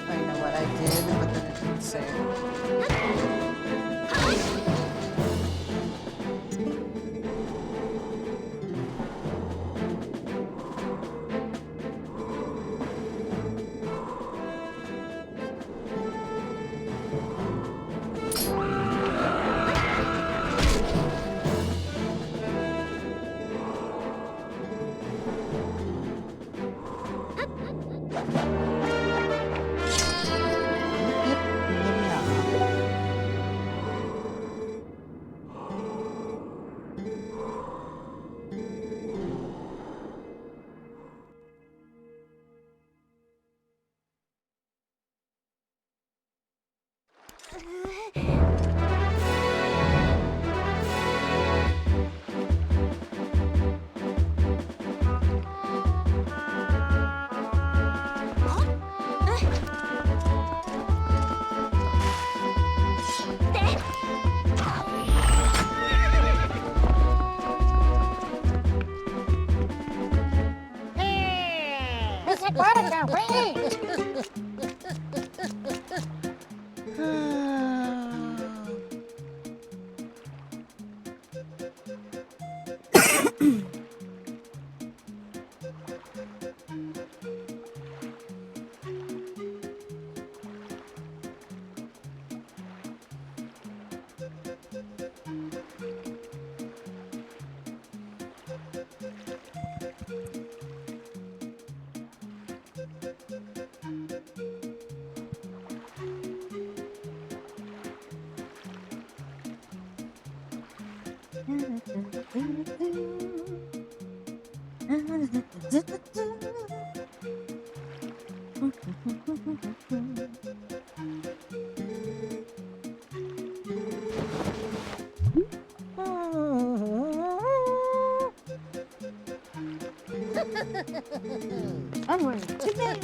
I know what I did, but then it didn't say. Miss Aquatica, wait! Onward to bed.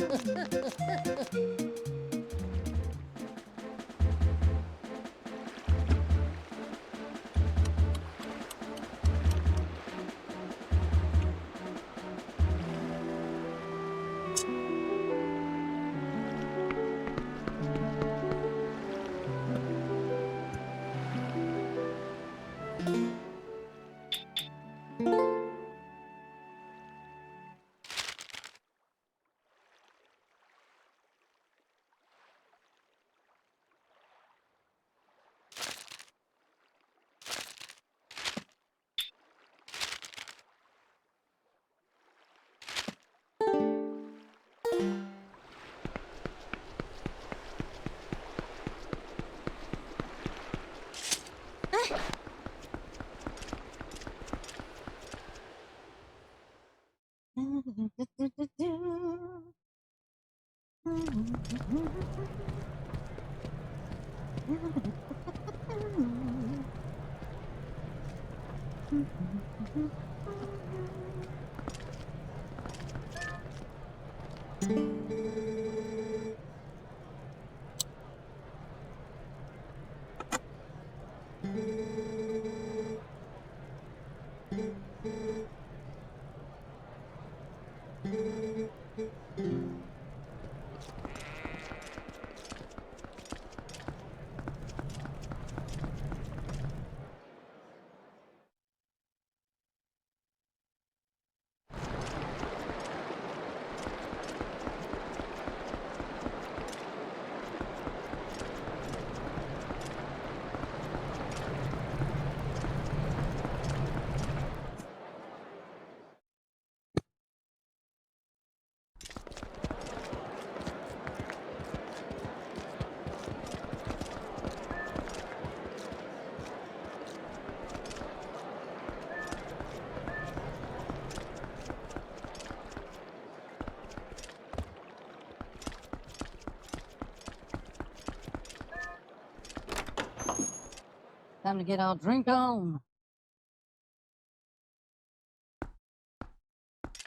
Time to get our drink on.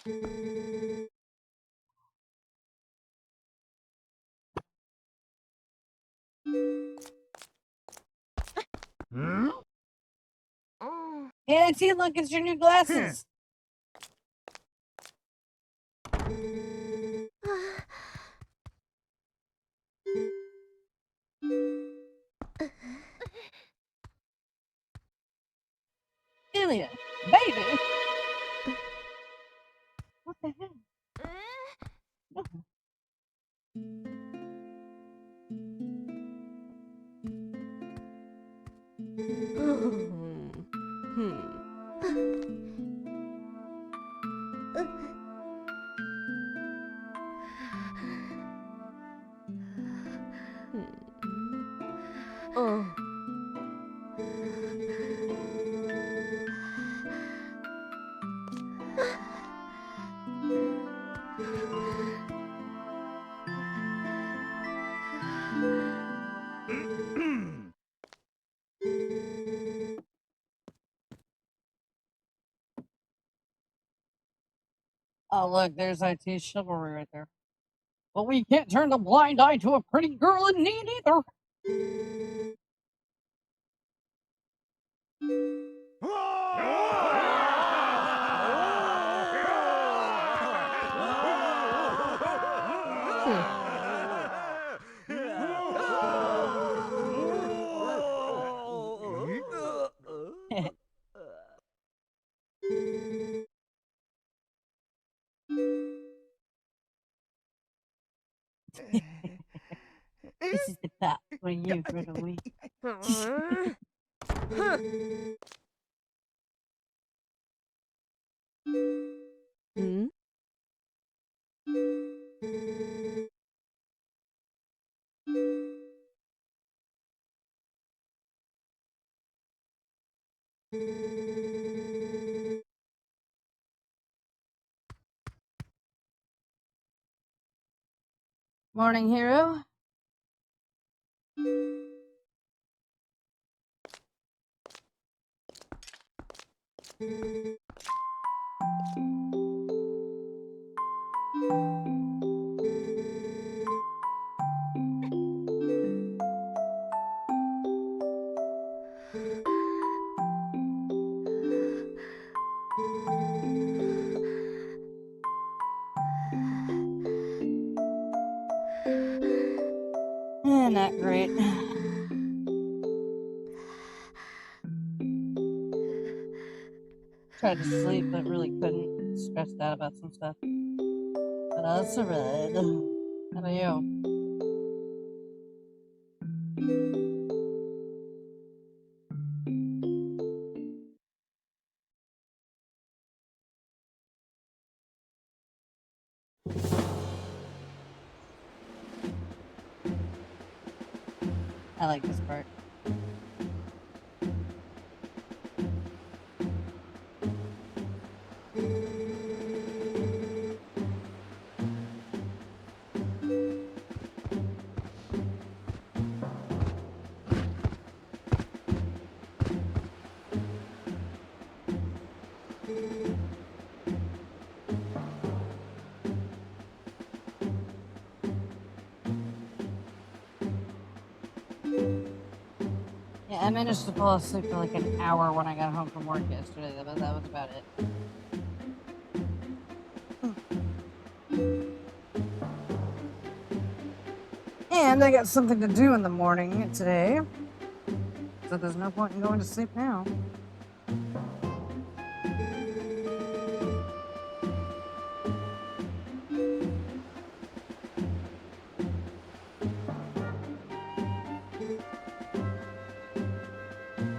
Hey, IT, look, it's your new glasses. Ilya, baby. What the hell? Oh, look, there's IT chivalry right there. But we can't turn a blind eye to a pretty girl in need either. This is the top for you for the week. Morning, hero. Not great. Tried to sleep, but really couldn't. Stressed out about some stuff. But I survived. How about you? I like this part. Yeah, I managed to fall asleep for like an hour when I got home from work yesterday, but that was about it. And I got something to do in the morning today, so there's no point in going to sleep now.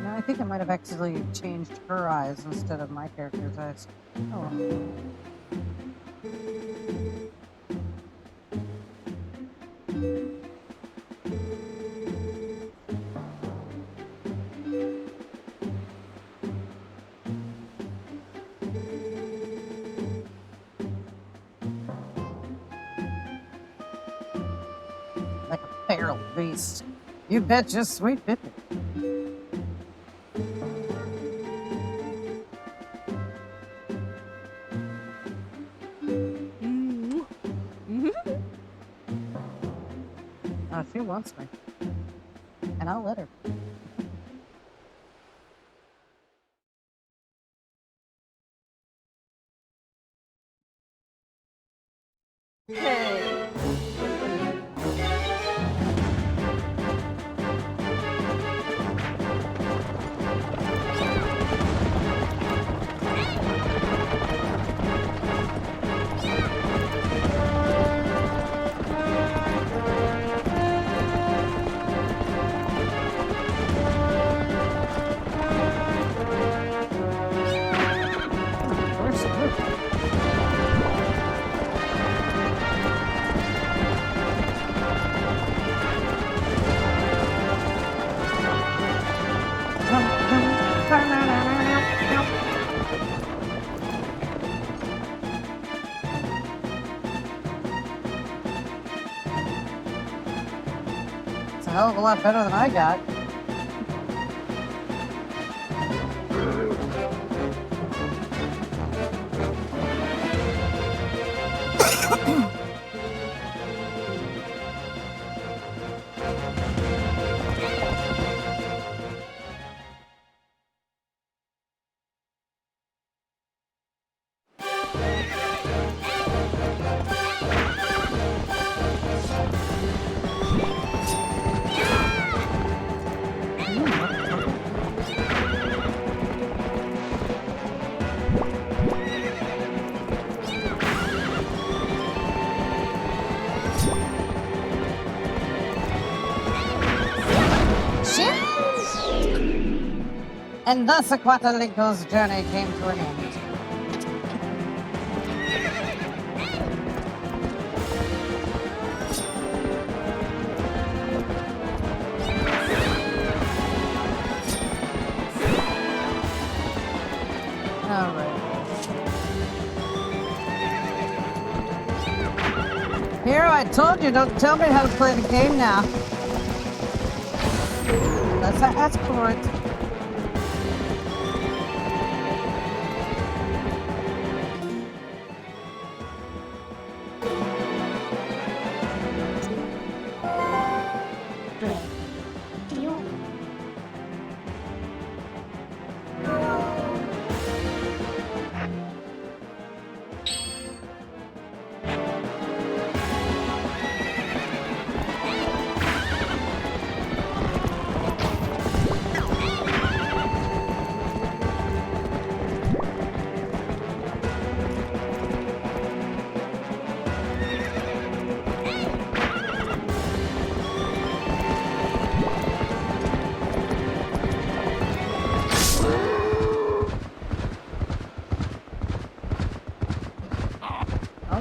I think I might have accidentally changed her eyes instead of my character's eyes. Oh. Like a feral beast. You betcha, sweet Pippin. wants me. And I'll let her. Hey. It's a hell of a lot better than I got. And thus Linkle's journey came to an end. Alright. Hero, I told you, don't tell me how to play the game now. Let's ask for it.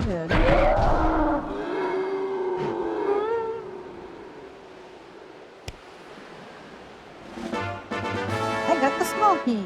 Good. I got the small key.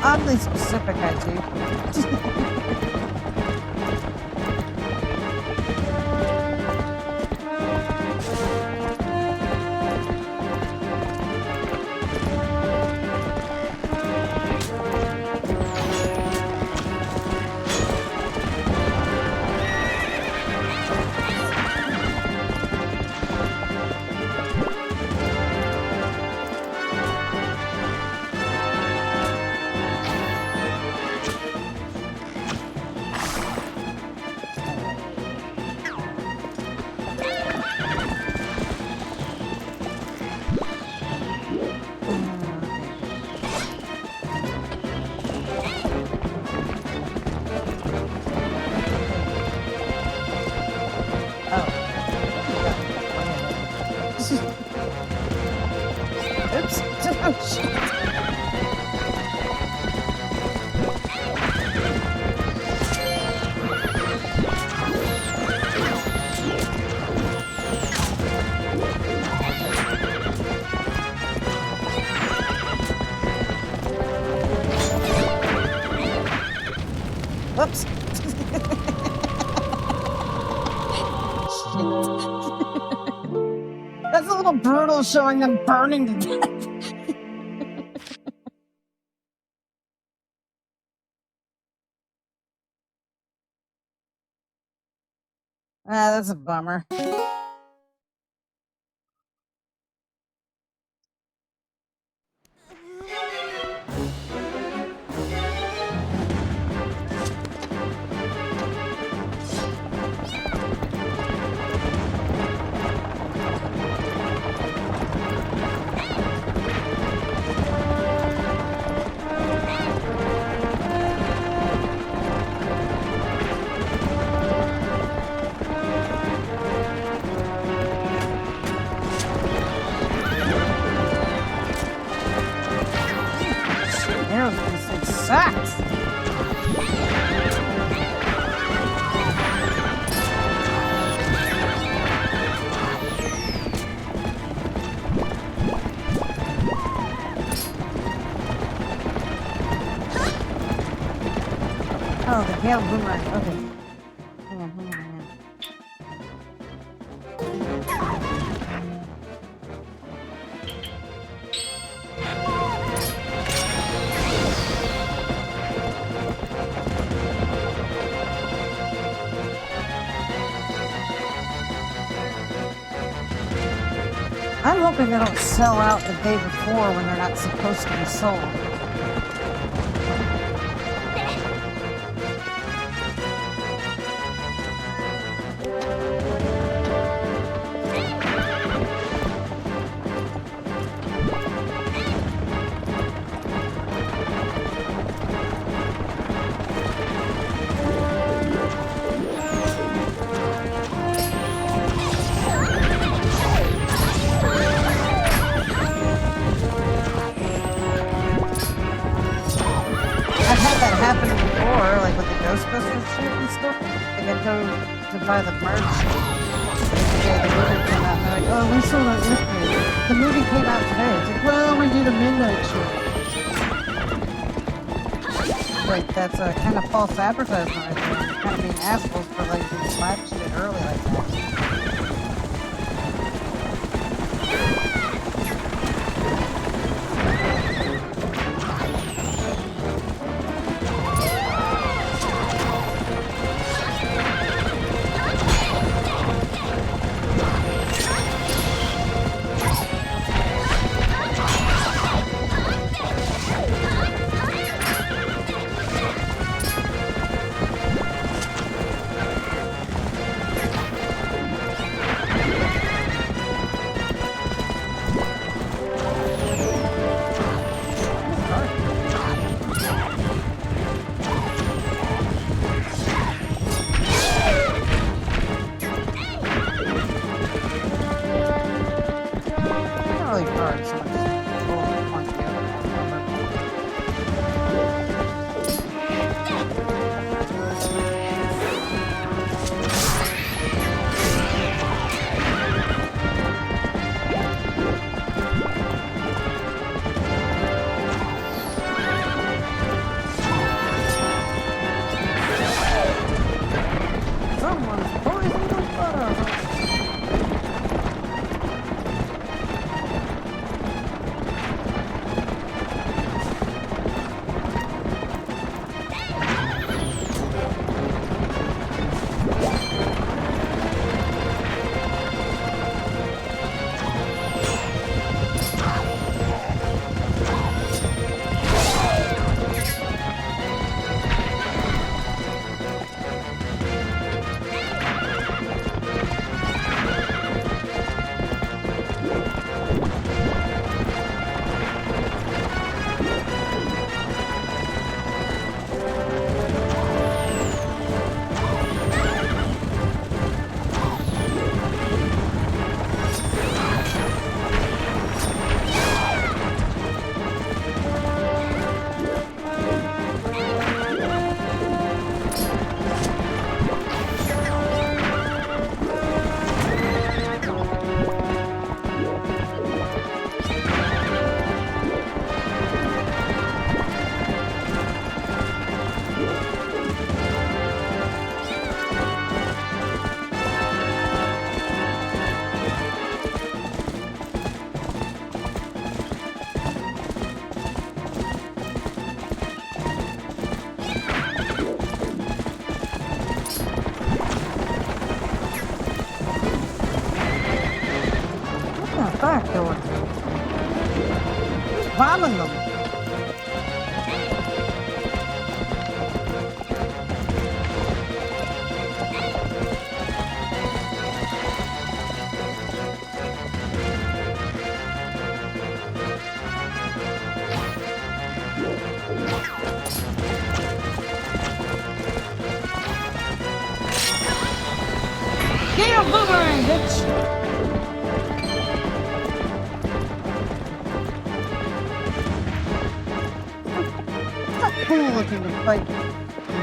Oddly specific, I do. Whoops. That's a little brutal showing them burning to death. That's a bummer. This thing sucks. Oh, the hail boomerang. Okay. Hang on. I'm hoping they don't sell out the day before when they're not supposed to be sold. Happened before, like with the Ghostbusters shit and stuff. Like I'd go to buy the merch the day the movie came out, and they're like, "Oh, we sold out yesterday. The movie came out today." It's like, "Well, we did a midnight show." Like that's a kind of false advertisement. I think. Kind of being assholes for like doing live shit early like that. killing them. Get a boomerang, bitch! It's not cool looking to fight on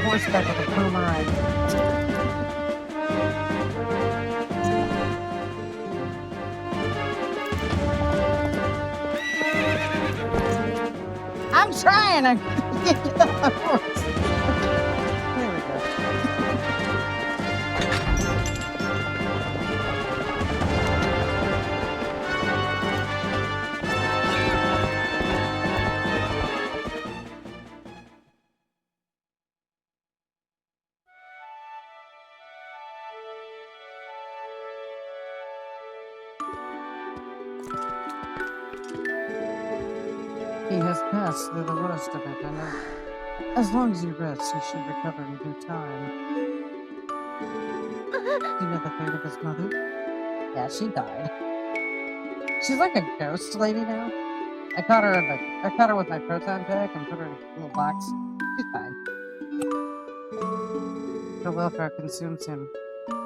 horseback with a boomerang. I'm trying to get you off my horse. There we go. He has passed through the worst of it, and as long as he rests, he should recover in due time. Do you know the fate of his mother? Yeah, she died. She's like a ghost lady now. I caught her with my proton pack and put her in a little box. She's fine. Her welfare consumes him.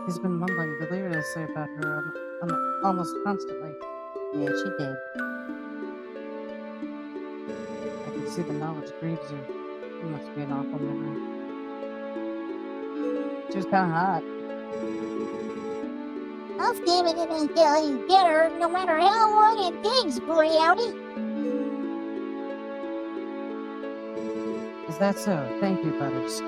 He's been mumbling deliriously about her almost constantly. Yeah, she did. I can see the knowledge grieves you. It must be an awful memory. She was kind of hot. I'll stab it until you get her, no matter how long it takes, Brownie. Is that so? Thank you, Butters.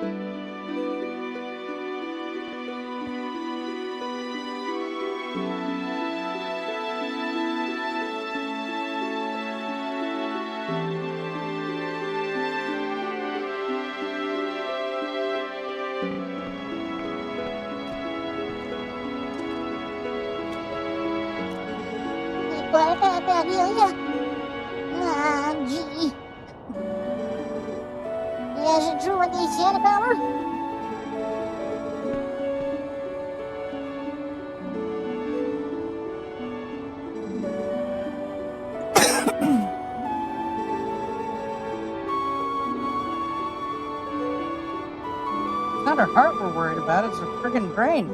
Buttercup, Amelia. Ah, gee. Is it true what they said about her? It's not her heart we're worried about, it's her friggin' brain.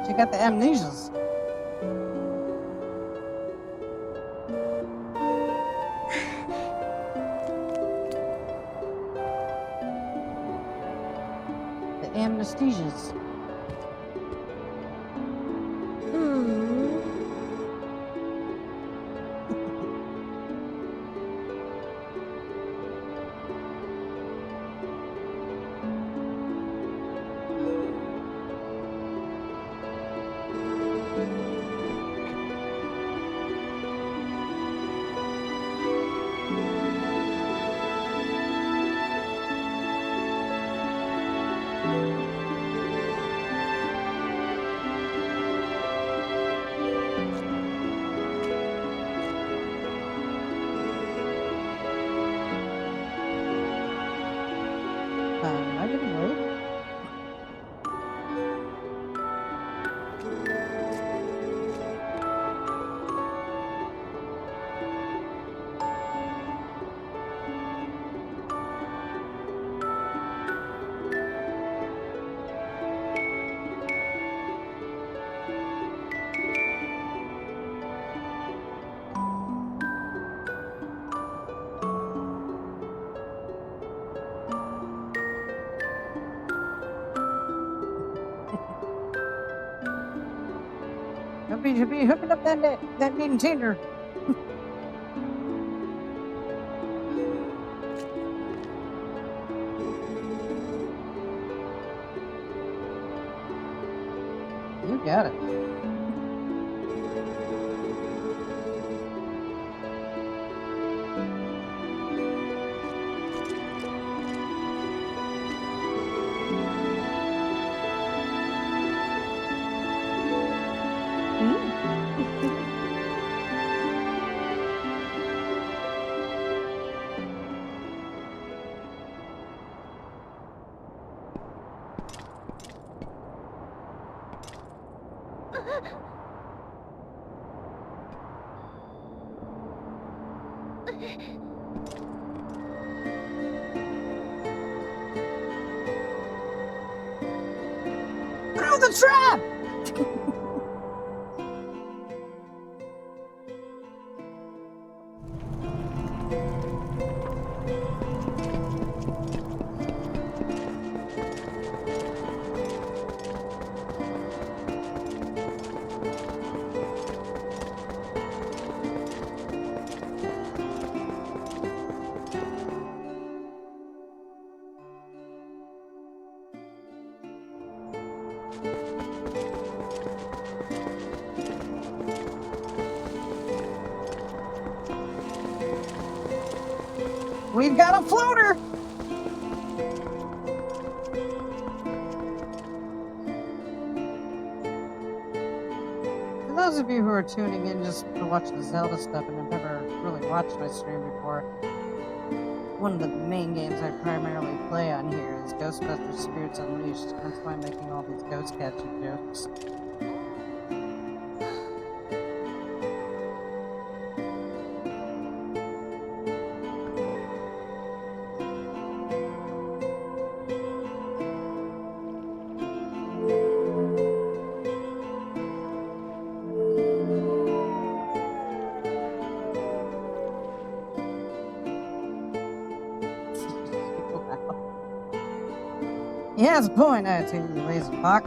She got the amnesias. The amnesias. I can wait. Don't be hooking up that meat and tinder. You got it. the trap! We've got a floater! For those of you who are tuning in just to watch the Zelda stuff and have never really watched my stream before, one of the main games I primarily play on here is Ghostbusters Spirits Unleashed. That's why I'm making all these ghost catching jokes. He has a point, I tell you, lazy fuck.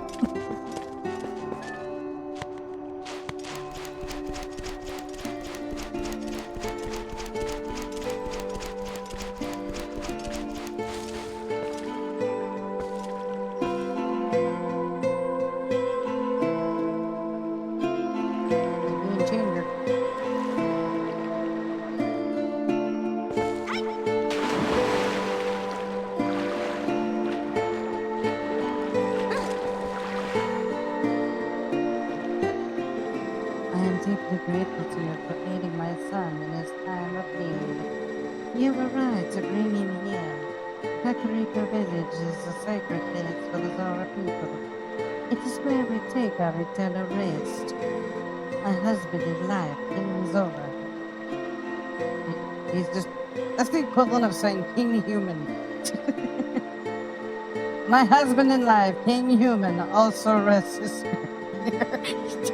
Grateful to you for aiding my son in his time of need. You were right to bring him here. Aquatica village is a sacred place for the Zora people. It is where we take our eternal rest. My husband in life, King Zora. He's just... That's the equivalent of saying King Human. My husband in life, King Human, also rests his spirit.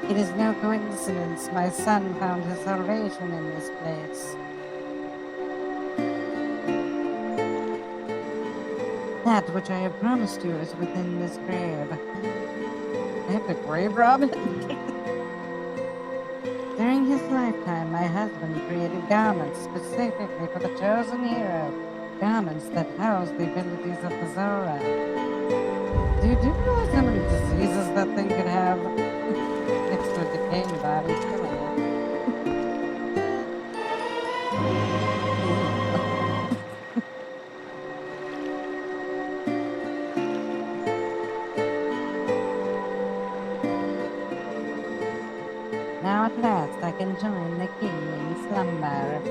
It is no coincidence my son found his salvation in this place. That which I have promised you is within this grave. I have to grave rob it? During his lifetime, my husband created garments specifically for the chosen hero. Garments that house the abilities of the Zora. Do you realize how many diseases that thing could have? Next to a decaying body, killing it. Now at last I can join the king in slumber.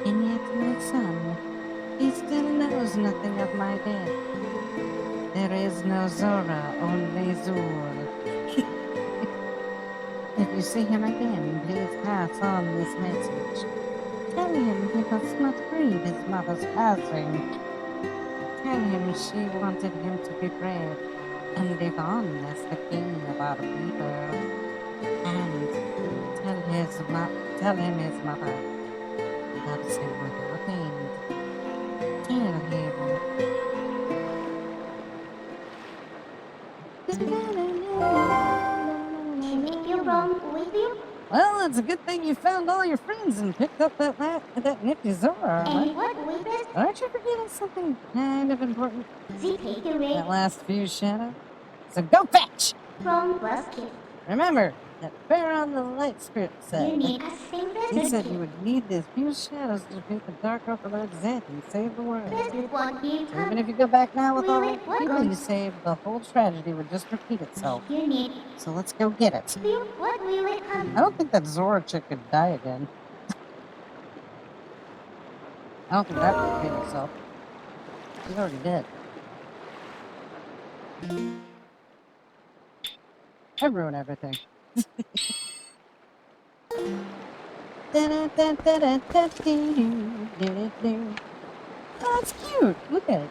And yet my son, he still knows nothing of my death. There is no Zora, only Zul. If you see him again, please pass on this message. Tell him he must not grieve his mother's passing. Tell him she wanted him to be brave and live on as the king of our people. And tell him his mother loves him without end. Tell him. Well, it's a good thing you found all your friends and picked up that nifty Zora. And what was this? Aren't you forgetting something kind of important? The takeaway That last few shadows? So go fetch! from Buskit. Remember, that bear on the light spirit You said. need a single He said biscuit. you would need these few shadows to defeat the dark overlord Zed and save the world. Biscuit won't give So even up. if you go back now with all the What people you good? saved, the whole tragedy would just repeat itself. You need. So let's go get it. What will it I come? don't think that Zora chick could die again. I don't think that would repeat itself. She's already dead. I ruin everything. Oh, that's cute. Look at it.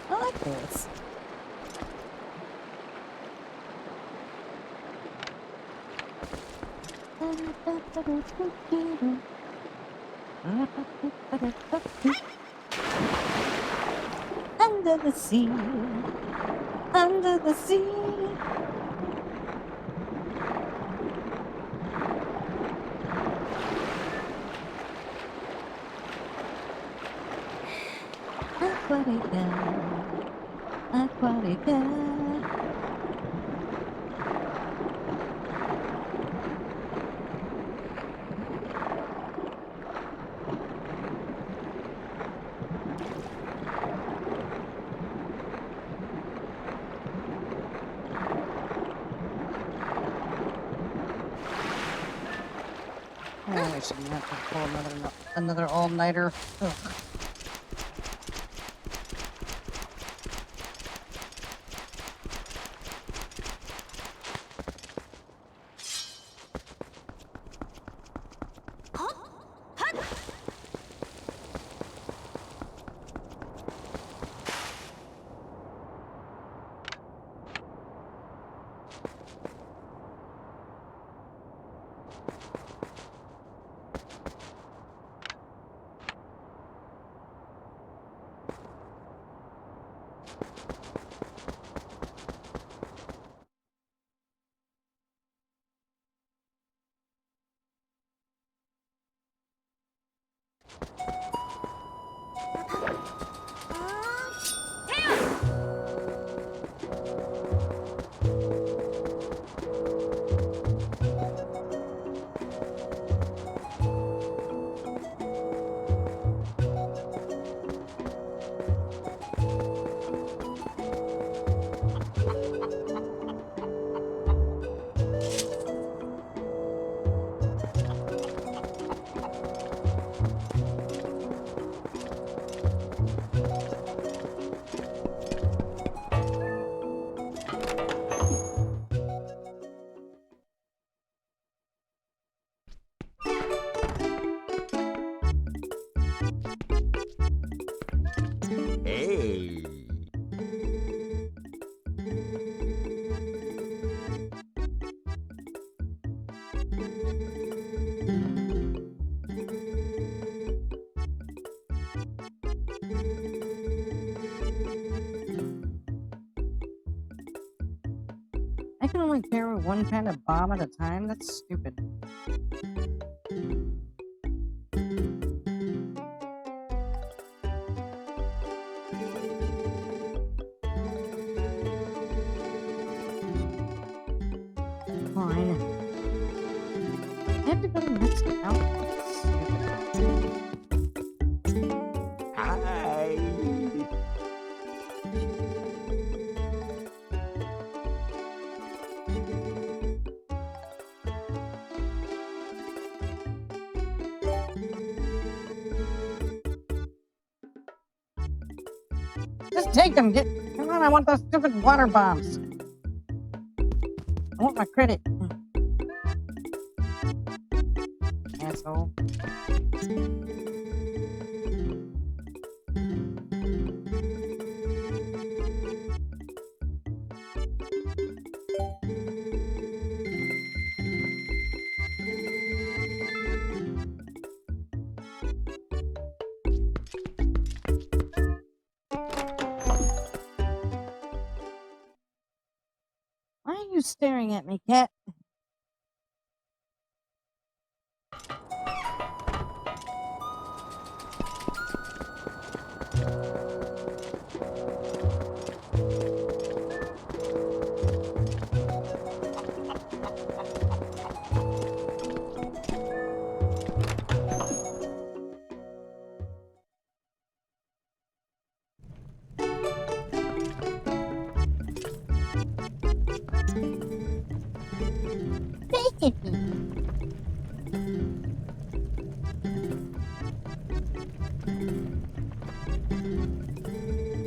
I like this. Under the sea, under the sea. Aquatica, Aquatica. I shouldn't have to pull another all-nighter. Ugh. Hey. I can only carry one kind of bomb at a time? That's stupid. Fine. I have to go to the next account. That's stupid. Hi. Just take them. Come on, I want those stupid water bombs. I want my credit. Asshole. Why are you staring at me, cat?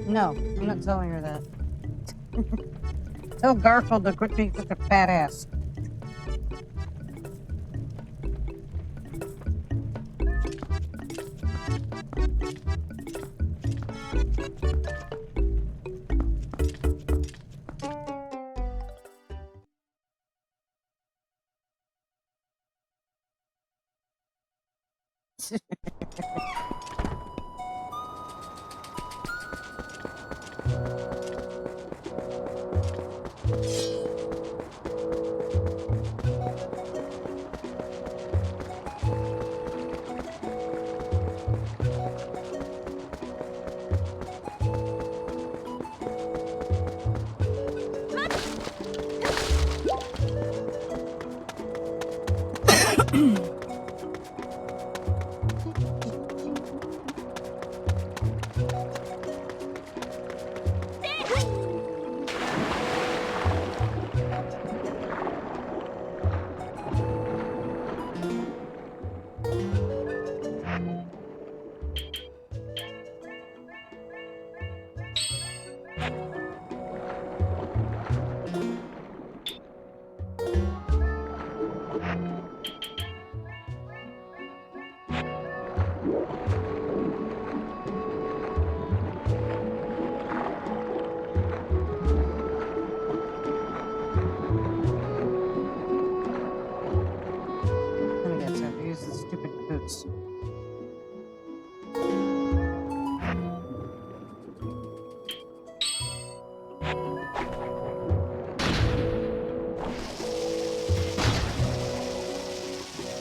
No, I'm not telling her that. Tell Garfield to quit being such a fat ass.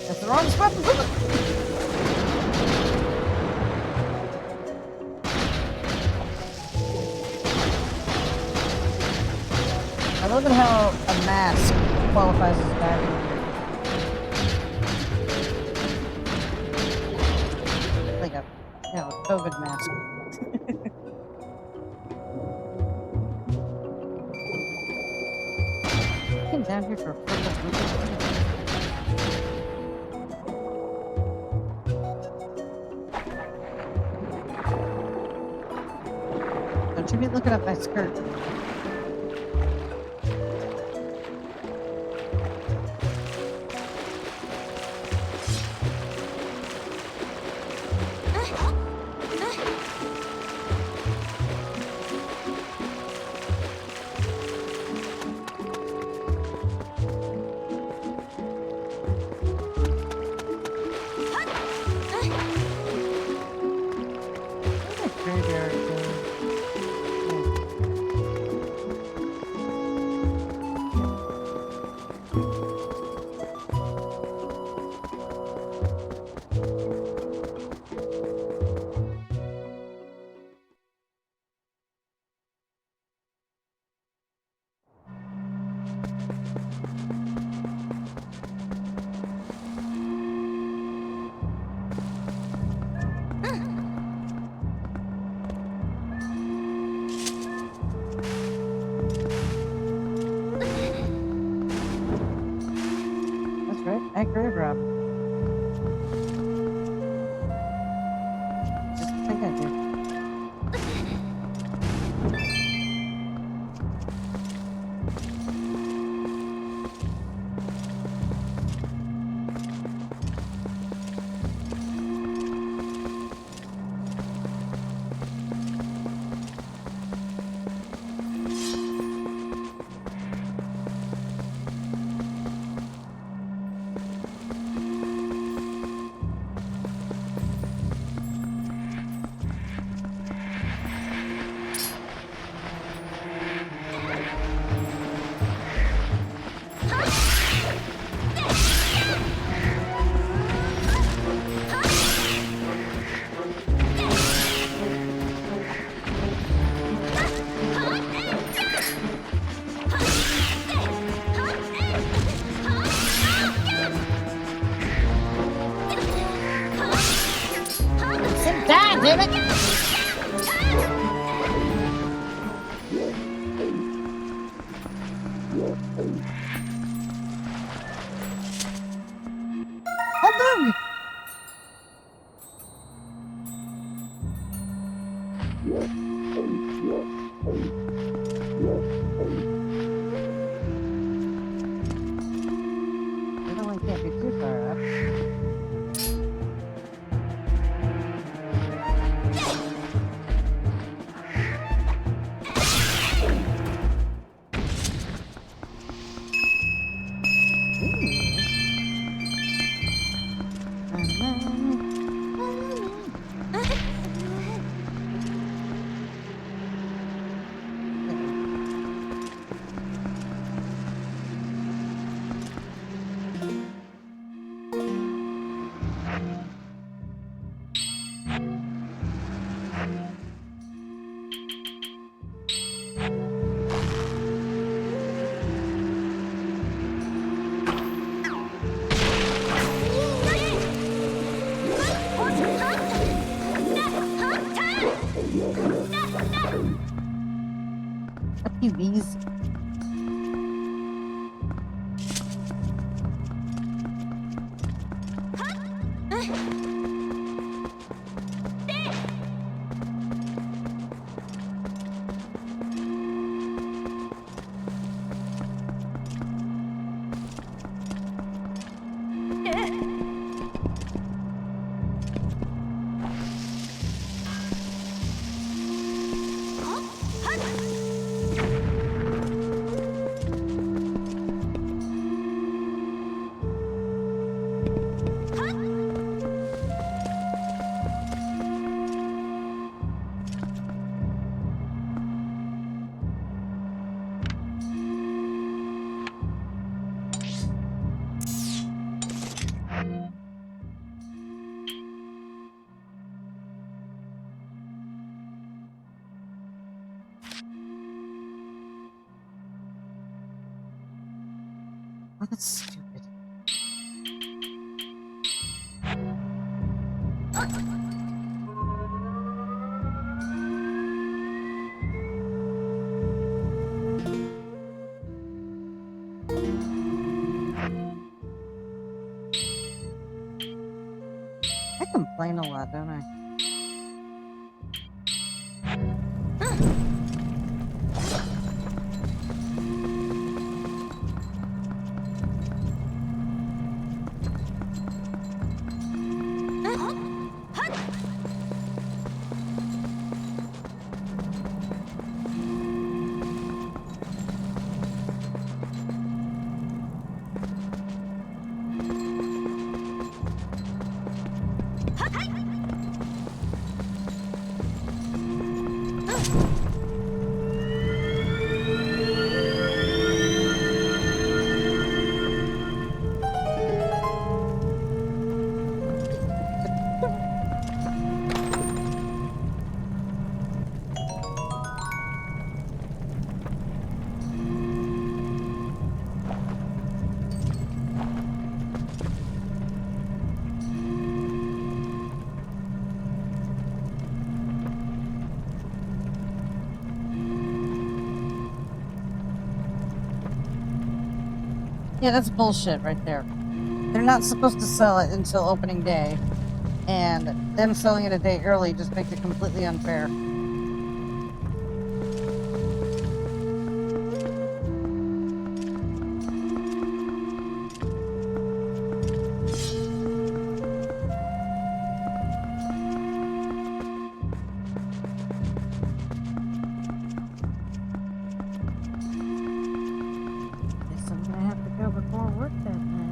That's the wrong spot to put it. I love it how a mask qualifies as diving gear. Like a, a COVID mask. Came down here for a purpose. Don't you be looking at my skirt. At grave rob. Just think I do. Damn it! Hello! The one can't be too far up. You easy. Oh, that's stupid. I complain a lot, don't I? Yeah, that's bullshit right there. They're not supposed to sell it until opening day, and them selling it a day early just makes it completely unfair. Guess I'm gonna have to go before work that night.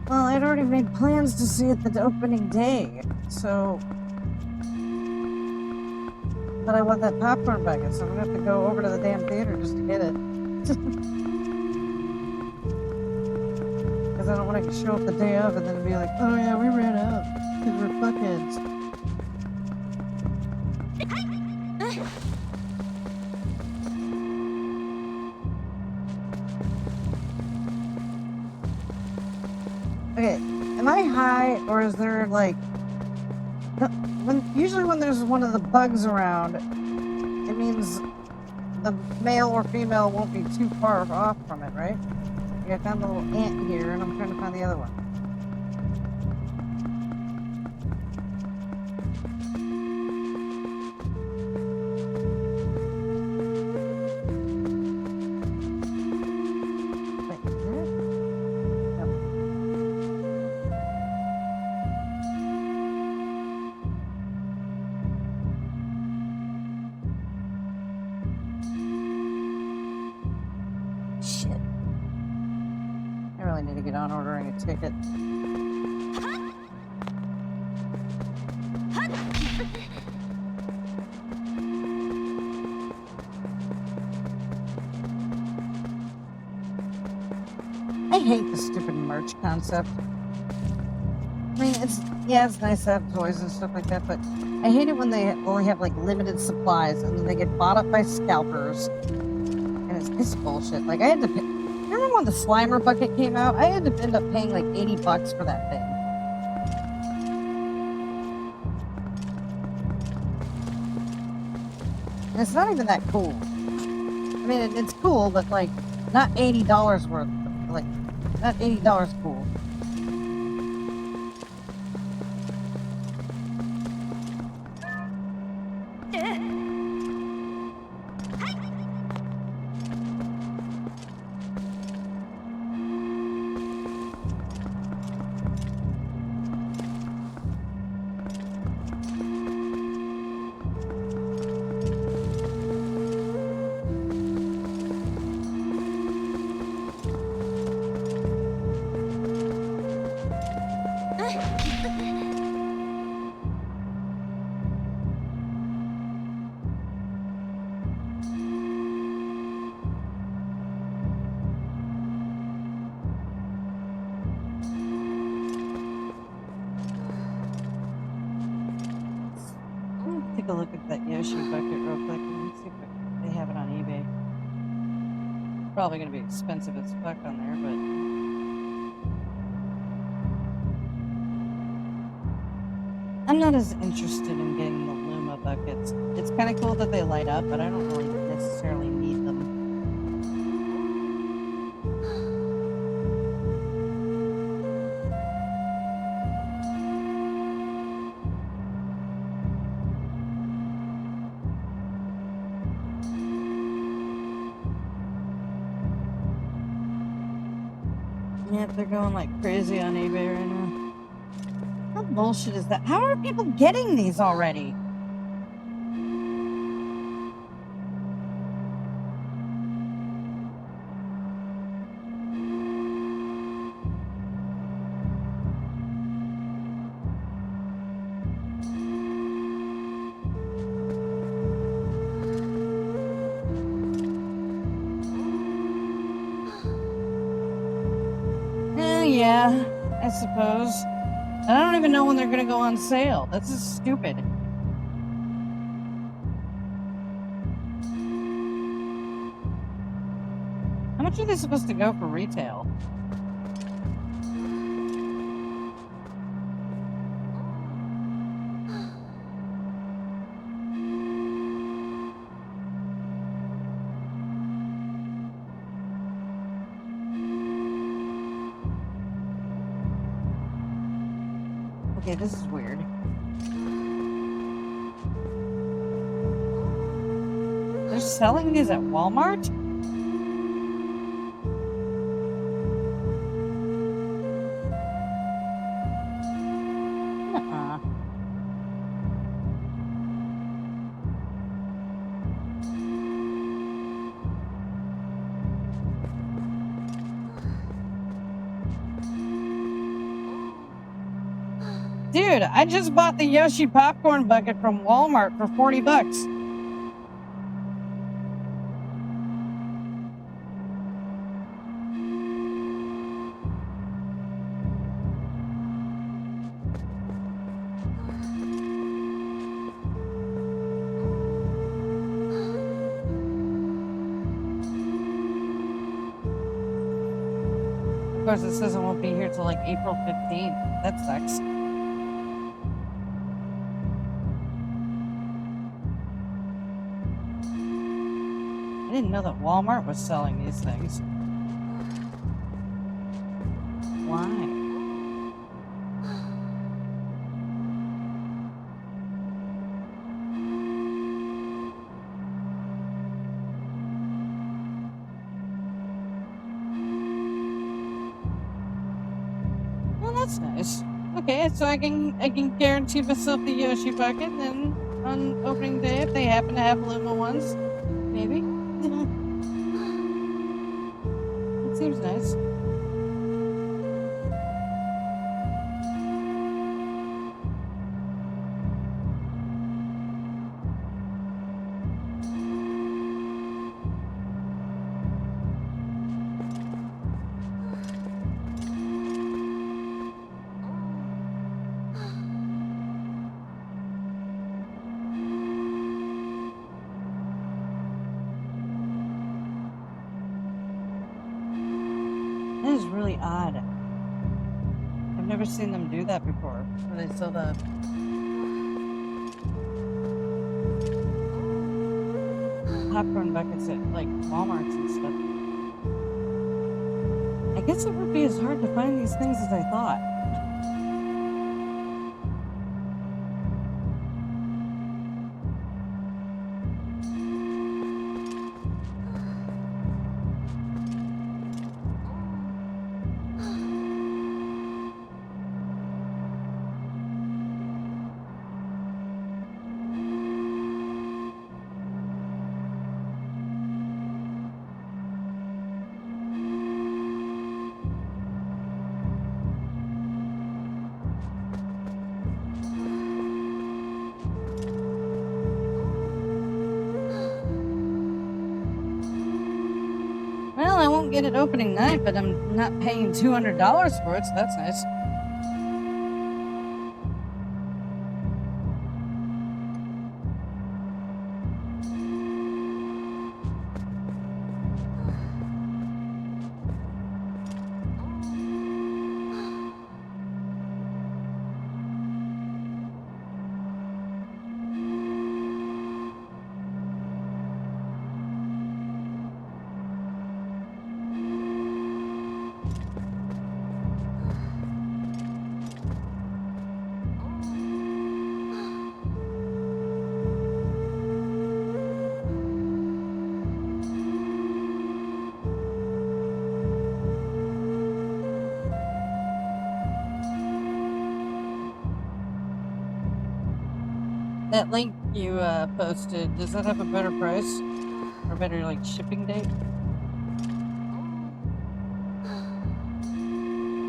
Well, I'd already made plans to see it the opening day, so... But I want that popcorn bucket, so I'm gonna have to go over to the damn theater just to get it. Because I don't want to show up the day of and then be like, oh yeah, we ran out, because we're fuckheads. Okay, am I high, or is there like... Usually when there's one of the bugs around, it means the male or female won't be too far off from it, right? I found the little ant here, and I'm trying to find the other one. Wait, is there? No. Shit. I really need to get on ordering a ticket. I hate the stupid merch concept. I mean, it's nice to have toys and stuff like that, but I hate it when they only have like limited supplies and then they get bought up by scalpers. And it's bullshit. Like I had to pay. Remember when the Slimer bucket came out? I had to end up paying like $80 for that thing. And it's not even that cool. I mean, it's cool, but like not $80 worth. Like not $80 cool. Take a look at that Yoshi bucket real quick and see if they have it on eBay. Probably gonna be expensive as fuck on there, but I'm not as interested in getting the Luma buckets. It's kind of cool that they light up, but I don't really necessarily need them. Yeah, they're going like crazy on eBay right now. What bullshit is that? How are people getting these already? Yeah, I suppose. I don't even know when they're gonna go on sale. That's just stupid. How much are they supposed to go for retail? Okay, this is weird. They're selling these at Walmart? Nuh-uh. Dude, I just bought the Yoshi popcorn bucket from Walmart for $40. Of course, it says it won't be here till like April 15th. That sucks. I didn't know that Walmart was selling these things. Why? Well, that's nice. Okay, so I can guarantee myself the Yoshi bucket, and then on opening day, if they happen to have Luma ones, maybe. It seems nice. odd. I've never seen them do that before. Where they sell the popcorn buckets at like Walmarts and stuff. I guess it would be as hard to find these things as I thought. Well, I won't get it opening night, but I'm not paying $200 for it, so that's nice. That link you posted, does that have a better price? Or better, like, shipping date?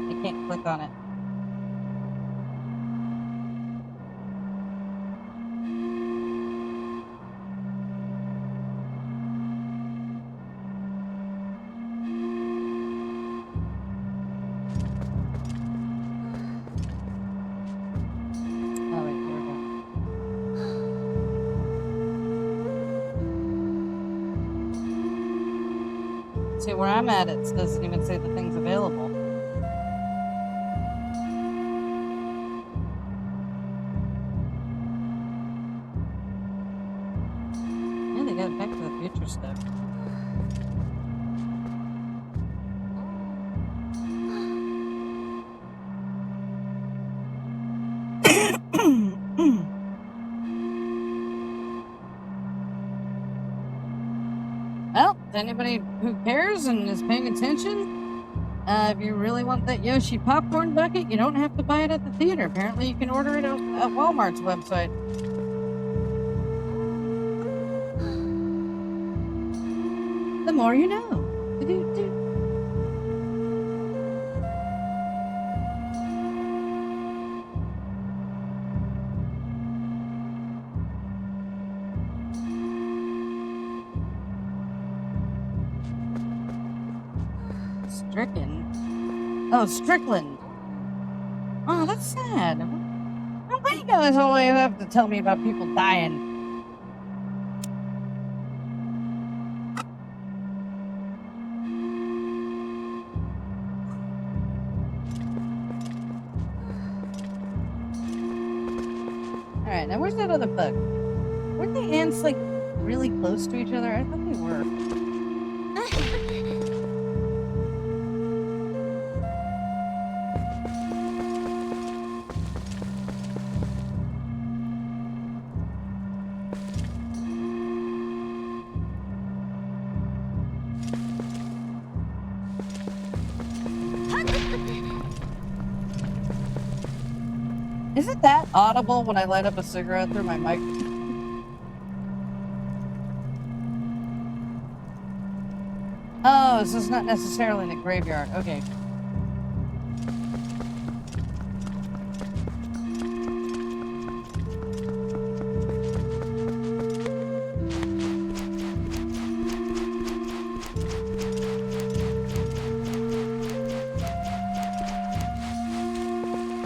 I can't click on it. Oh, wait, here we go. See, where I'm at, it doesn't even say the thing's available. Yeah, they got Back to the Future stuff. Well, to anybody who cares and is paying attention, if you really want that Yoshi popcorn bucket, you don't have to buy it at the theater. Apparently, you can order it at Walmart's website. The more you know. Do-do-do. Stricken? Oh, Strickland. Oh, that's sad. Why you guys always have to tell me about people dying? Alright, now where's that other bug? Weren't the ants, like, really close to each other? I thought they were. Is it that audible when I light up a cigarette through my mic? Oh, this is not necessarily in a graveyard. Okay.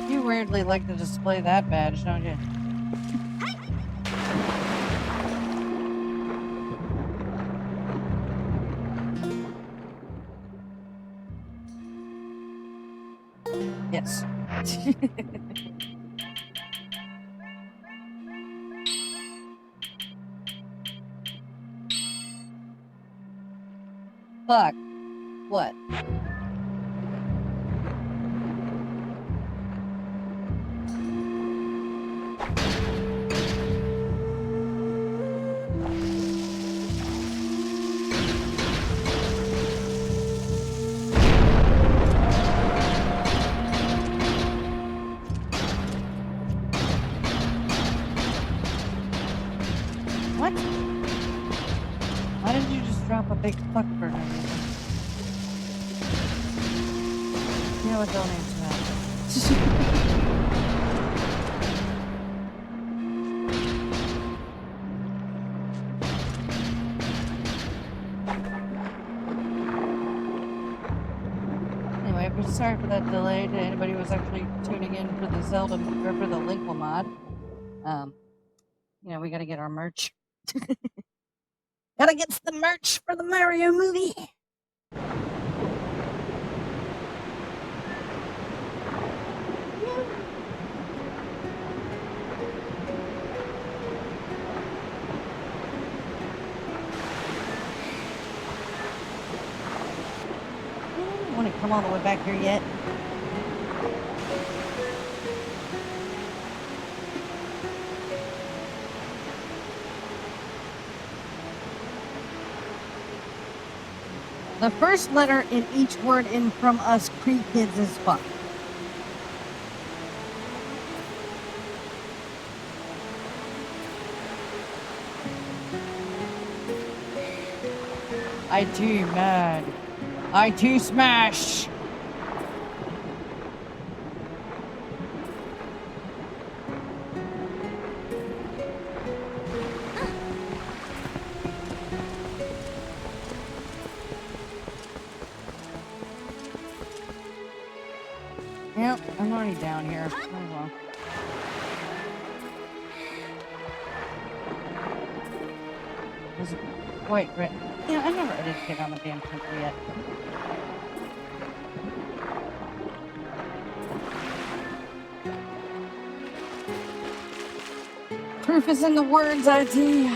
You weirdly like to display that badge, don't you? Fuck. What? What? Why did you just drop a big fuck for no reason? You know what? Don't answer that. Anyway, we're sorry for that delay to anybody who was actually tuning in for the Zelda or for the Linkle mod. You know, we gotta get our merch. Gotta get the merch for the Mario movie. I don't want to come all the way back here yet. The first letter in each word in From Us Pre-Kids is fuck. IT mad. IT smash. Yep, I'm already down here. Oh well. Is it quite right? Yeah, I never edited on the damn country yet. Proof is in the words, IT.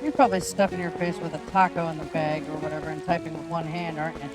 You're probably stuffing your face with a taco in the bag or whatever and typing with one hand, aren't you?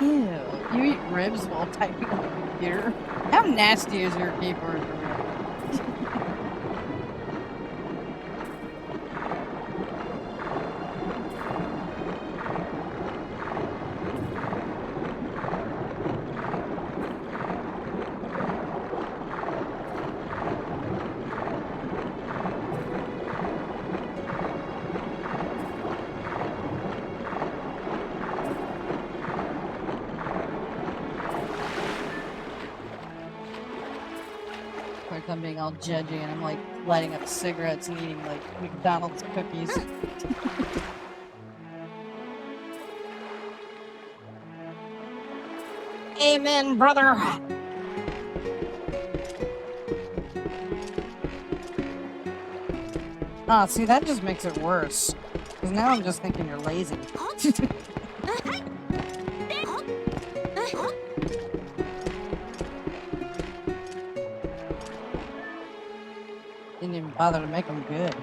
Ew, you eat ribs while typing on the computer? How nasty is your keyboard? I'm being all judgy and I'm like lighting up cigarettes and eating like McDonald's cookies. Amen, brother. Ah, see, that just makes it worse. Because now I'm just thinking you're lazy. Didn't even bother to make them good.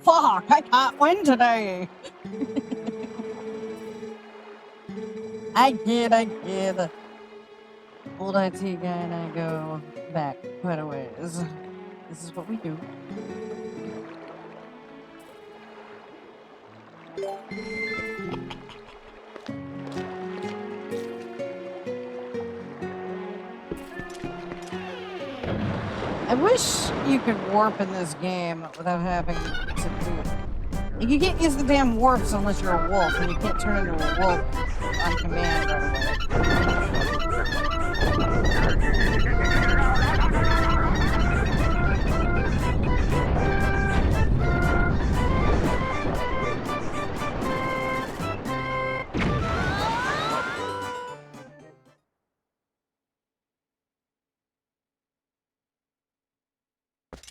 Fuck, I can't win today. I get. Old IT guy and I go back quite a ways. This is what we do. I wish you could warp in this game without having to do. You can't use the damn warps unless you're a wolf, and you can't turn into a wolf on command right away.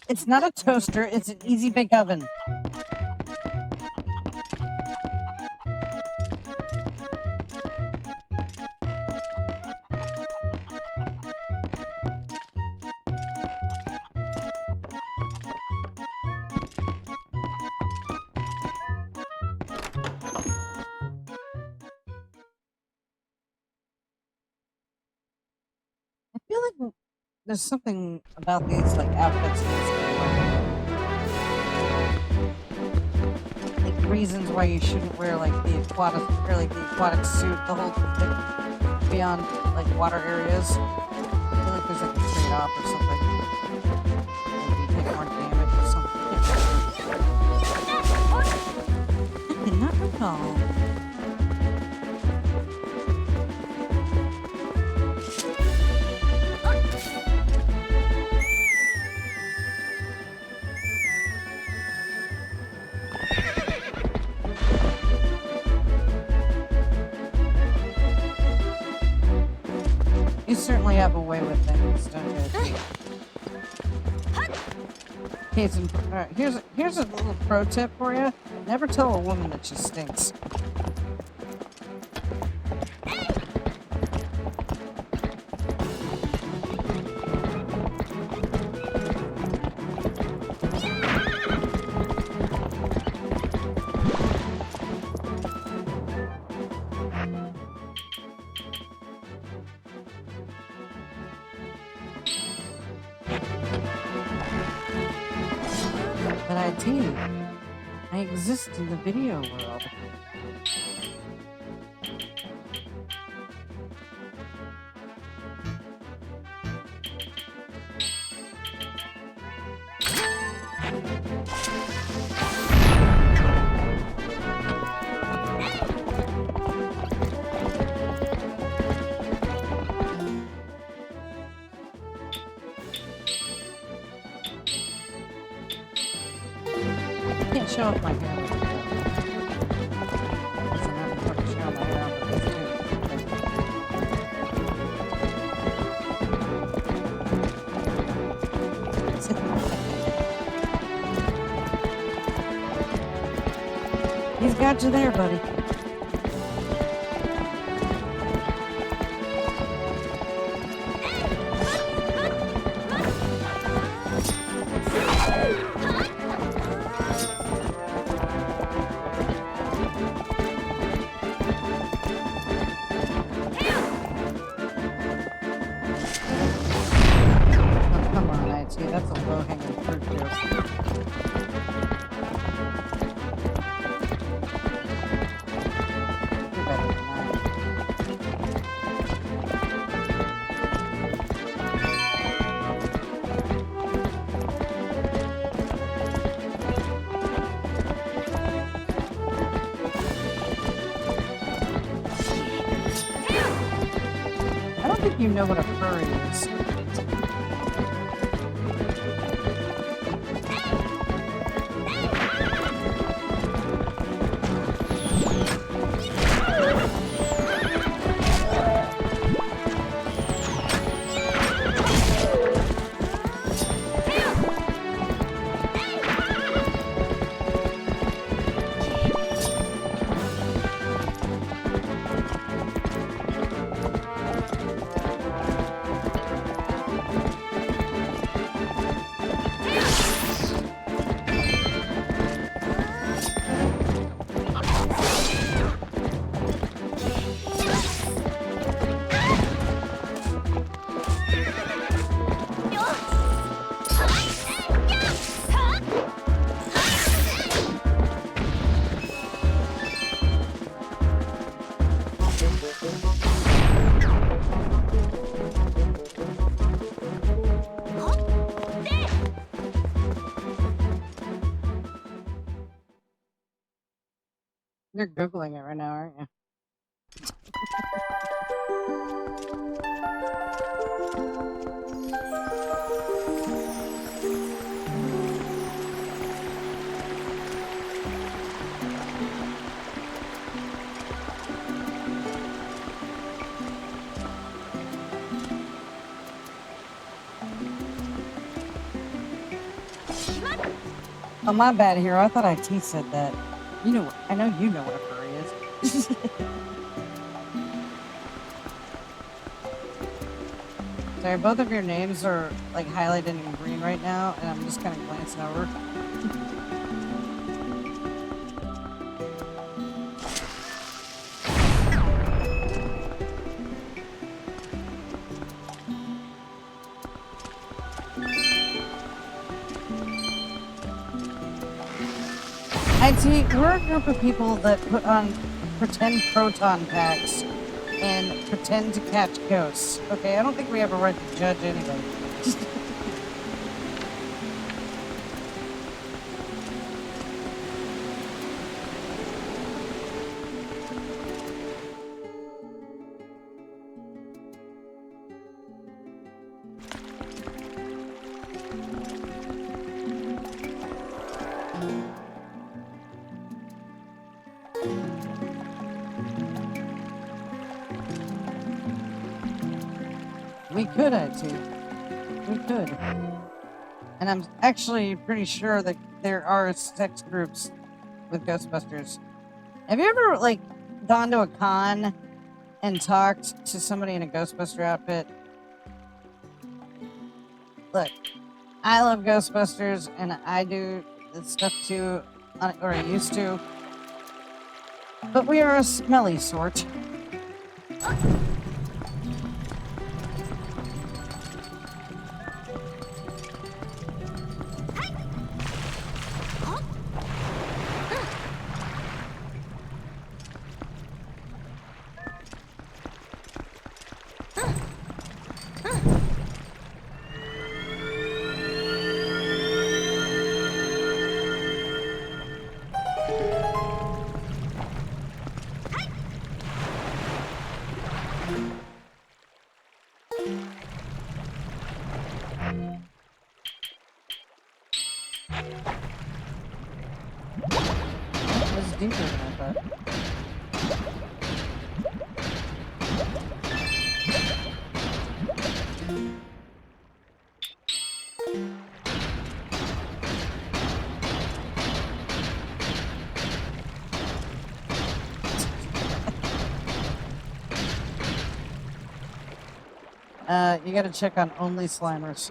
It's not a toaster, it's an easy bake oven. I feel like there's something about these like outfits in this game. Like reasons why you shouldn't wear like the aquatic suit the whole beyond like water areas. I feel like there's like a trade-off or something. Like you take more damage or something. I cannot recall. You certainly have a way with things, don't you? Case in, here's a little pro tip for you. Never tell a woman that she stinks. But I exist in the video world. Can't show off my hair. Listen, I'm fucking showing my hair off with this too. He's got you there, buddy. That's a low-hanging fruit here. You're better than that. I don't think you know what a furry is. You're Googling it right now, aren't you? Oh, my bad, Hero. I thought IT said that. You know, I know you know what a furry is. Sorry, both of your names are like highlighted in green right now, and I'm just kind of glancing over. IT, we're a group of people that put on pretend proton packs and pretend to catch ghosts. Okay, I don't think we have a right to judge anybody. We could, IT. We could. And I'm actually pretty sure that there are sex groups with Ghostbusters. Have you ever, like, gone to a con and talked to somebody in a Ghostbuster outfit? Look, I love Ghostbusters, and I do this stuff too, or I used to. But we are a smelly sort. Deeper than I thought. You gotta check on only Slimers.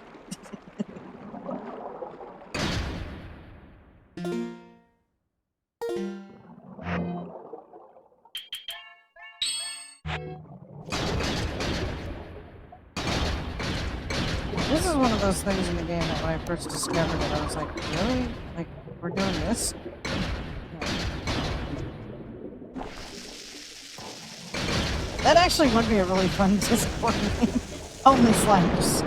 This is one of those things in the game that when I first discovered it, I was like, really? Like, we're doing this? Yeah. That actually would be a really fun Discord name. Only Slimers.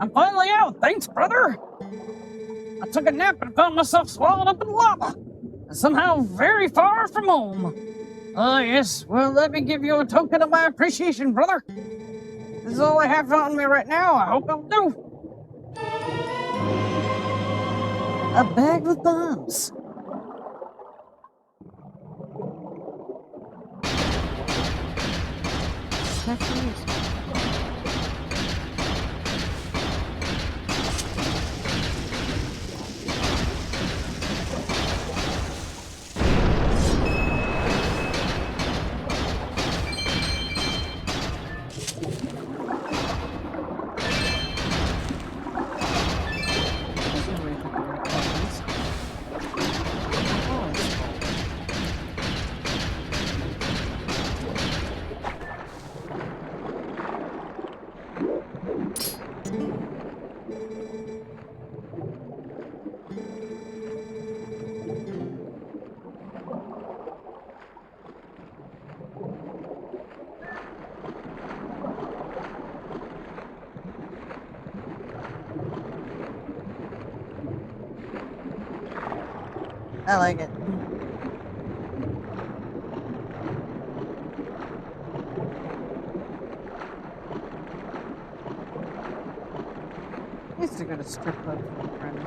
I'm finally out, thanks, brother! I took a nap and found myself swallowed up in lava, and somehow very far from home. Yes, well, let me give you a token of my appreciation, brother. This is all I have on me right now. I hope it'll do. A bag with bombs. I like it. I used to go to strip clubs with a friend.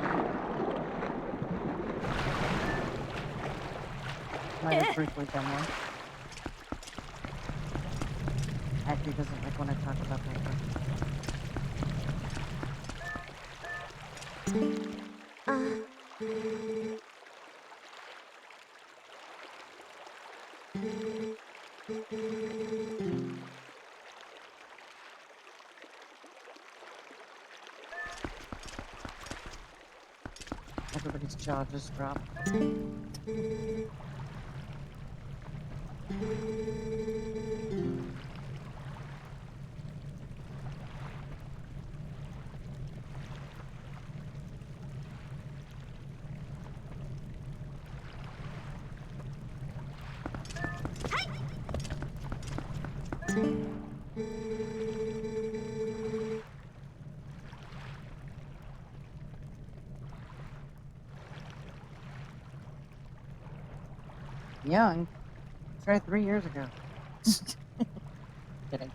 Might have briefly done one. Acty doesn't like when I talk about that. Everybody's jaw just dropped. Young. Tried 3 years ago. Kidding.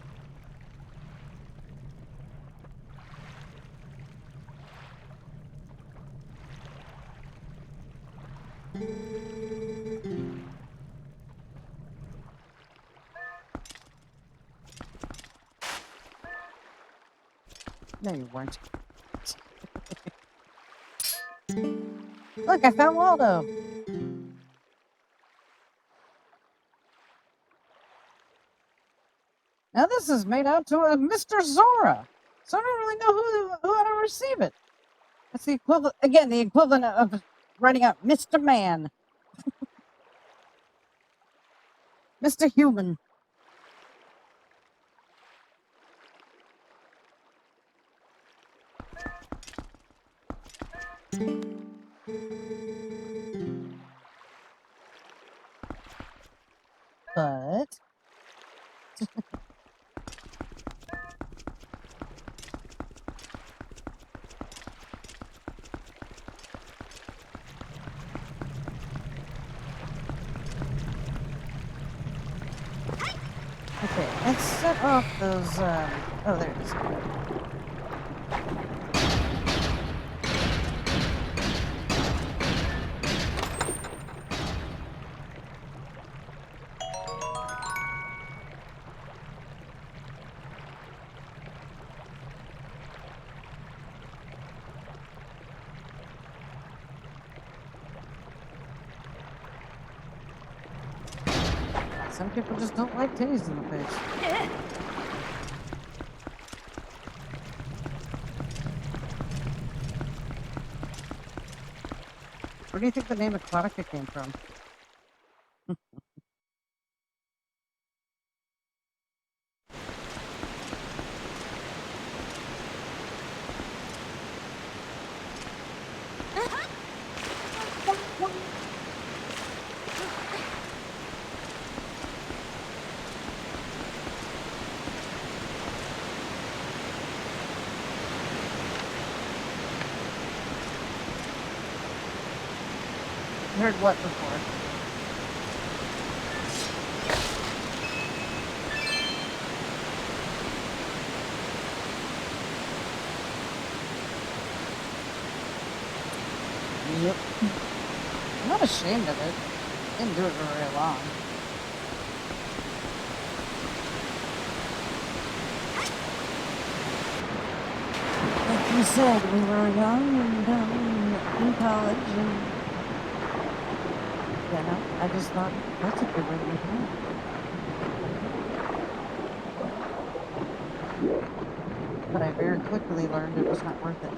No, you weren't. Look, I found Waldo. Now this is made out to a Mr. Zora, so I don't really know who ought to receive it. That's the equivalent, again, the equivalent of writing out Mr. Man. Mr. Human. But... Okay, let's set off those, oh, there it is. Some people just don't like titties in the face. Where do you think the name Aquatica came from? Heard what before? Yep. I'm not ashamed of it. Didn't do it for very long. Like you said, we were young and dumb in college and you know, I just thought that's a good way to make money. But I very quickly learned it was not worth it.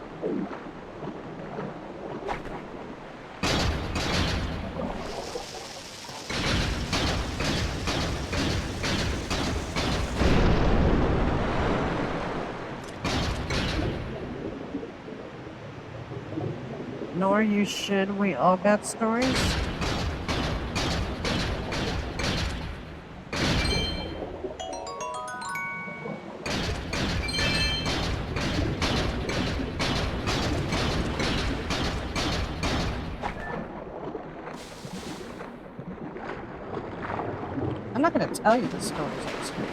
Nor you should. We all got stories. not going to tell you the stories on screen.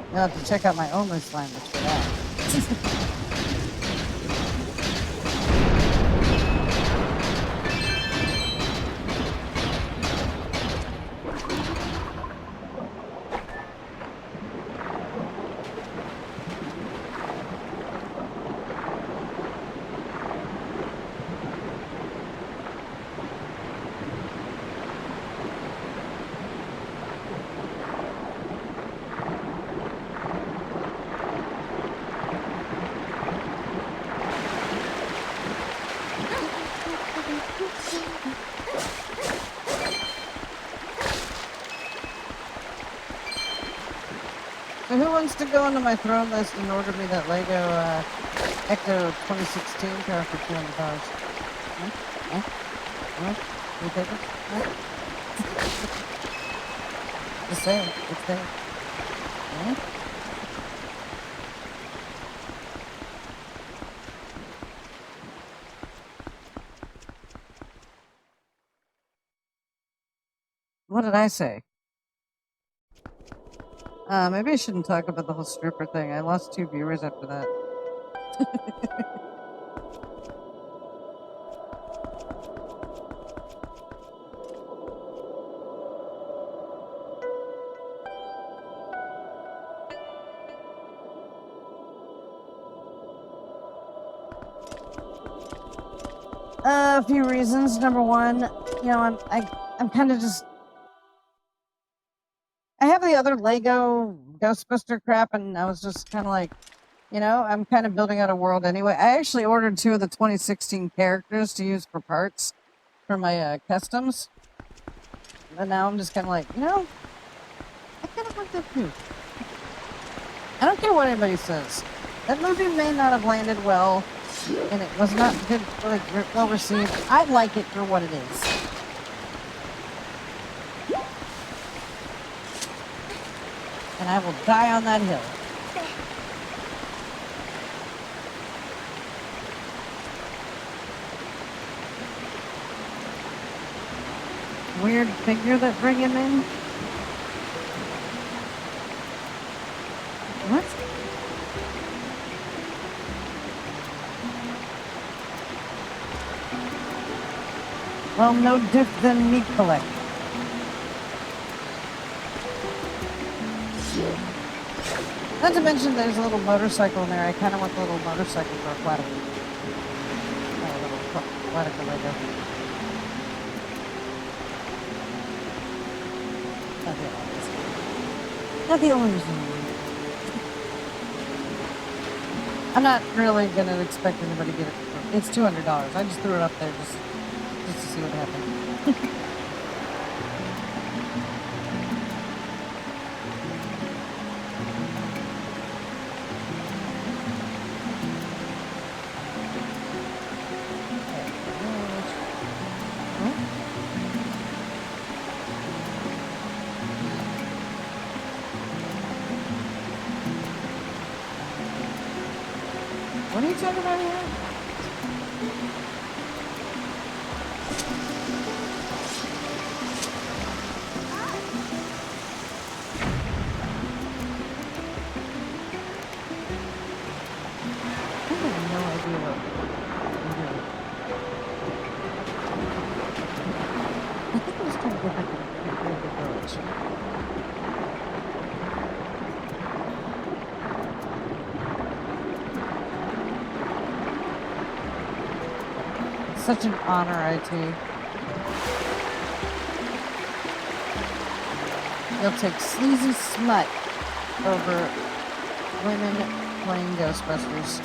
You'll have to check out my English language for that. So who wants to go onto my throne list and order me that Lego Ecto 2016 car for $200? Huh? Huh? Huh? You take it? Huh? Just saying, it's there. Huh? What did I say? Maybe I shouldn't talk about the whole stripper thing. I lost 2 viewers after that. A few reasons. Number one, you know, I'm kind of just. I have the other Lego Ghostbuster crap, and I was just kind of like, you know, I'm kind of building out a world anyway. I actually ordered 2 of the 2016 characters to use for parts for my customs. And now I'm just kind of like, you know, I kind of want that too. I don't care what anybody says. That movie may not have landed well, and it was not good, like, well received. I like it for what it is. And I will die on that hill. Weird figure that bring him in. What? Well, no diff than meat collect. Not to mention there's a little motorcycle in there. I kind of want the little motorcycle for Aquatica. A little Aquatica Lego. Not the only reason. I'm not really going to expect anybody to get it. It's $200. I just threw it up there just to see what happened. What are you talking about here? I have no idea what I'm doing. I think I was trying to go back to the village. Such an honor, IT. You'll take sleazy smut over women playing Ghostbusters.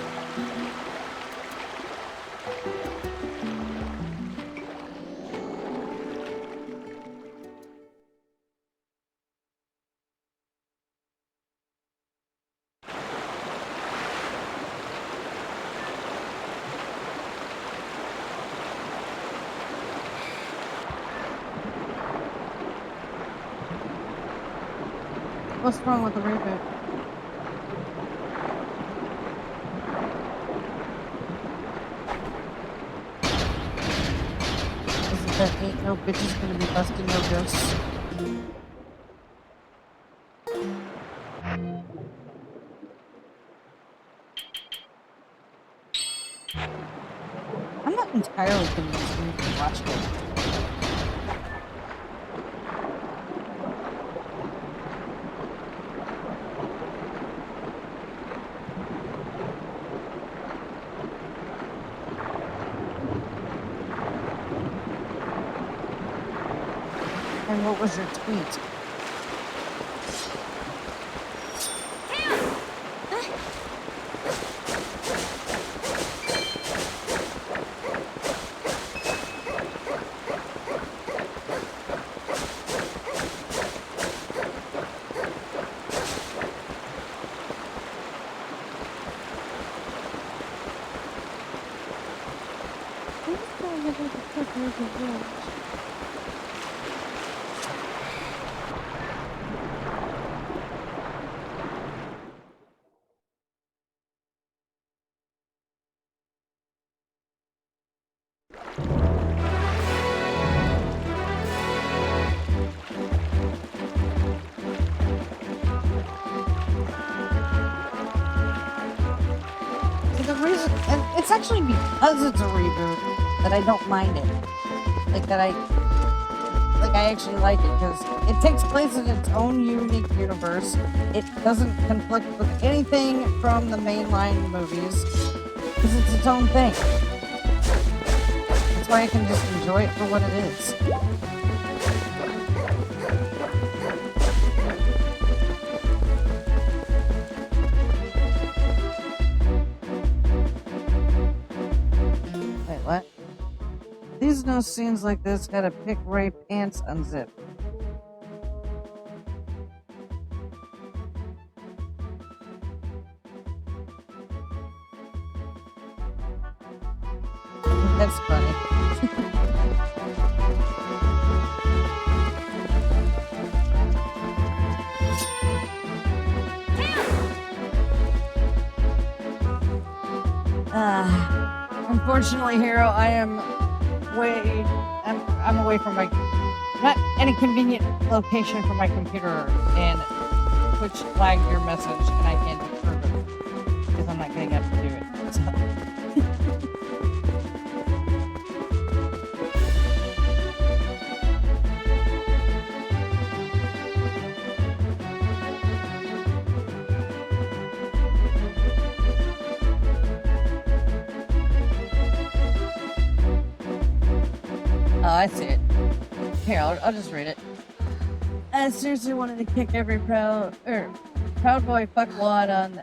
What's wrong with the reboot? Is it that ain't no bitches gonna be busting no ghosts? I'm not entirely convinced we can watch it. And what was your tweet? The reason, and it's actually because it's a reboot that I don't mind it. Like that I actually like it because it takes place in its own unique universe. It doesn't conflict with anything from the mainline movies because it's its own thing. That's why I can just enjoy it for what it is. What? These no scenes like this gotta pick Ray pants unzip. That's funny. Unfortunately, Hero, I'm away from my, not any convenient location for my computer, and Twitch flagged your message, and I can't approve it because I'm not getting up to do it. So. Oh, I see it. Here, I'll just read it. I seriously wanted to kick every proud boy fuckwad on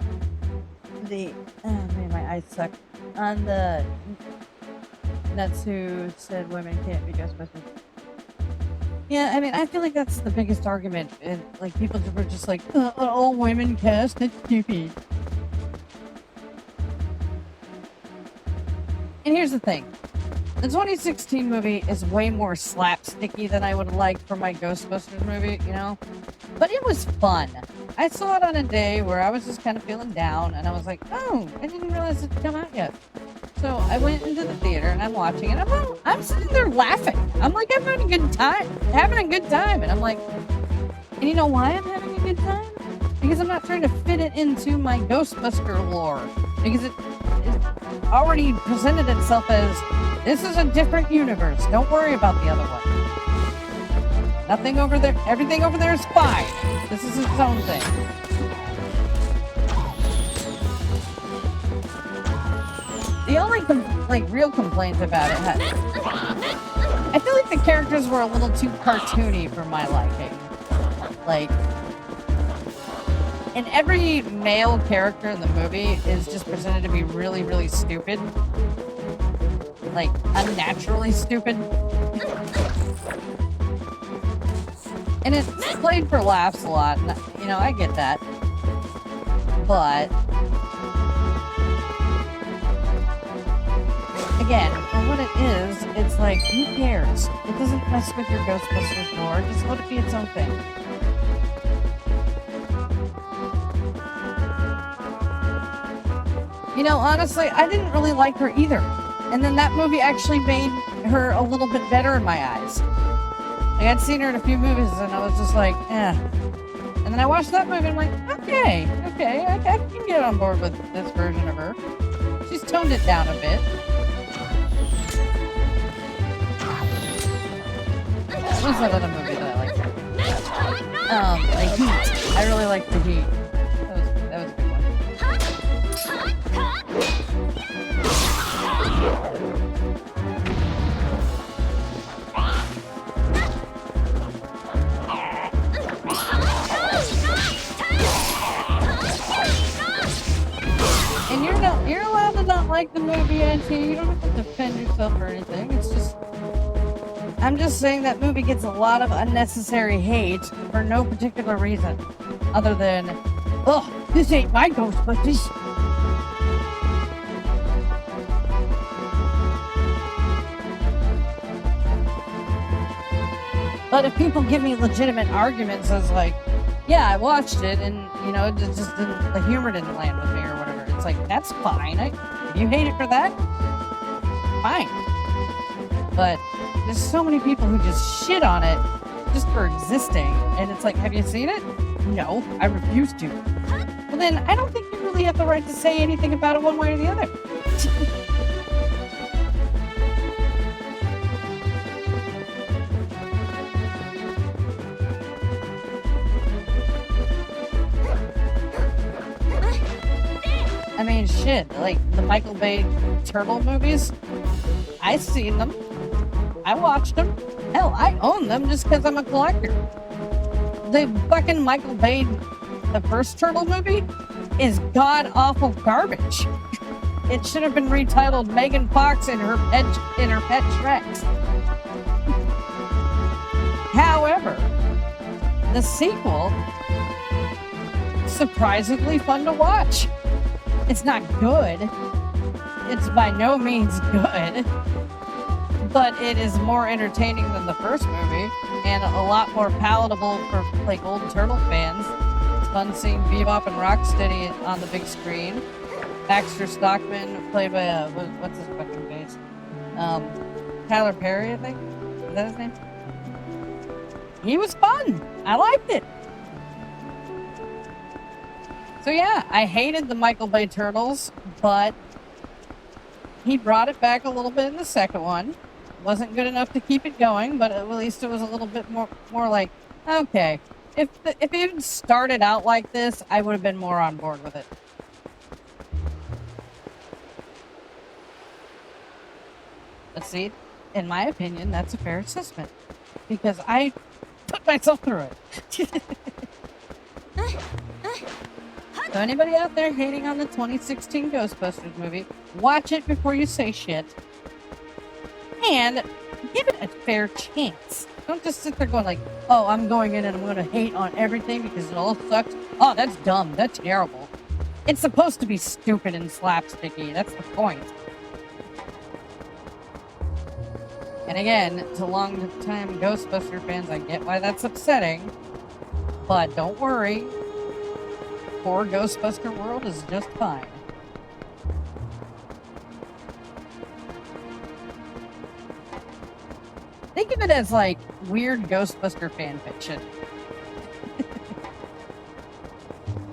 the oh man, my eyes suck. On the nuts who said women can't be Ghostbusters. Yeah, I mean, I feel like that's the biggest argument. And like people were just like, all women cast, that's stupid. And here's the thing. The 2016 movie is way more slapsticky than I would have liked for my Ghostbusters movie, you know? But it was fun. I saw it on a day where I was just kind of feeling down, and I was like, oh, I didn't realize it had come out yet. So I went into the theater, and I'm watching it. I'm sitting there laughing. I'm like, I'm having a good time. And I'm like, and you know why I'm having a good time? Because I'm not trying to fit it into my Ghostbuster lore. Because it already presented itself as, this is a different universe. Don't worry about the other one. Nothing over there. Everything over there is fine. This is its own thing. The only real complaints about it I feel like the characters were a little too cartoony for my liking. Like, and every male character in the movie is just presented to be really, really stupid. Like, unnaturally stupid. And it's played for laughs a lot, and, you know, I get that. But, again, for what it is, it's like, who cares? It doesn't mess with your Ghostbusters lore, just let it be its own thing. You know, honestly, I didn't really like her either. And then that movie actually made her a little bit better in my eyes. Like, I'd seen her in a few movies and I was just like, eh. And then I watched that movie and I'm like, okay, I can get on board with this version of her. She's toned it down a bit. What was that other movie that I liked? The Heat. I really liked The Heat. That was a good one. And you're allowed to not like the movie, Auntie. You don't have to defend yourself or anything. It's just, I'm just saying that movie gets a lot of unnecessary hate for no particular reason, other than, oh, this ain't my Ghostbusters. But if people give me legitimate arguments as like, yeah, I watched it and, you know, it just didn't, the humor didn't land with me or whatever. It's like, that's fine. If you hate it for that, fine. But there's so many people who just shit on it just for existing. And it's like, have you seen it? No, I refuse to. Well, then I don't think you really have the right to say anything about it one way or the other. I mean, shit, like the Michael Bay Turtle movies, I've seen them. I watched them. Hell, I own them just because I'm a collector. The fucking Michael Bay, the first Turtle movie, is god-awful garbage. It should have been retitled Megan Fox and her pet Shreks. However, the sequel, surprisingly fun to watch. It's not good. It's by no means good. But it is more entertaining than the first movie, and a lot more palatable for like old Turtle fans. It's fun seeing Bebop and Rocksteady on the big screen. Baxter Stockman, played by what's his fucking face? Tyler Perry, I think. Is that his name? He was fun. I liked it. So yeah, I hated the Michael Bay Turtles, but he brought it back a little bit in the second one. Wasn't good enough to keep it going, but at least it was a little bit more like, okay, if it had started out like this, I would have been more on board with it. But see, in my opinion, that's a fair assessment, because I put myself through it. So anybody out there hating on the 2016 Ghostbusters movie, watch it before you say shit. And give it a fair chance. Don't just sit there going like, oh, I'm going in and I'm going to hate on everything because it all sucks. Oh, that's dumb. That's terrible. It's supposed to be stupid and slapsticky. That's the point. And again, to long-time Ghostbuster fans, I get why that's upsetting. But don't worry. Poor Ghostbuster world is just fine. Think of it as like weird Ghostbuster fan fiction.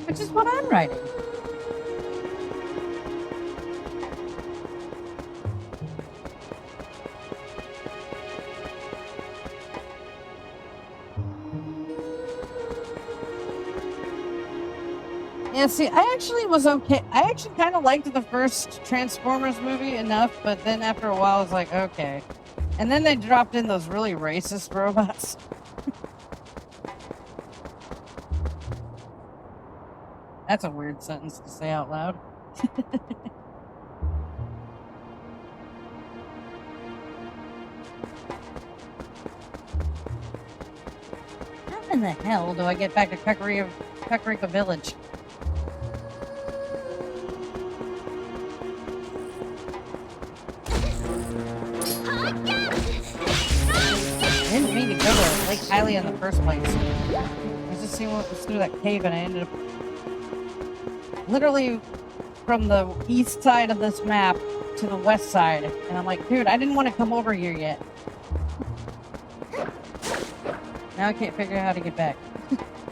Which is what I'm writing. Yeah, see, I actually was okay. I actually kind of liked the first Transformers movie enough, but then after a while I was like, okay. And then they dropped in those really racist robots. That's a weird sentence to say out loud. How in the hell do I get back to Kakariko Village? I didn't mean to go to Lake Hylia in the first place. I was just seeing what was through that cave and I ended up literally from the east side of this map to the west side. And I'm like, dude, I didn't want to come over here yet. Now I can't figure out how to get back.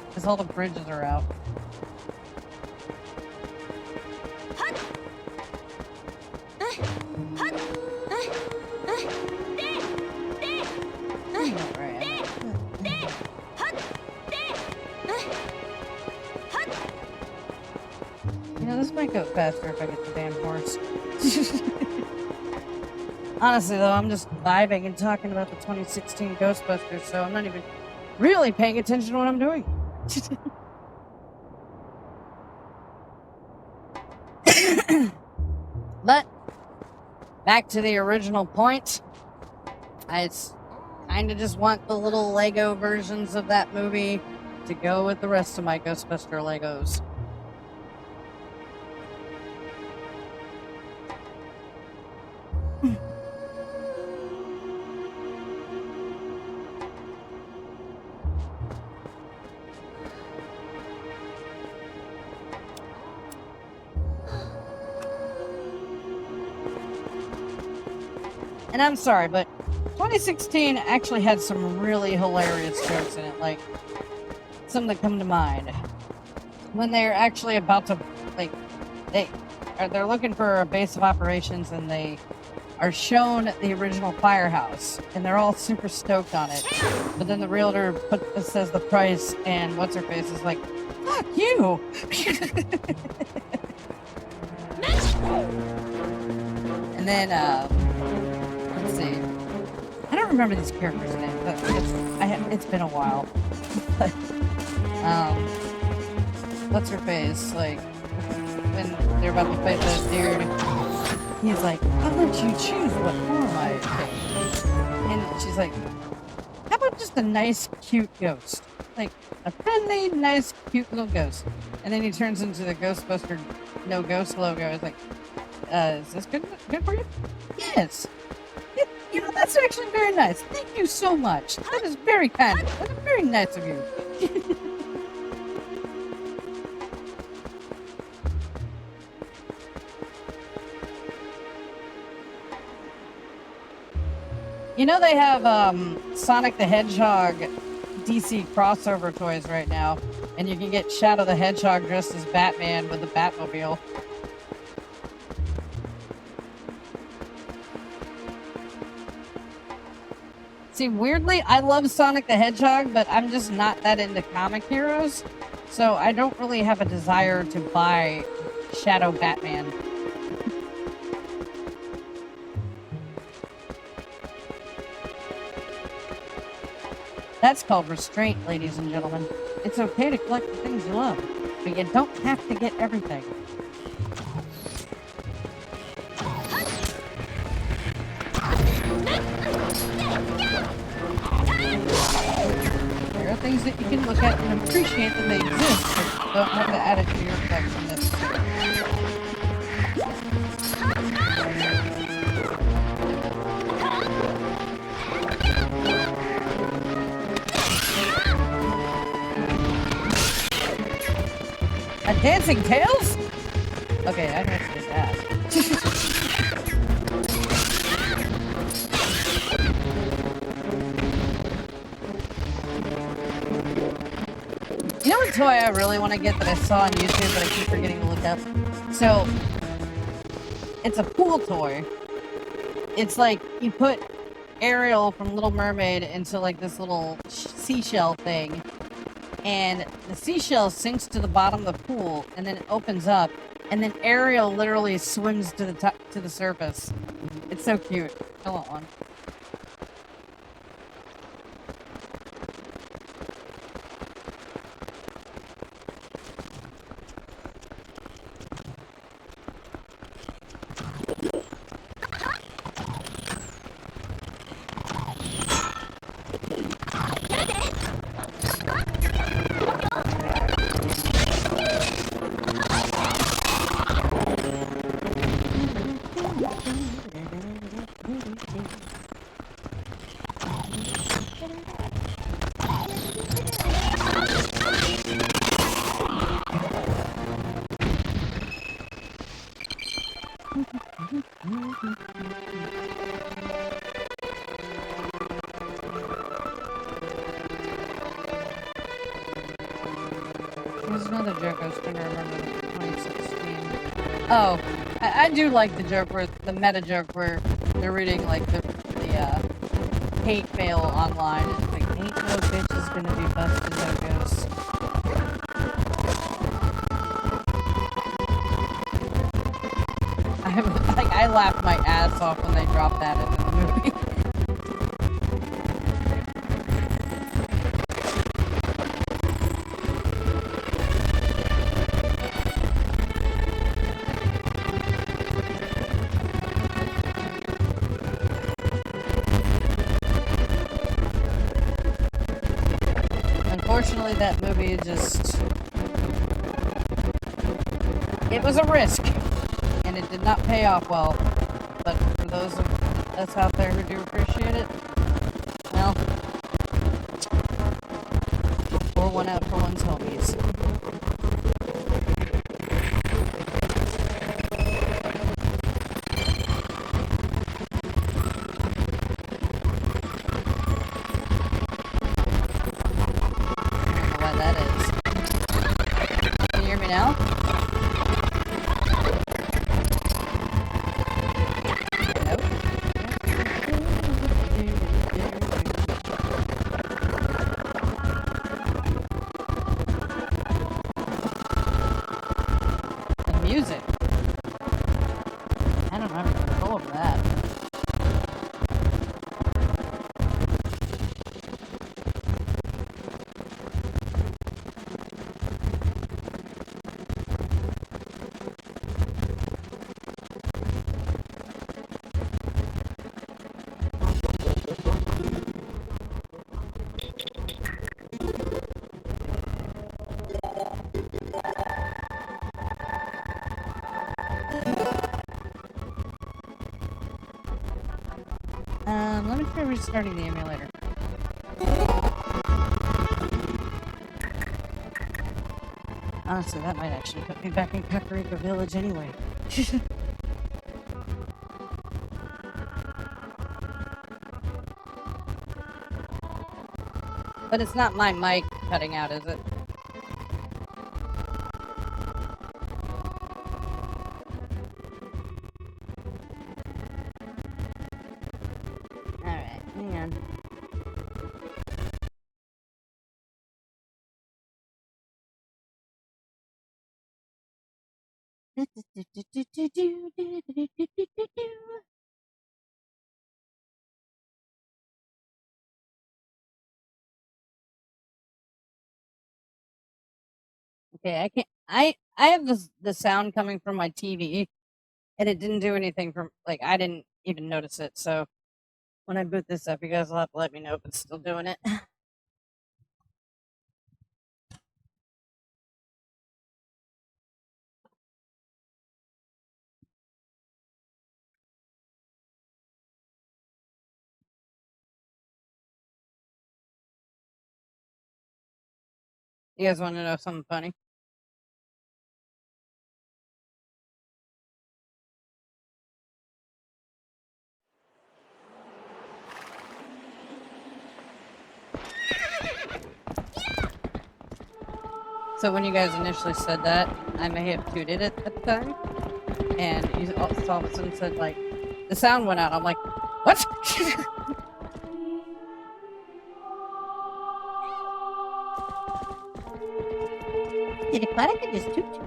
Because all the bridges are out. You know, this might go faster if I get the damn horse. Honestly, though, I'm just vibing and talking about the 2016 Ghostbusters, so I'm not even really paying attention to what I'm doing. But, back to the original point. I kind of just want the little Lego versions of that movie to go with the rest of my Ghostbuster Legos. And I'm sorry, but 2016 actually had some really hilarious jokes in it, like some that come to mind. When they're actually about to, like, they're looking for a base of operations and they are shown the original firehouse and they're all super stoked on it. But then the realtor says the price and what's her face is like, fuck you! And then, let's see. I don't remember these characters' names, but it's been a while. But, what's her face? Like, when they're about to fight that dude, he's like, I'll let you choose what form I take. And she's like, how about just a nice, cute ghost? Like, a friendly, nice, cute little ghost. And then he turns into the Ghostbuster No Ghost logo. It's like, is this good for you? Yes. You know, that's actually very nice. Thank you so much. That is very kind. That is very nice of you. You know they have Sonic the Hedgehog DC crossover toys right now, and you can get Shadow the Hedgehog dressed as Batman with the Batmobile. See, weirdly, I love Sonic the Hedgehog, but I'm just not that into comic heroes, so I don't really have a desire to buy Shadow Batman. That's called restraint, ladies and gentlemen. It's okay to collect the things you love, but you don't have to get everything. There are things that you can look at and appreciate that they exist, but don't have to add it to your collection necessarily. A dancing tails? Okay, I have to just ask. You know what toy I really want to get that I saw on YouTube but I keep forgetting to look up? So, it's a pool toy. It's like, you put Ariel from Little Mermaid into like this little seashell thing, and the seashell sinks to the bottom of the pool, and then it opens up, and then Ariel literally swims to the surface. It's so cute. I want one. There's another joke I was trying to remember from 2016. Oh, I do like the joke where the meta joke where they're reading like the hate mail online. It's like, ain't no bitch is gonna be busted no ghost. I laughed my ass off when they dropped that into the movie. Unfortunately, that movie just... It was a risk, and it did not pay off well. But for those of us out there who do appreciate it, well, pour one out for one's homies. Now? Nope. The music. I don't have control of that. Let me try restarting the emulator. Honestly, that might actually put me back in Kakariko Village anyway. But it's not my mic cutting out, is it? Alright, hang on. Okay, I can't. I have the sound coming from my TV, and it didn't do anything from like I didn't even notice it. So when I boot this up, you guys will have to let me know if it's still doing it. You guys want to know something funny? So when you guys initially said that, I may have tooted it at the time, and you all of a sudden said like, the sound went out. I'm like, what? Did Aquatica just toot you?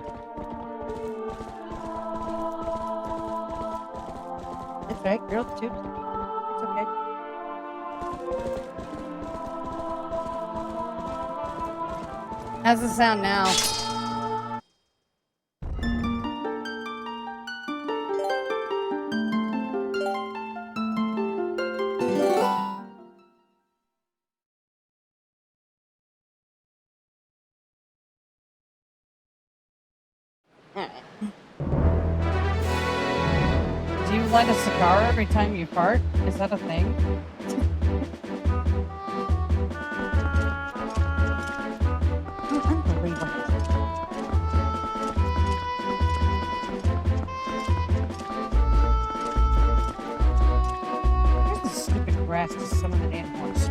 That's right, girl toot. It's okay. How's the sound now? Alright. Do you light a cigar every time you fart? Is that a thing? Unbelievable. Where's the stupid grass to summon an animals?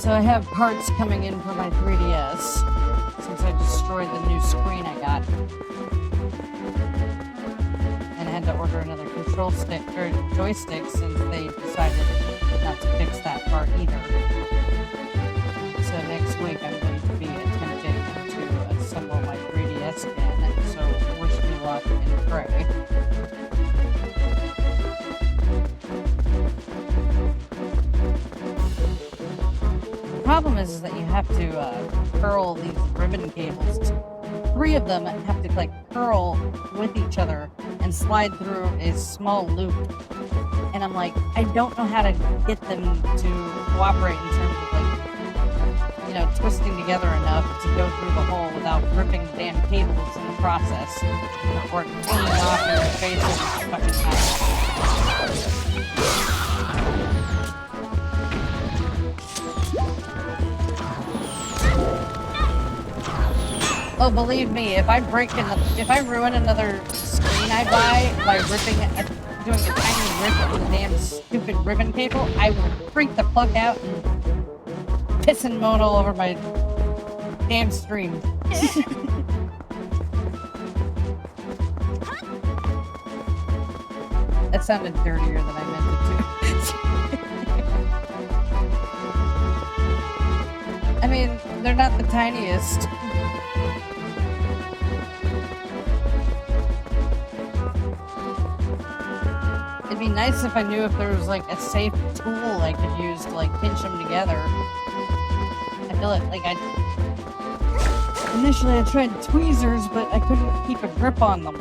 So I have parts coming in for my 3DS since I destroyed the new screen I got. And I had to order another control stick or joystick since they decided not to fix that part either. So next week I'm going to be attempting to assemble my 3DS again. So wish me luck and pray. The problem is that you have to curl these ribbon cables. 3 of them have to like curl with each other and slide through a small loop. And I'm like, I don't know how to get them to cooperate in terms of like, you know, twisting together enough to go through the hole without ripping the damn cables in the process. Or cleaning off in your face with fucking hot. Oh, believe me, if I ruin another screen I buy by doing a tiny rip in the damn stupid ribbon cable, I will freak the fuck out and piss and moan all over my damn stream. That sounded dirtier than I meant it to. I mean, they're not the tiniest. It'd be nice if I knew if there was like a safe tool I could use to like pinch them together. I feel like initially I tried tweezers, but I couldn't keep a grip on them.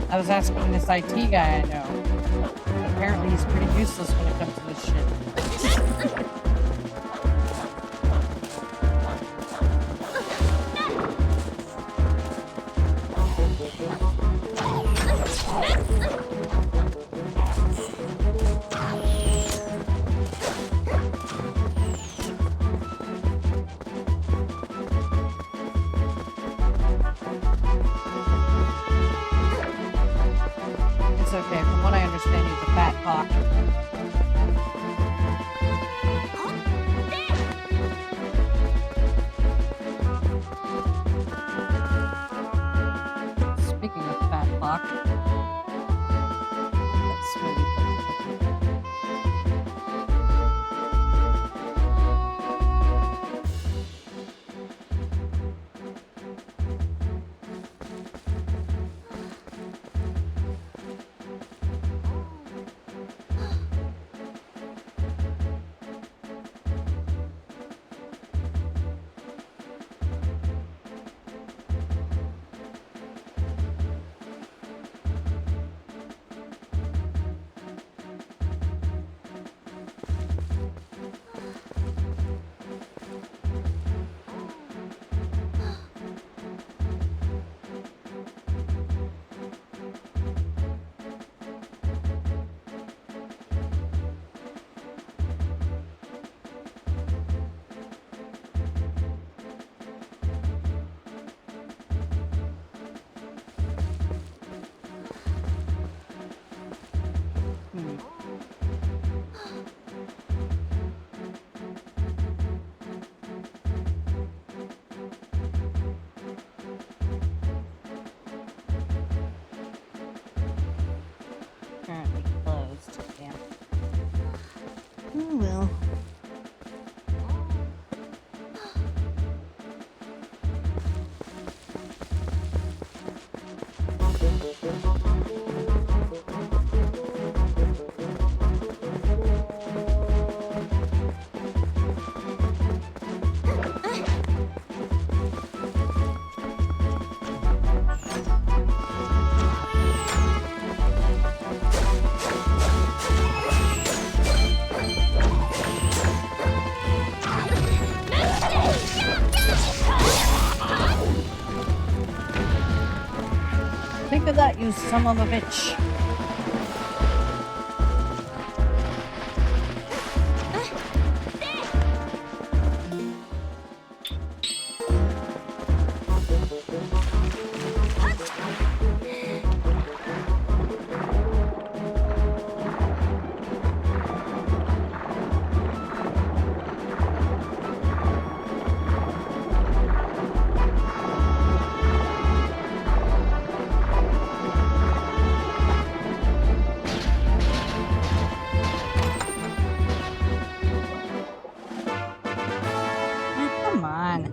I was asking this IT guy I know. Apparently he's pretty useless when it comes to this shit. Okay, from what I understand, he's a fat cock. Speaking of fat cock, that's sweetie. Currently closed. Damn. Oh well. Think of that, you son of a bitch. on.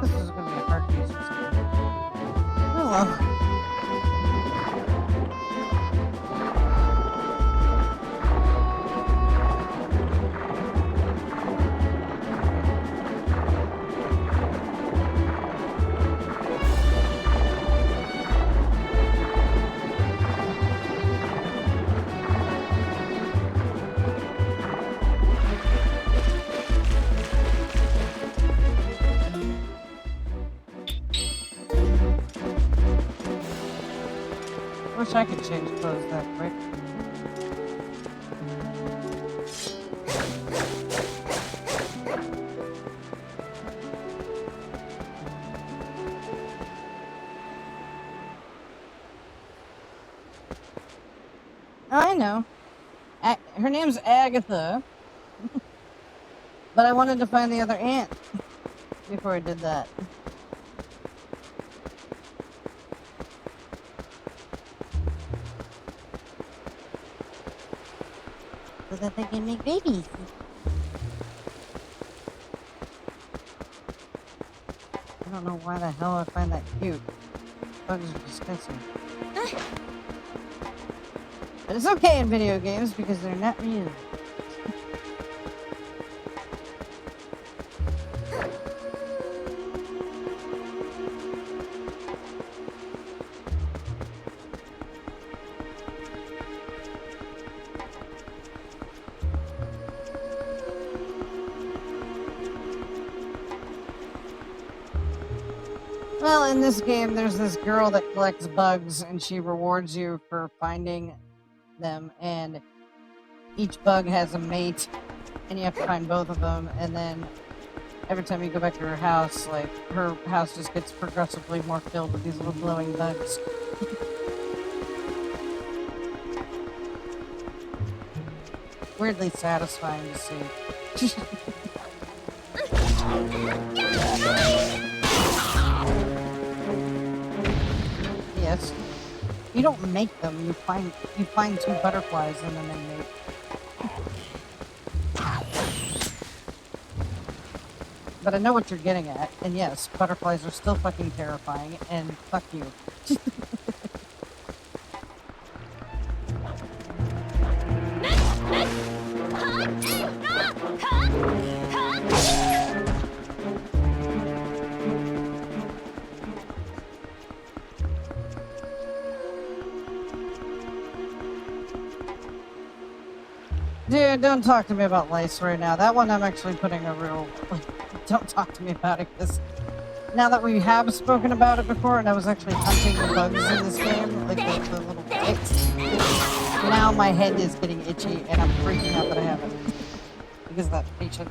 This is gonna be a hard piece or something. Oh well. Wish I could change clothes that quick. Oh, I know. Her name's Agatha. But I wanted to find the other aunt before I did that. So that they can make babies. I don't know why the hell I find that cute. Bugs are disgusting. But it's okay in video games because they're not real. Well, in this game, there's this girl that collects bugs, and she rewards you for finding them, and each bug has a mate, and you have to find both of them, and then every time you go back to her house, like, her house just gets progressively more filled with these little glowing bugs. Weirdly satisfying to see. Yes. You don't make them, you find two butterflies and then they mate. But I know what you're getting at, and yes, butterflies are still fucking terrifying, and fuck you. Dude, don't talk to me about lice right now. That one I'm actually putting a real... Like, don't talk to me about it, because now that we have spoken about it before, and I was actually hunting the bugs in this game, like the little ticks, now my head is getting itchy, and I'm freaking out that I have it. Because of that patient.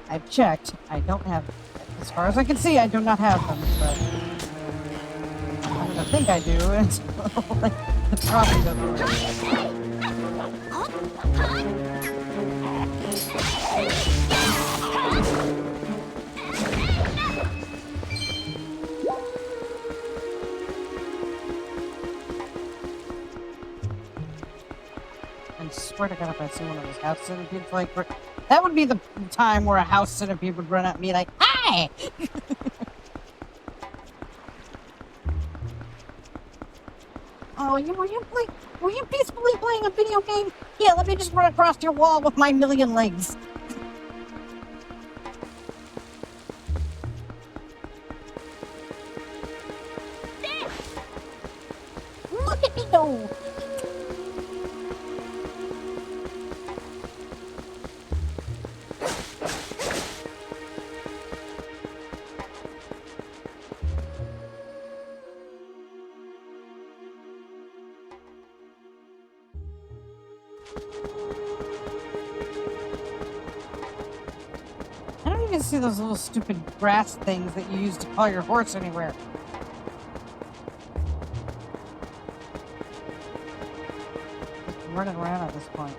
I've checked. I don't have... As far as I can see, I do not have them, but... I'm gonna think I do, until, like... The problem doesn't work. I swear to God, if I see one of those house centipedes, like, that would be the time where a house centipede would run at me like, "Hi!" Oh, were you peacefully playing a video game? Yeah, let me just run across your wall with my million legs. Look at me go! You can see those little stupid grass things that you use to call your horse anywhere. Just running around at this point.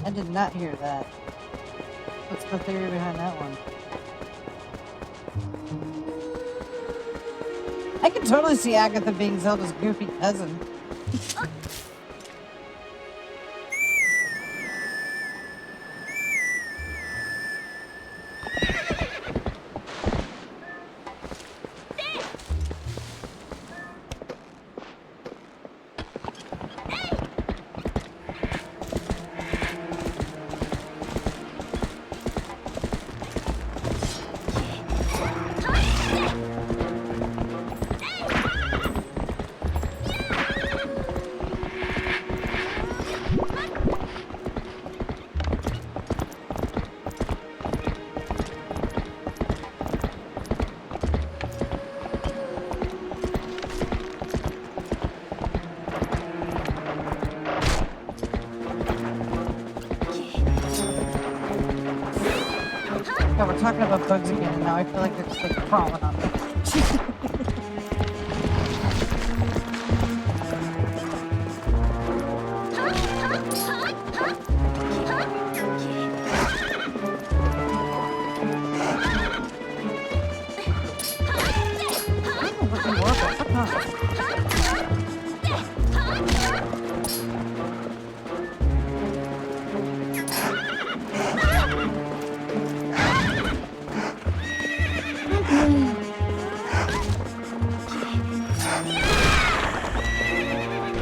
I did not hear that. What's the theory behind that one? I could can totally see Agatha being Zelda's goofy cousin. Yeah, we're talking about bugs again, and now I feel like they're just like crawling on me.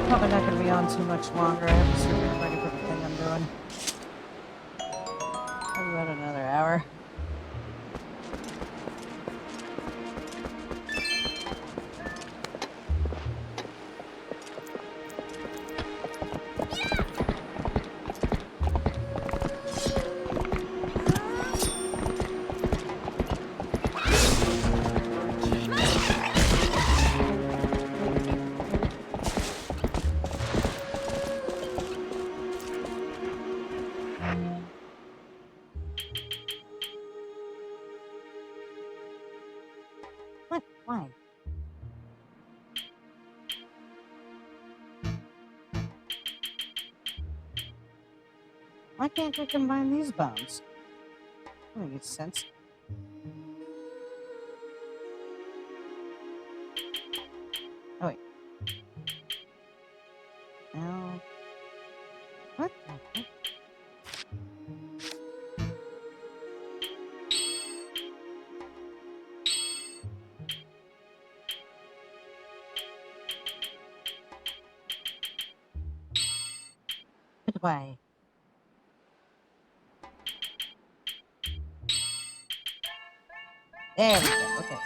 Probably not going to be on too much longer. I have to start getting ready for the thing I'm doing. Probably about another hour. What? Why? Why can't we combine these bombs? That makes sense. Oh wait. No. What the heck? Goodbye. There we go. Okay.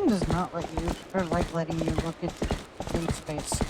Does not let you, or like letting you look at in space.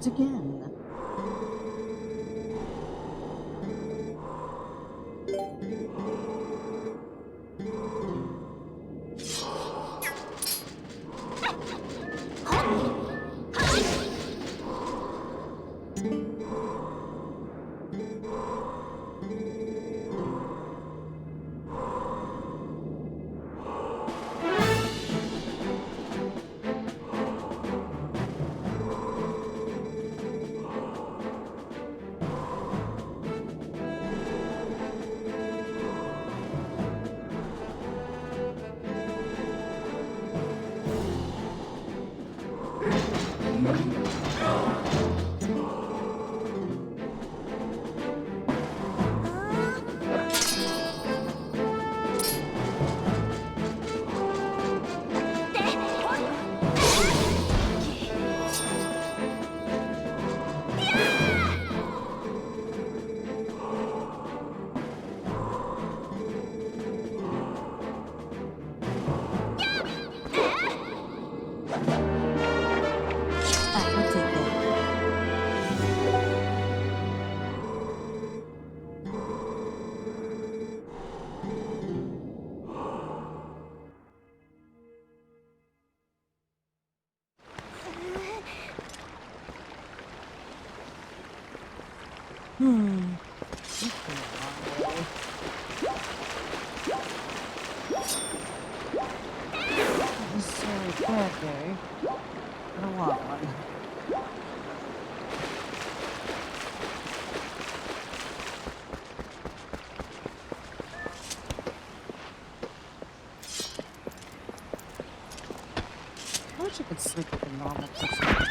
it again. This is a bad day. I don't want one. I wish I could sleep like a normal person.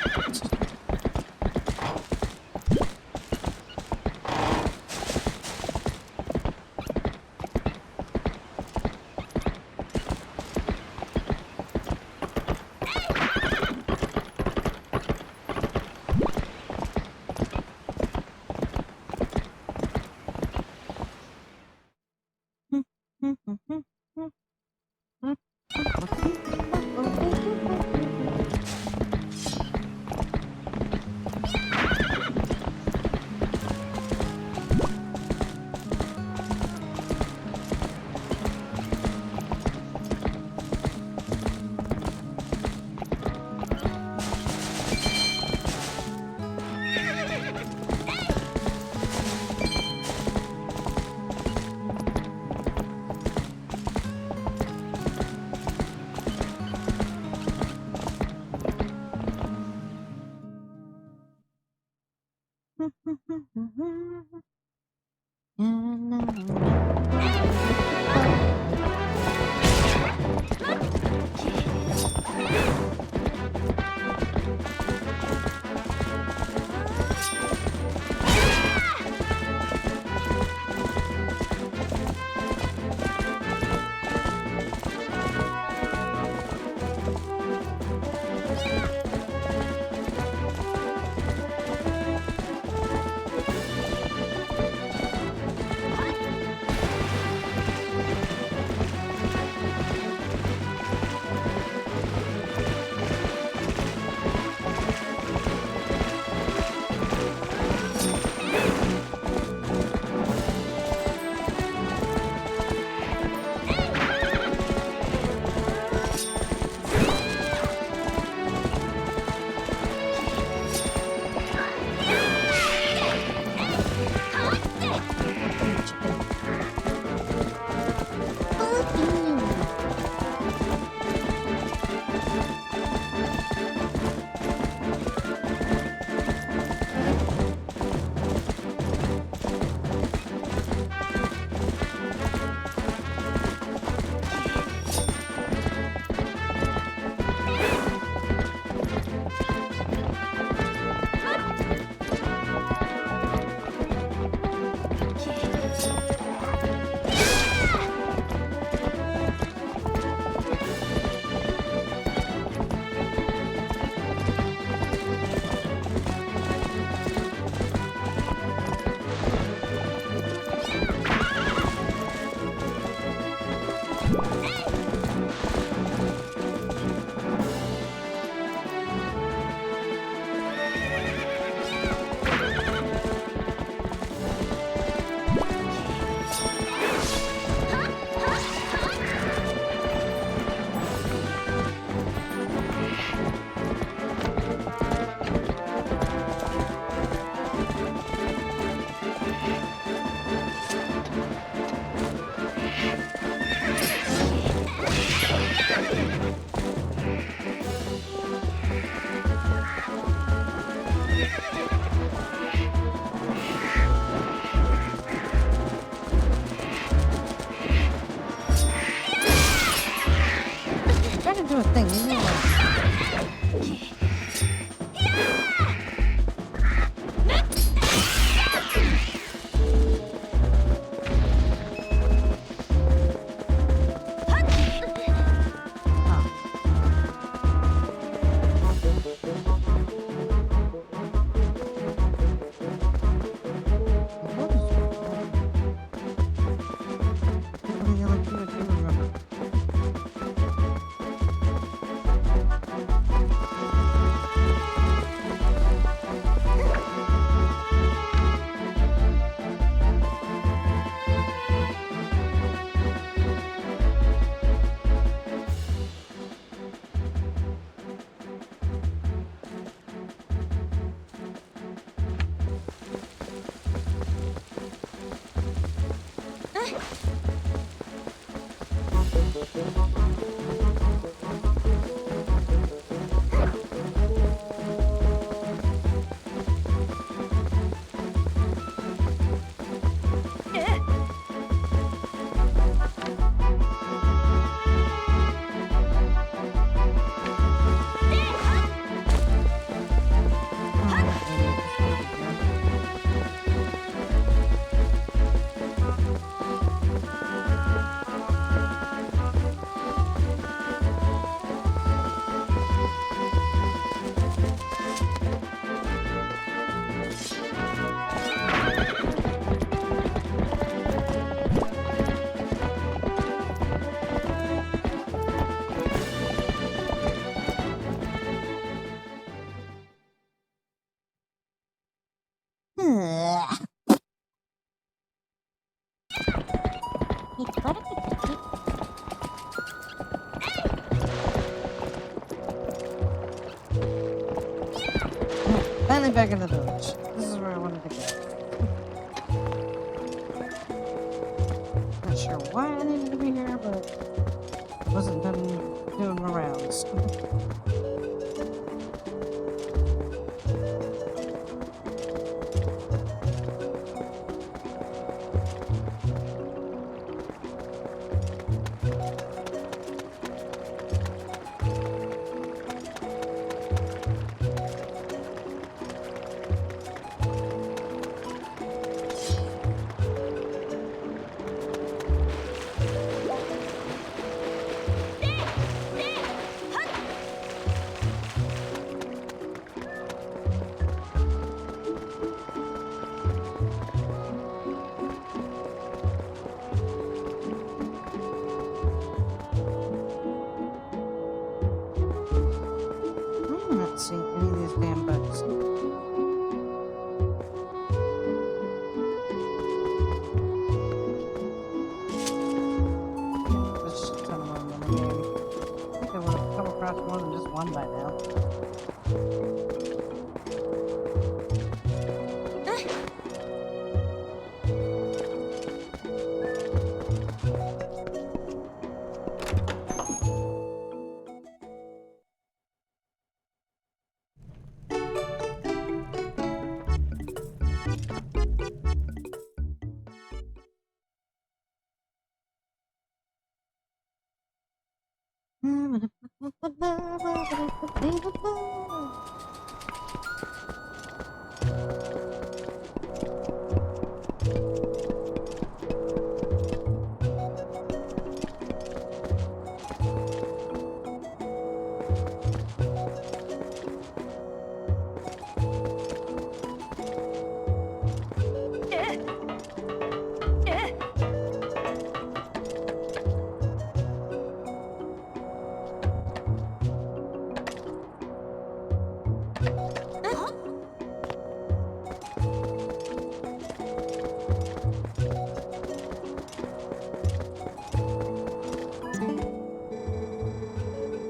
Hey, leave me alone. What are the other two I do remember? Finally back in the village. This is where I wanted to go. Not sure why I needed to be here, but wasn't done doing my rounds. I'm not seeing any of these damn bugs. There's just a ton of them in the game. I think I would have come across more than just one by now.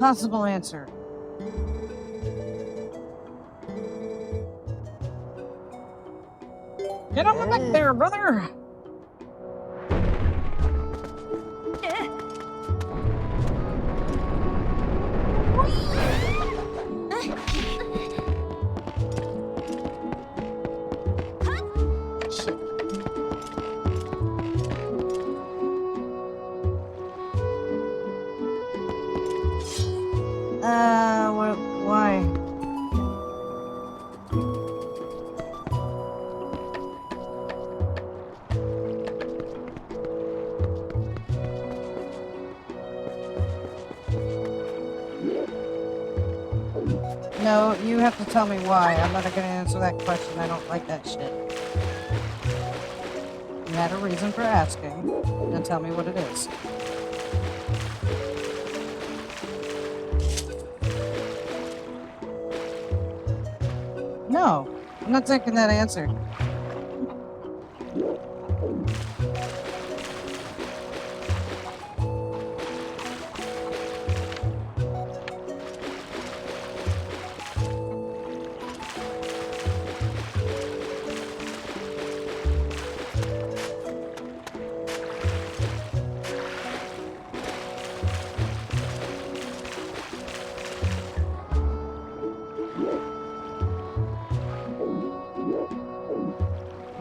Possible answer. Get on the back there, brother! Shit. Why? No, you have to tell me why. I'm not gonna answer that question. I don't like that shit. You had a reason for asking. Now tell me what it is. No, I'm not taking that answer.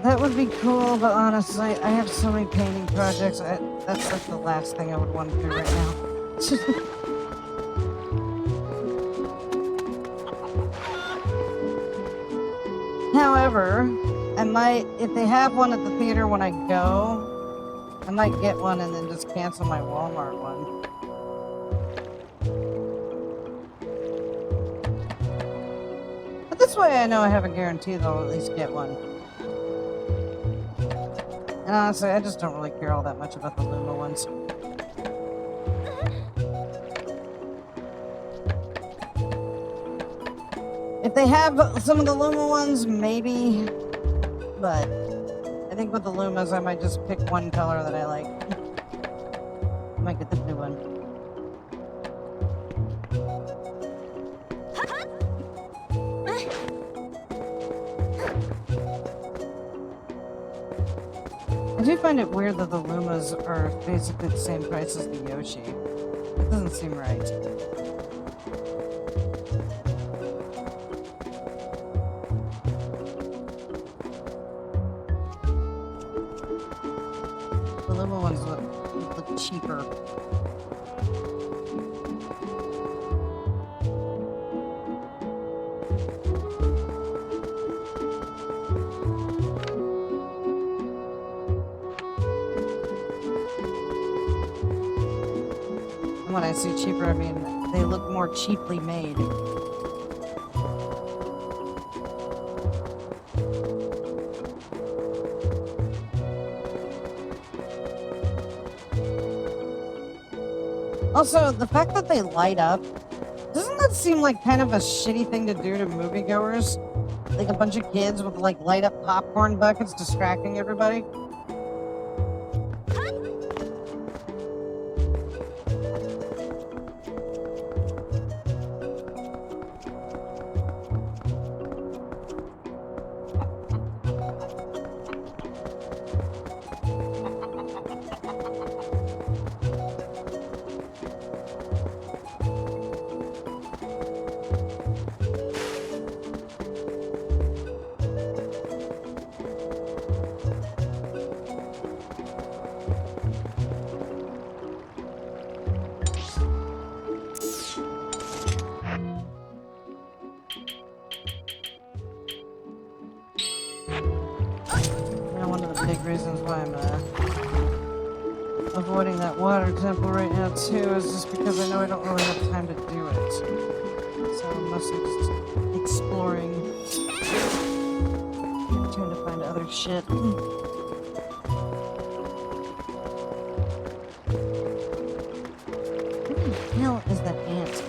That would be cool, but honestly, I have so many painting projects. That's like the last thing I would want to do right now. However, I might, if they have one at the theater when I go, I might get one and then just cancel my Walmart one. But this way I know I have a guarantee they'll at least get one. And honestly, I just don't really care all that much about the Luma ones. If they have some of the Luma ones, maybe. But I think with the Lumas, I might just pick one color that I like. I might get the blue one. I do find it weird that the Lumas are basically the same price as the Yoshi. It doesn't seem right. The Luma ones look cheaper. When I say cheaper, I mean they look more cheaply made. Also, the fact that they light up, doesn't that seem like kind of a shitty thing to do to moviegoers? Like a bunch of kids with like light up popcorn buckets distracting everybody? Reasons why I'm avoiding that water temple right now too is just because I know I don't really have time to do it. So I'm mostly just exploring, trying to find other shit. What the hell is that ant?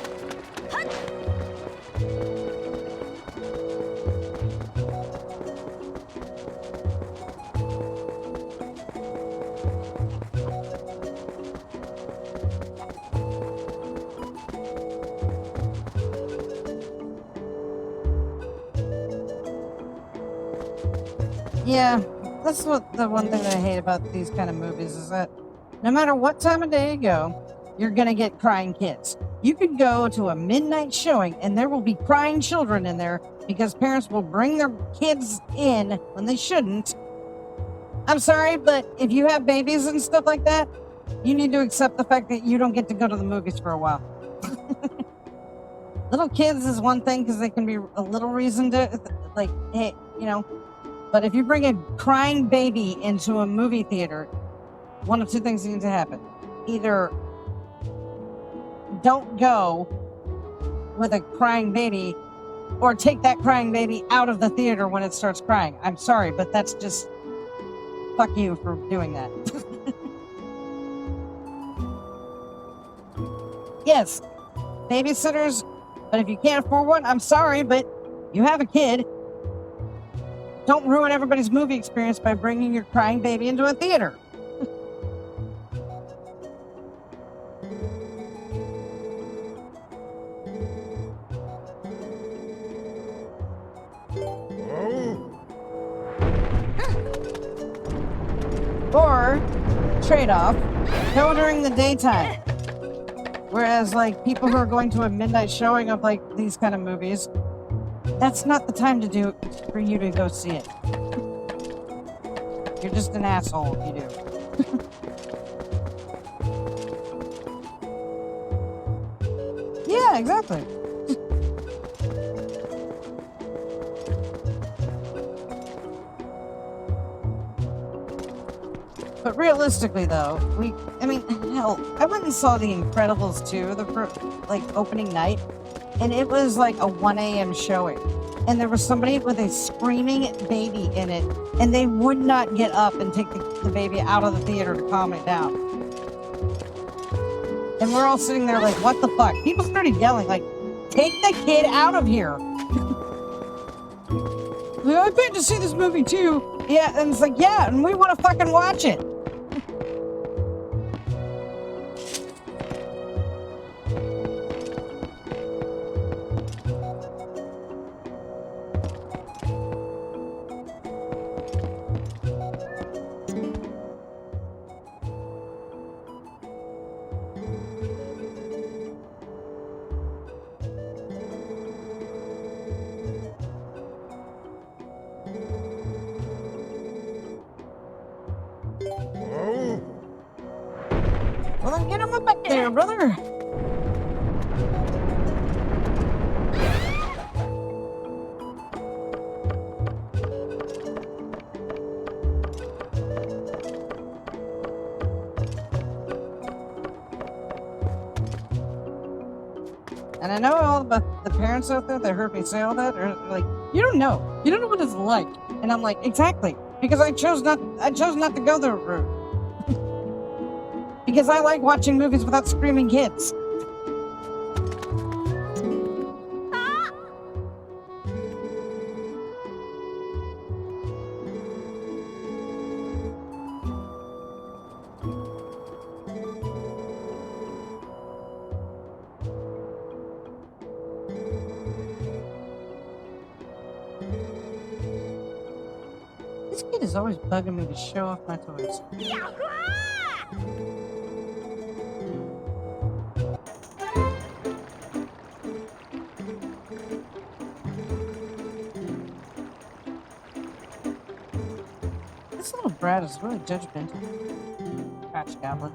Yeah, that's what the one thing that I hate about these kind of movies is that no matter what time of day you go, you're gonna get crying kids. You could go to a midnight showing and there will be crying children in there because parents will bring their kids in when they shouldn't. I'm sorry, but if you have babies and stuff like that, you need to accept the fact that you don't get to go to the movies for a while. little kids is one thing because they can be a little reason to, like, hey, you know. But if you bring a crying baby into a movie theater, one of two things need to happen. Either don't go with a crying baby, or take that crying baby out of the theater when it starts crying. I'm sorry, but that's just fuck you for doing that. Yes, babysitters, but if you can't afford one, I'm sorry, but you have a kid. Don't ruin everybody's movie experience by bringing your crying baby into a theater. Or, trade-off, go during the daytime. Whereas, like, people who are going to a midnight showing of, like, these kind of movies, that's not the time to do for you to go see it. You're just an asshole if you do. Yeah, exactly. But realistically, though, I mean, hell, I went and saw The Incredibles 2, like, opening night, and it was like a 1 a.m. showing. And there was somebody with a screaming baby in it, and they would not get up and take the baby out of the theater to calm it down. And we're all sitting there like, what the fuck? People started yelling, like, take the kid out of here. I paid to see this movie too. Yeah, and it's like, yeah, and we want to fucking watch it. Well, then get him up back there, brother. And I know all the parents out there that heard me say all that are like, you don't know what it's like. And I'm like, exactly, because I chose not to go the route. Because I like watching movies without screaming kids. This kid is always bugging me to show off my toys. This little brat is really judgmental. Patch goblin.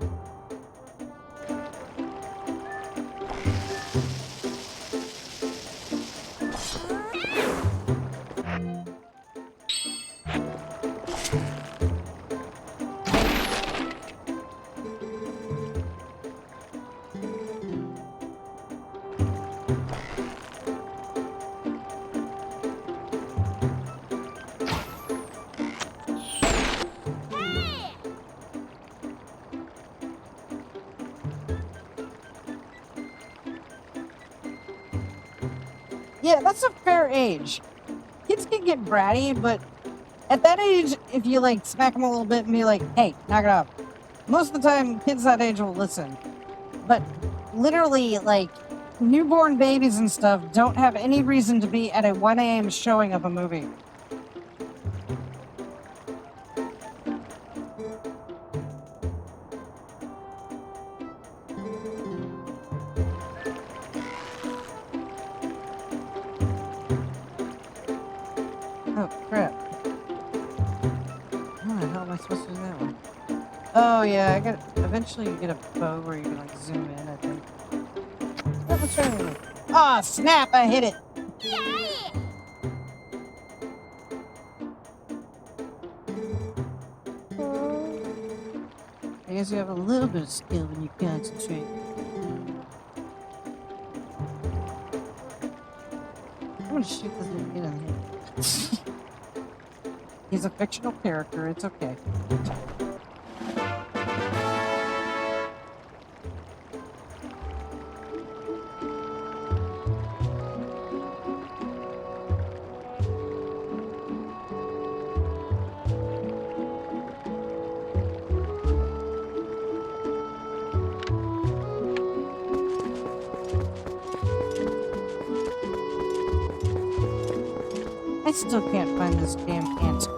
Yeah, that's a fair age. Kids can get bratty, but at that age, if you like smack them a little bit and be like, hey, knock it off. Most of the time, kids that age will listen. But literally, like, newborn babies and stuff don't have any reason to be at a 1 a.m. showing of a movie. Oh, crap. How the hell am I supposed to do that one? Oh, yeah, eventually you get a bow where you can, like, zoom in, I think. Oh, what's wrong with me? Oh, snap, I hit it. I guess you have a little bit of skill when you concentrate. I'm gonna shoot this little kid in the head. He's a fictional character, it's okay. I still can't find this damn answer.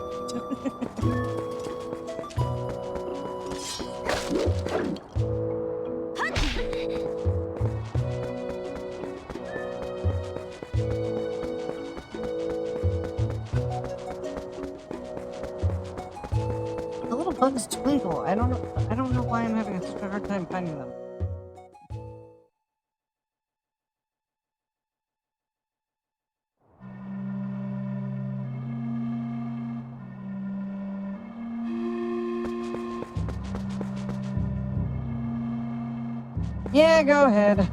The little bugs twinkle. I don't know why I'm having such a hard time finding them. Yeah, go ahead.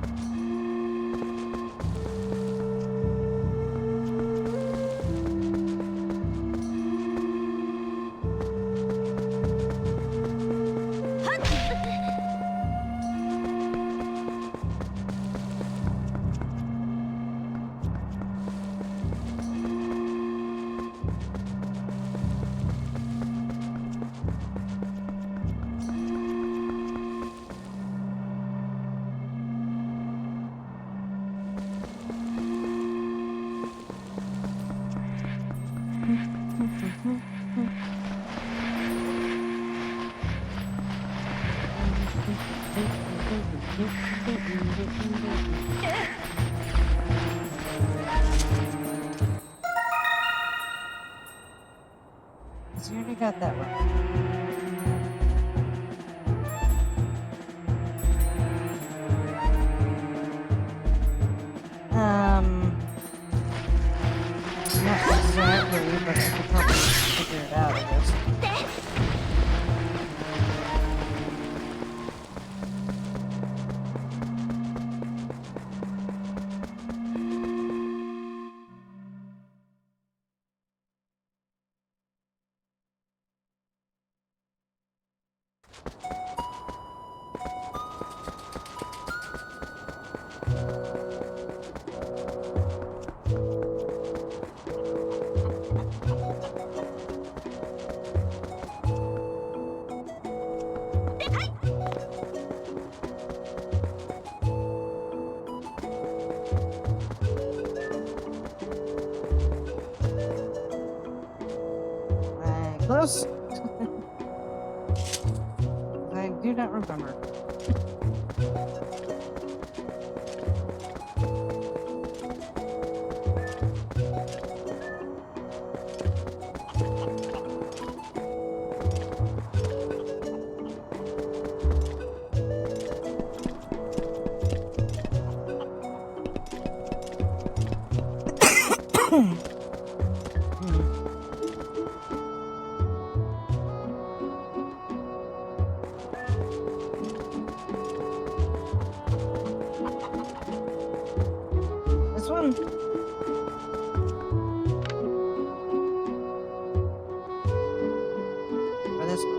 So you already got that one. Not exactly, but I could probably figure it out, I guess. Close. I do not remember. This one. Or this one.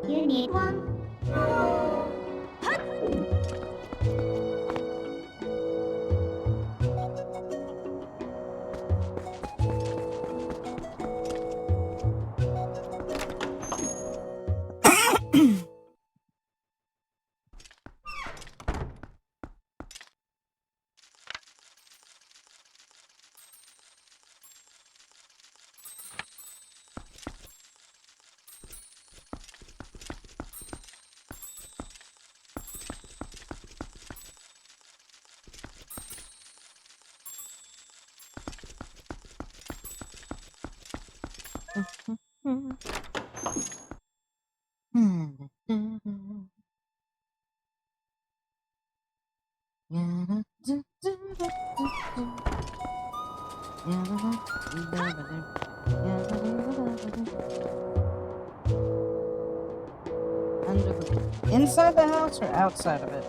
You need one? Inside the house or outside of it?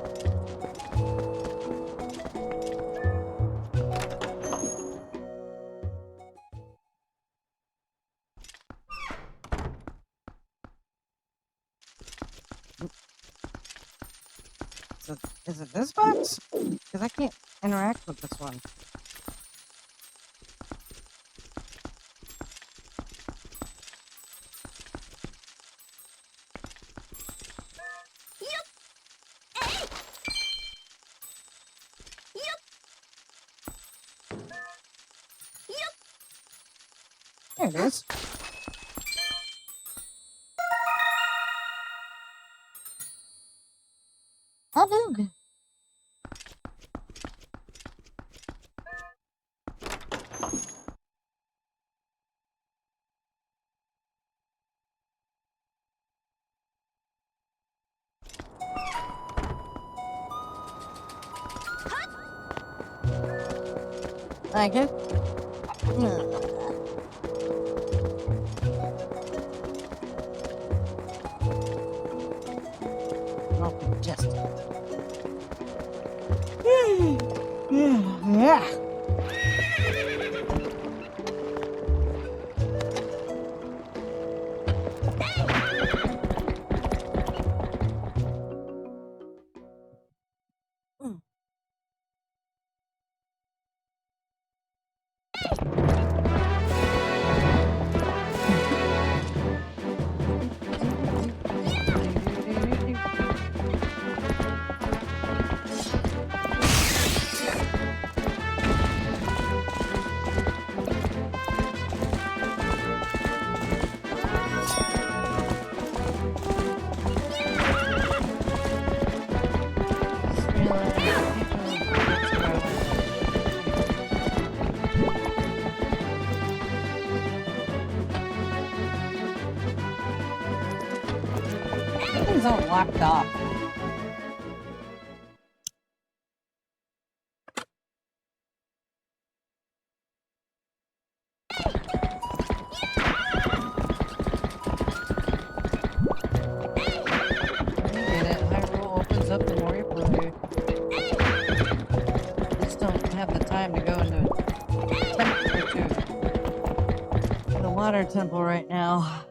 Is it this box? Because I can't interact with this one. There it is. Aboog. Like it? Not congested. Yeah. Things all locked off. Temple right now.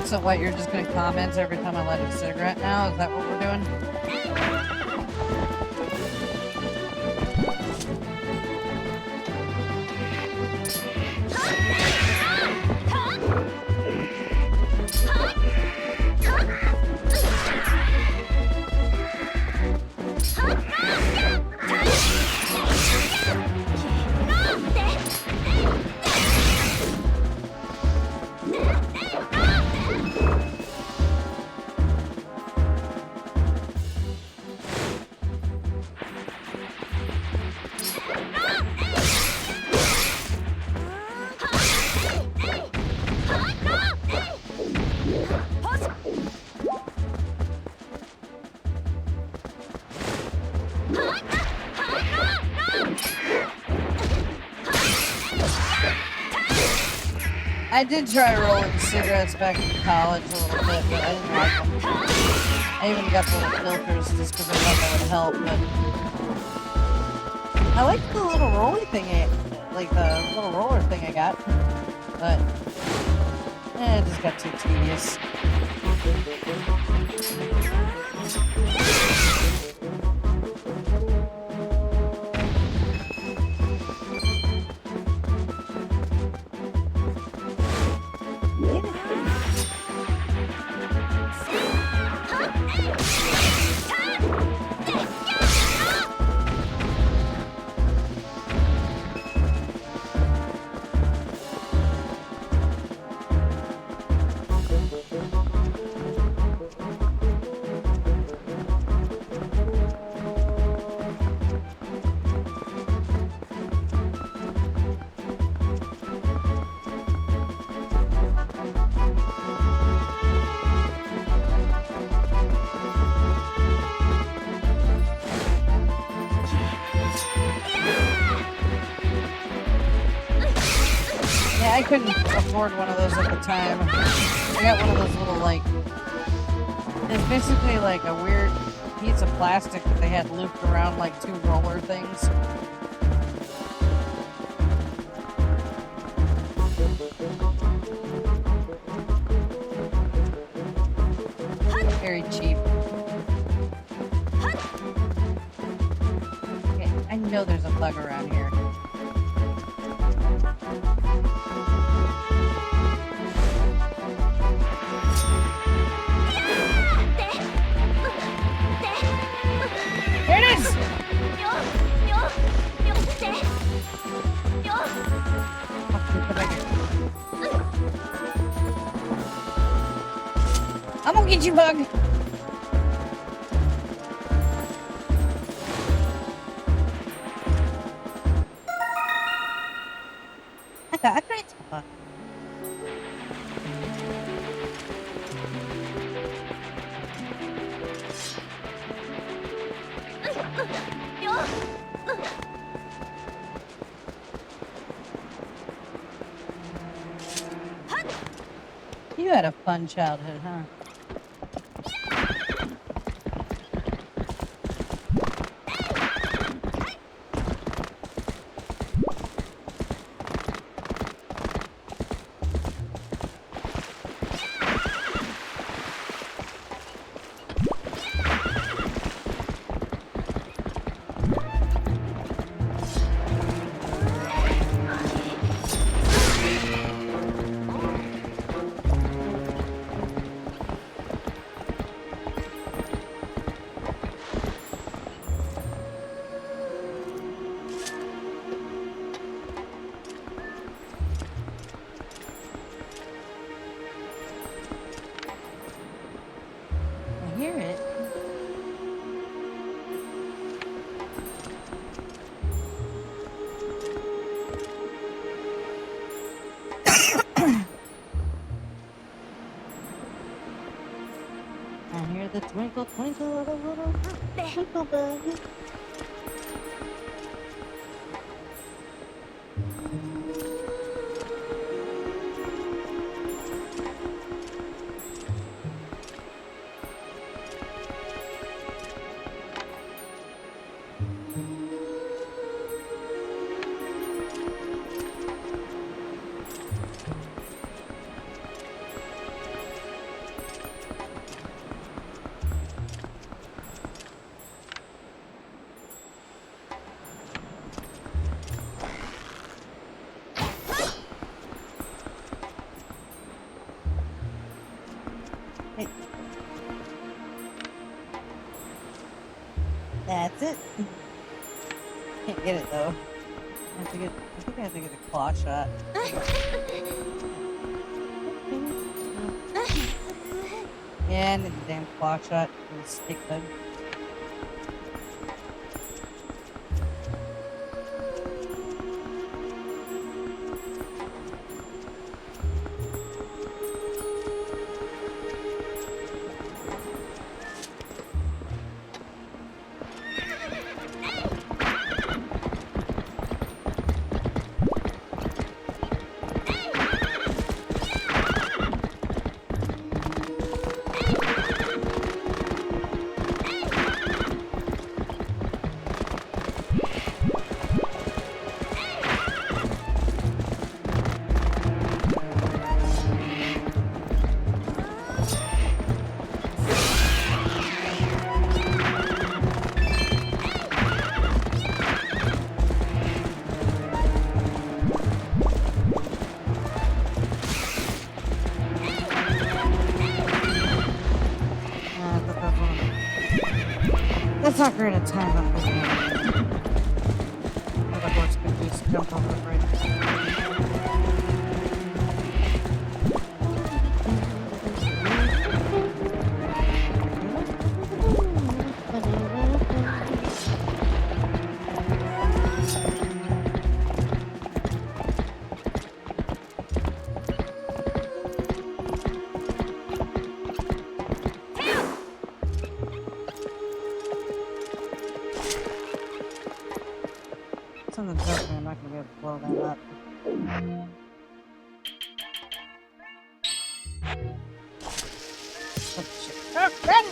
So what, you're just gonna comment every time I light a cigarette now? Is that what we're doing? I did try rolling cigarettes back in college a little bit, but I didn't like them. I even got the little filters just because I thought that would help, but I liked the little rolly thing, like the little roller thing I got, but it just got too tedious. I couldn't afford one of those at the time. I got one of those little, like, it's basically like a weird piece of plastic that they had looped around like two roller things. Very cheap. Okay, I know there's a bug around here. Here it is! I'm gonna get you, bug! I got a great spot. You had a fun childhood, huh? I hear it. I hear the twinkle twinkle of a little twinkle bug. Hey. That's it. Can't get it though. I think I have to get a claw shot. Yeah, I need the damn claw shot for the stick bug. That's not great at time up here. What the horse could do is jump off the bridge. Something tells me I'm not gonna be able to blow that up. Oh, shit. Oh, run!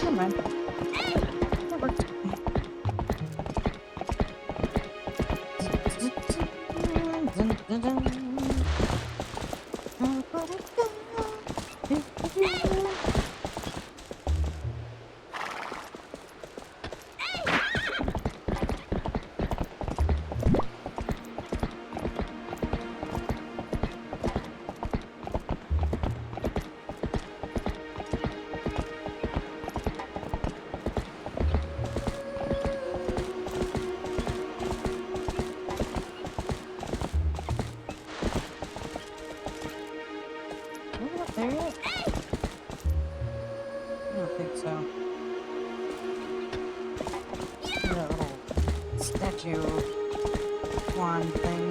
Never mind. That worked. There yet? I don't think so. That little statue wand thing.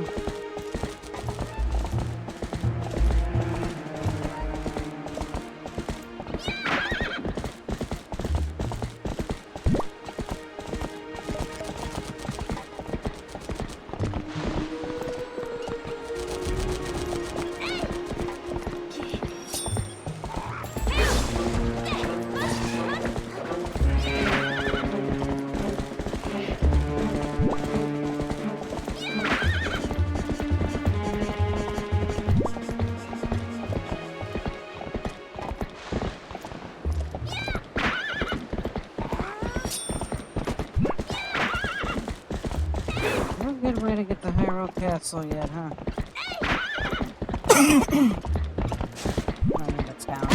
No good way to get to Hyrule Castle yet, huh? I mean, the town.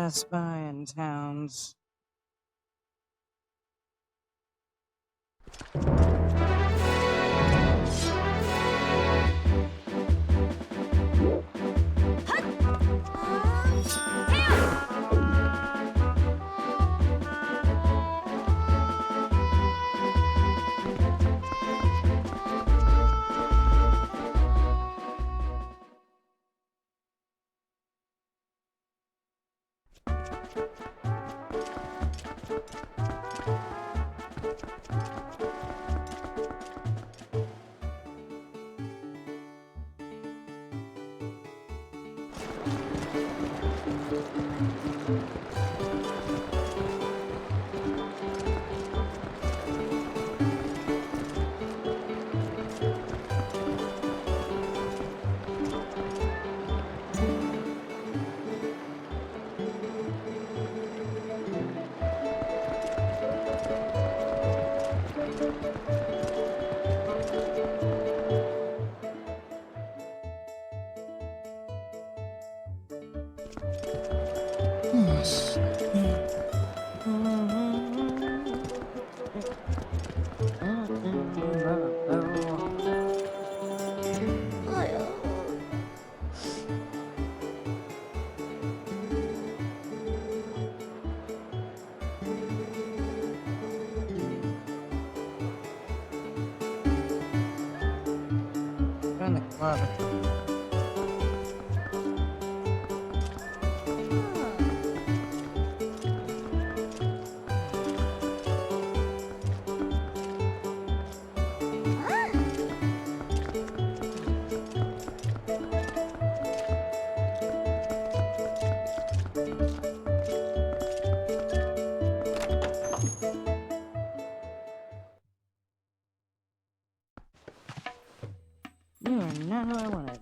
pass by in towns. Join the club. You are not who I wanted.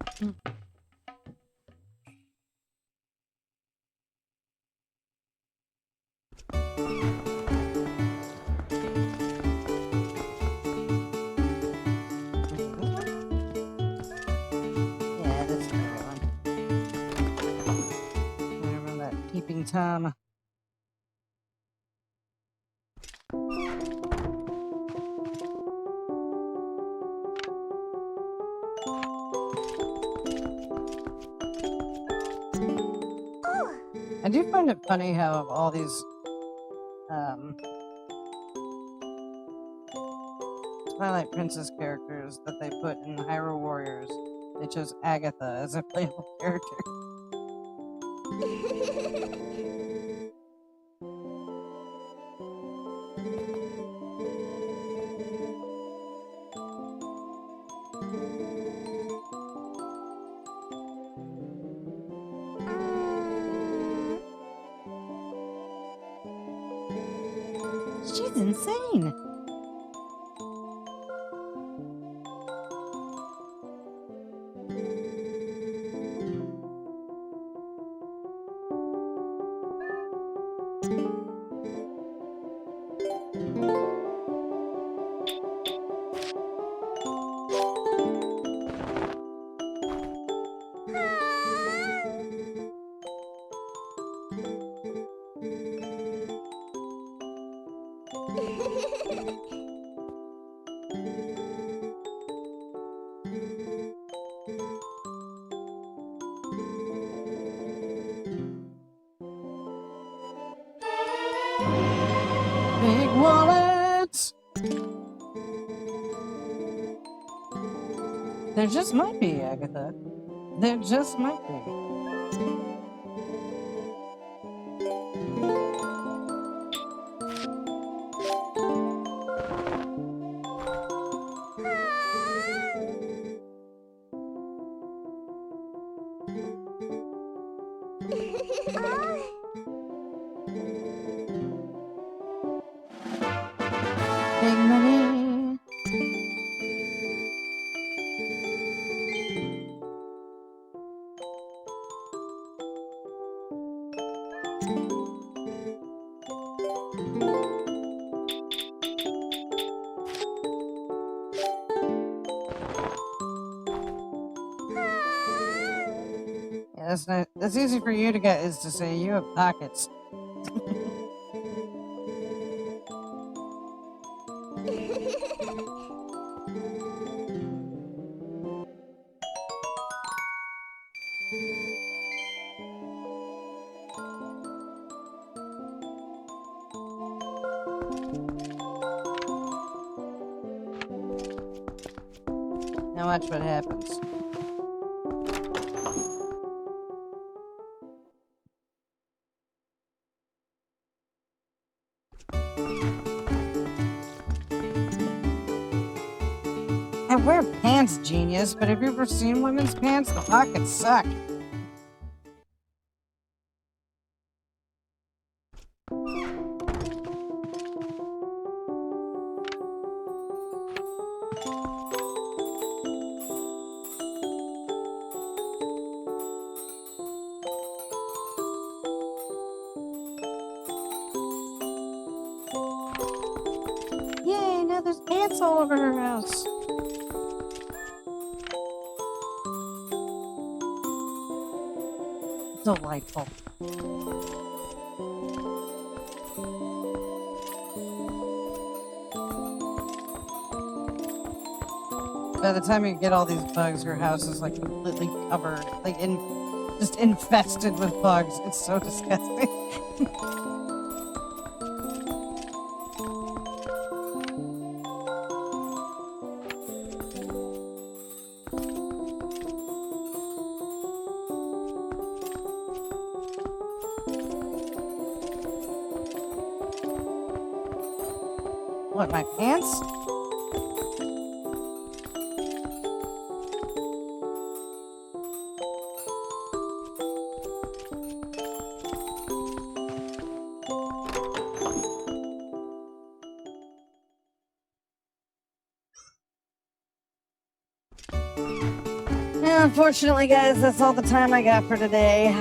Yeah, this is the right one. I remember that keeping Tom. I do find it funny how of all these Twilight Princess characters that they put in Hyrule Warriors, they chose Agatha as a playable character. She's insane. Big wallets! There just might be, Agatha. There just might be. Big money. Yeah, that's not. That's easy for you to get. Is to say you have pockets. Now watch what happens. genius, but have you ever seen women's pants? The pockets suck. Yay, now there's pants all over her house. Delightful. By the time you get all these bugs, your house is like completely covered, like just infested with bugs. It's so disgusting. What, my pants? Yeah, unfortunately, guys, that's all the time I got for today.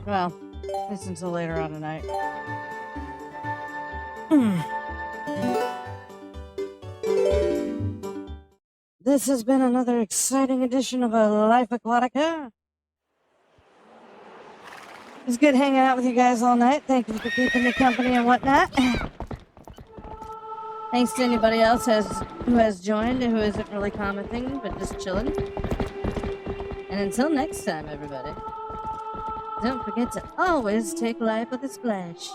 Well, at least until later on tonight. This has been another exciting edition of Life Aquatica. It's good hanging out with you guys all night. Thank you for keeping me company and whatnot. Thanks to anybody else who has joined and who isn't really commenting, but just chilling. And until next time, everybody, don't forget to always take life with a splash.